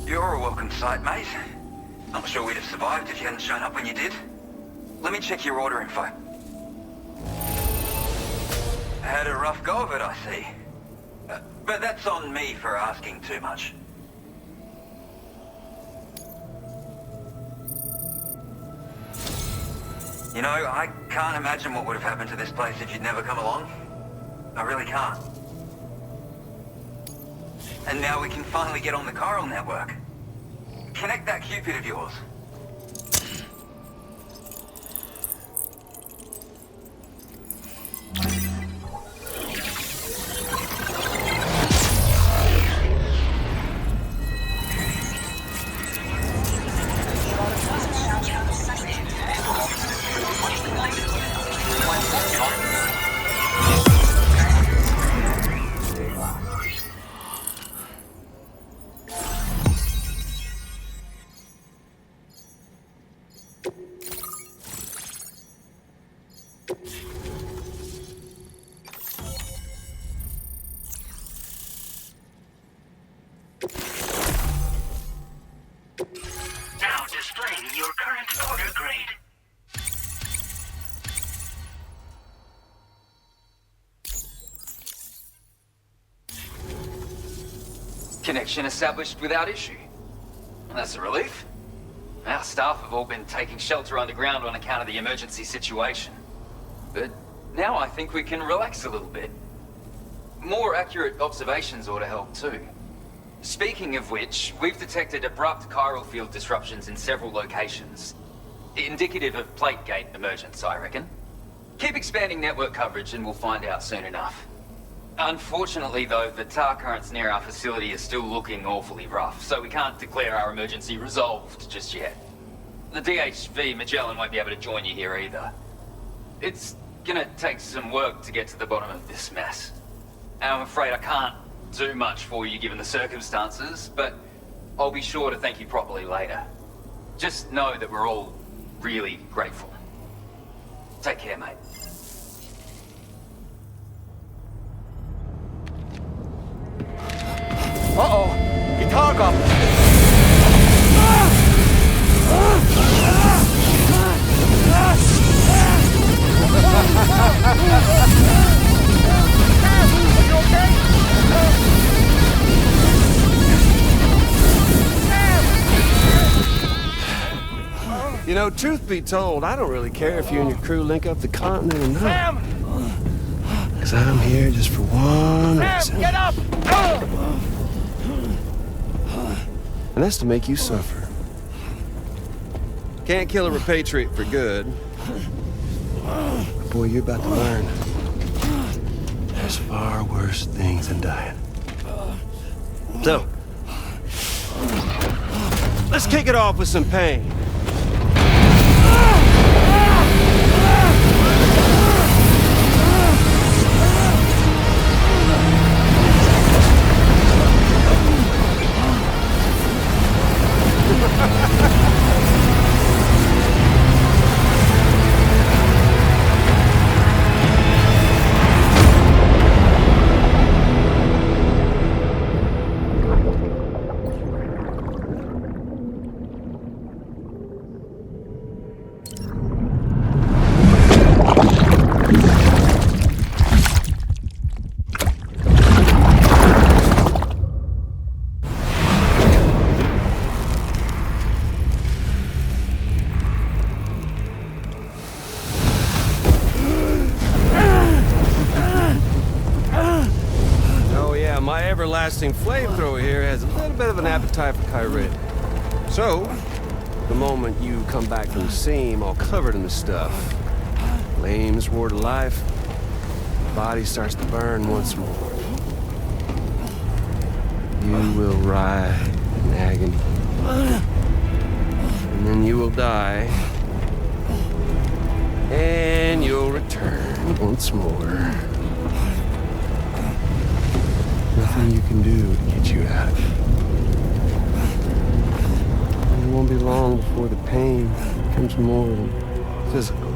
You're a welcome sight, mate. I'm sure we'd have survived if you hadn't shown up when you did. Let me check your order info. Had a rough go of it, I see. But that's on me for asking too much. You know, I can't imagine what would have happened to this place if you'd never come along. I really can't. And now we can finally get on the chiral network. Connect that Cupid of yours. current order grade. Connection established without issue. That's a relief. Our staff have all been taking shelter underground on account of the emergency situation. But now I think we can relax a little bit. More accurate observations ought to help too. Speaking of which, we've detected abrupt chiral field disruptions in several locations. Indicative of plate gate emergence, I reckon. Keep expanding network coverage and we'll find out soon enough. Unfortunately, though, the tar currents near our facility are still looking awfully rough, so we can't declare our emergency resolved just yet. The DHV Magellan won't be able to join you here either. It's gonna take some work to get to the bottom of this mess. I'm afraid I can't do much for you given the circumstances, but I'll be sure to thank you properly later. Just know that we're all really grateful. Take care, mate. Uh-oh! Guitar goblin! You know, truth be told, I don't really care if you and your crew link up the continent or not. Sam! Because I'm here just for one Sam, reason. get up! And that's to make you suffer. Can't kill a repatriate for good. But boy, you're about to learn. There's far worse things than dying. So, let's kick it off with some pain. Everlasting flamethrower here has a little bit of an appetite for Kyrit. So, the moment you come back from the seam all covered in the stuff, flames roar to life, the body starts to burn once more. You will writhe in agony. And then you will die. And you'll return once more. Nothing you can do to get you out of it. And it won't be long before the pain becomes more than physical.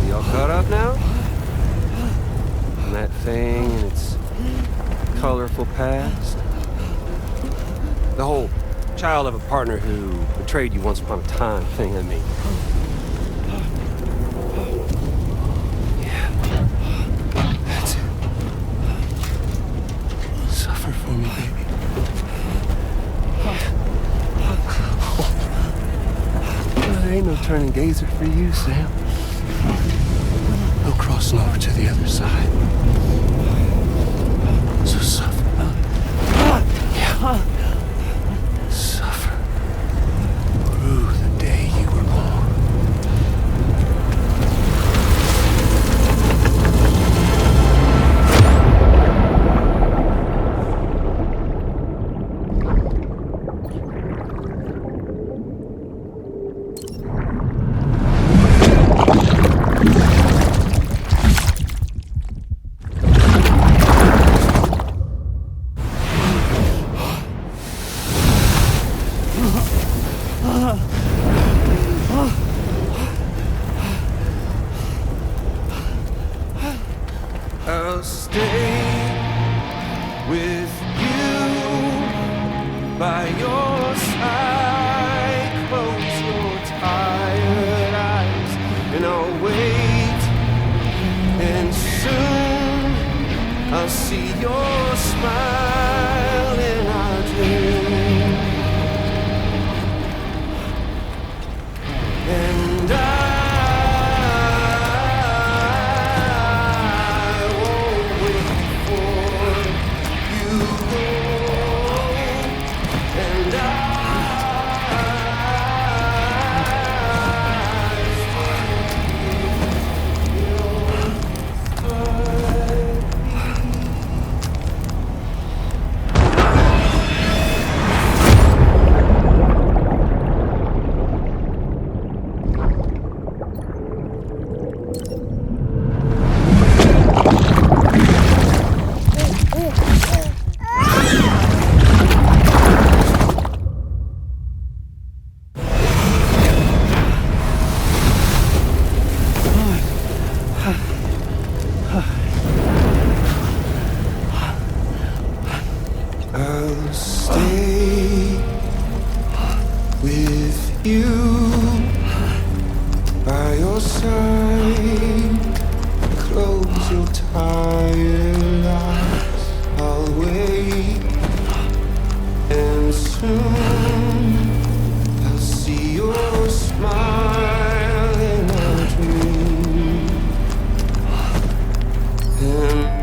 Y'all caught up now? On that thing and its colorful past? The whole child of a partner who betrayed you once upon a time thing, I mean. Yeah. That's it. Suffer for me, baby. There ain't no turning gazer for you, Sam. No crossing over to the other side. So suffer. Yeah. Suffer. Through the day you were born. by your side. Close your tired eyes, and I'll wait. And soon I'll see your smile in our dream. And I won't wait for you home. And I'll stay with you by your side. Close your tired eyes. I'll wait, and soon I'll see your smile in a dream. And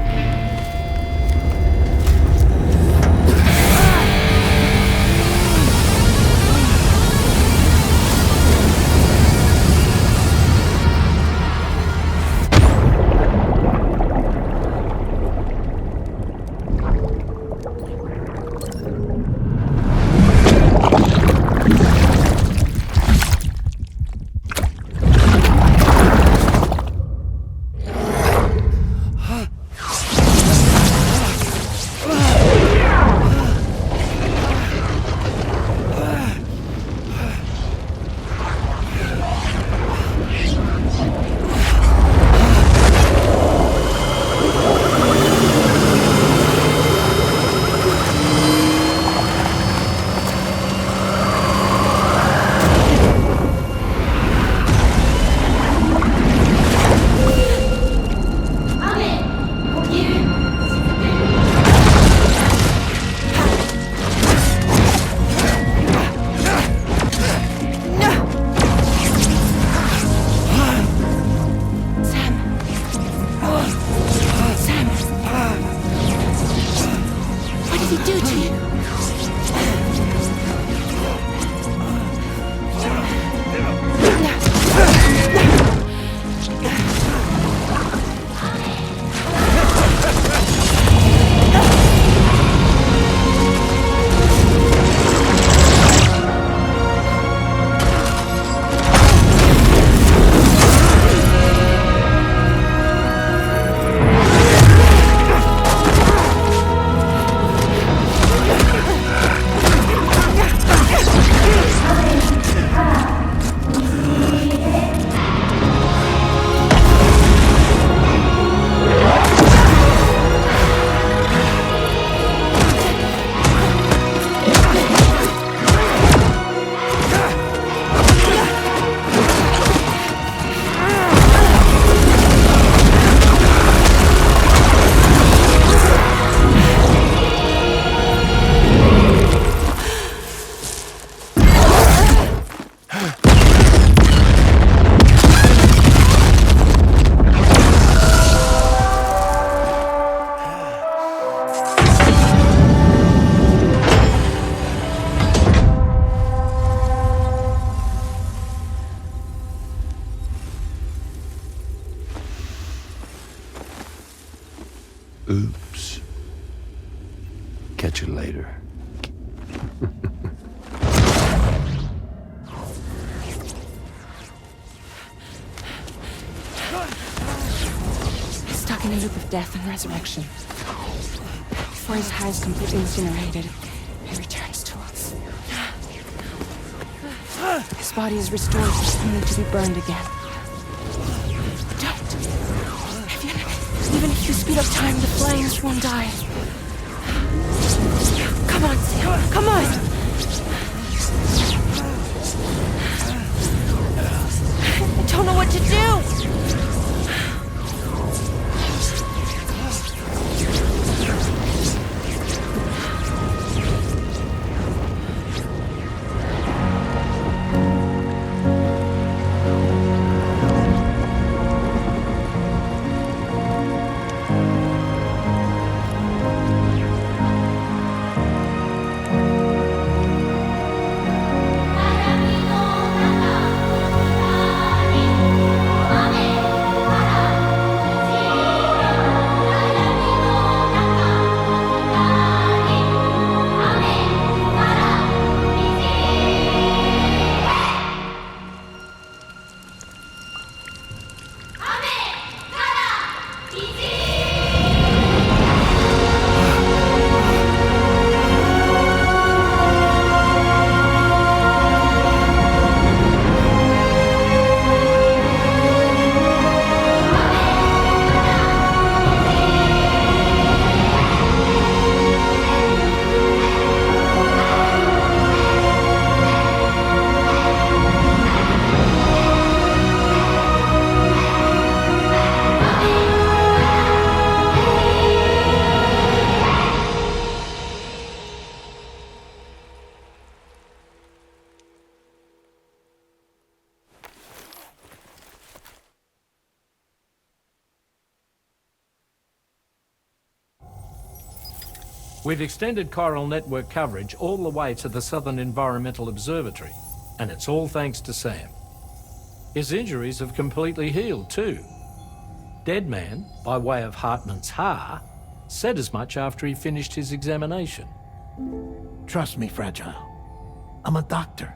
oops. Catch you later. Stuck in a loop of death and resurrection. Before his hair is completely incinerated, he returns to us. His body is restored, only to be burned again. Don't. Even if you speed up time, the flames won't die. Come on, Sam. Come on. I don't know what to do. We've extended chiral network coverage all the way to the Southern Environmental Observatory, and it's all thanks to Sam. His injuries have completely healed too. Deadman, by way of Hartman's Ha, said as much after he finished his examination. Trust me, Fragile. I'm a doctor.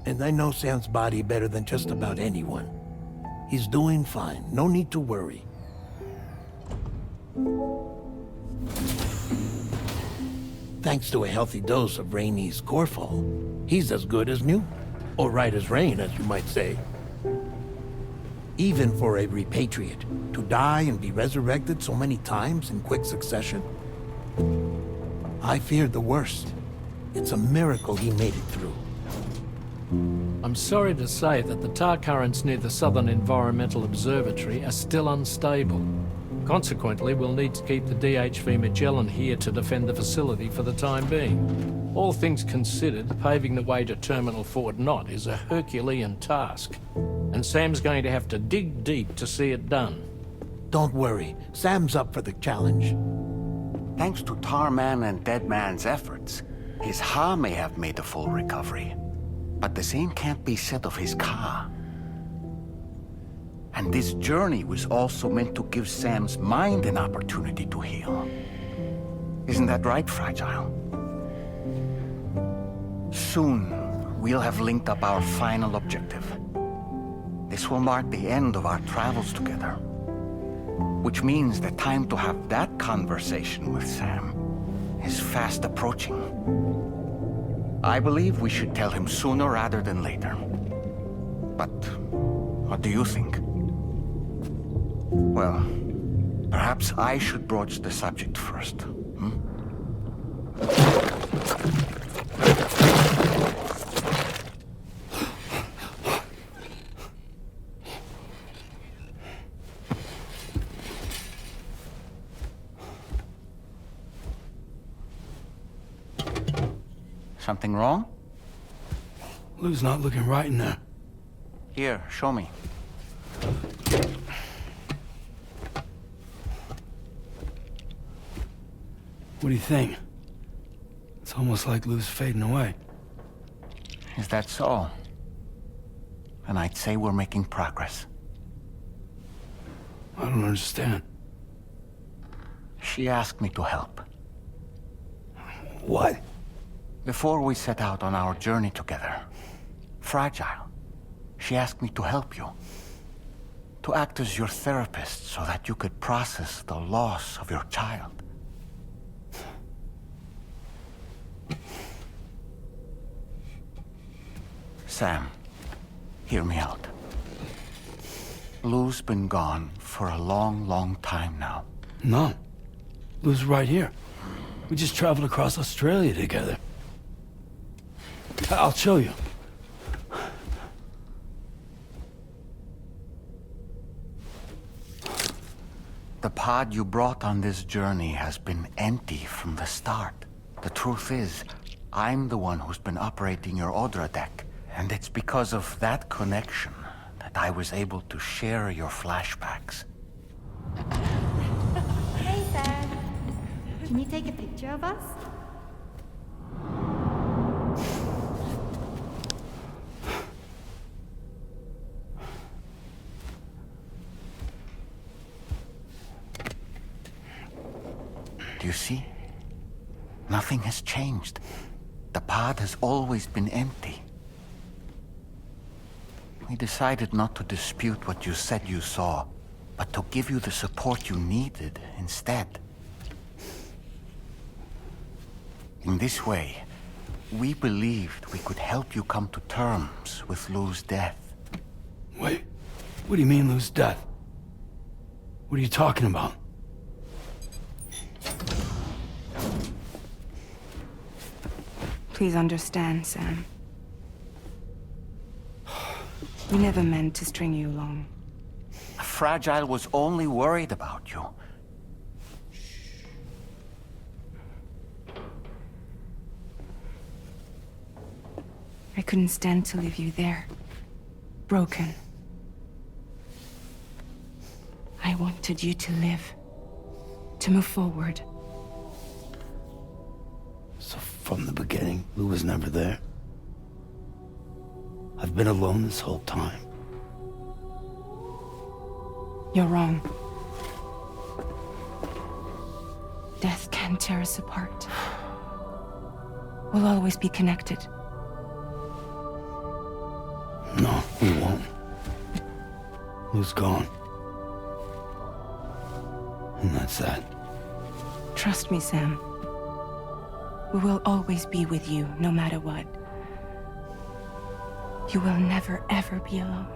And I know Sam's body better than just about anyone. He's doing fine. No need to worry. Thanks to a healthy dose of Rainey's Corfol, he's as good as new. Or right as rain, as you might say. Even for a repatriate, to die and be resurrected so many times in quick succession. I feared the worst. It's a miracle he made it through. I'm sorry to say that the tar currents near the Southern Environmental Observatory are still unstable. Consequently, we'll need to keep the DHV Magellan here to defend the facility for the time being. All things considered, paving the way to Terminal Fort Knott is a Herculean task, and Sam's going to have to dig deep to see it done. Don't worry, Sam's up for the challenge. Thanks to Tarman and Deadman's efforts, his Ha may have made a full recovery. But the same can't be said of his Ka. And this journey was also meant to give Sam's mind an opportunity to heal. Isn't that right, Fragile? Soon, we'll have linked up our final objective. This will mark the end of our travels together. Which means the time to have that conversation with Sam is fast approaching. I believe we should tell him sooner rather than later. But what do you think? Well, perhaps I should broach the subject first. Something wrong? Lou's not looking right in there. Here, show me. What do you think? It's almost like Lou's fading away. Is that so? And I'd say we're making progress. I don't understand. She asked me to help. What? Before we set out on our journey together, Fragile, she asked me to help you. To act as your therapist so that you could process the loss of your child. Sam, hear me out. Lou's been gone for a long, long time now. No. Lou's right here. We just traveled across Australia together. I'll show you. The pod you brought on this journey has been empty from the start. The truth is, I'm the one who's been operating your Odra deck, and it's because of that connection that I was able to share your flashbacks. Hey, Sam. Can you take a picture of us? Do you see? Nothing has changed. The pod has always been empty. We decided not to dispute what you said you saw, but to give you the support you needed instead. In this way, we believed we could help you come to terms with Lou's death. Wait, what do you mean Lou's death? What are you talking about? Please understand, Sam. We never meant to string you along. Fragile was only worried about you. I couldn't stand to leave you there, broken. I wanted you to live, to move forward. So from the beginning, Lou was never there? I've been alone this whole time. You're wrong. Death can tear us apart. We'll always be connected. No, we won't. Lou's gone. And that's that. Trust me, Sam. We will always be with you, no matter what. You will never, ever be alone.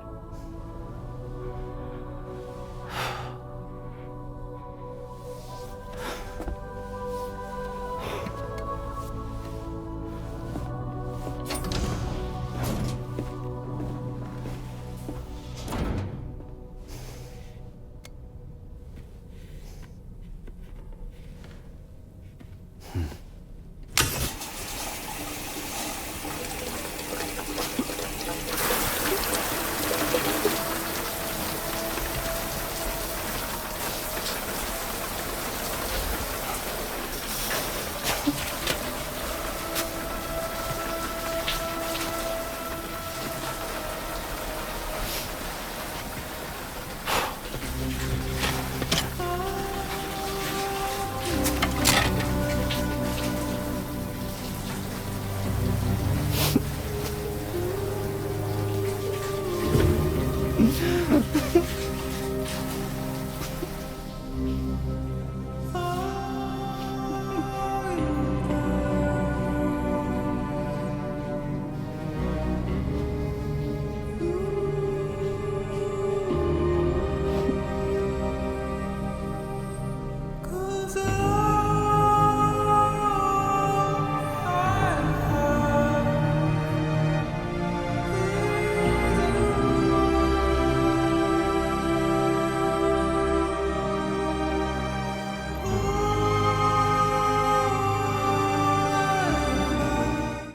Hmm.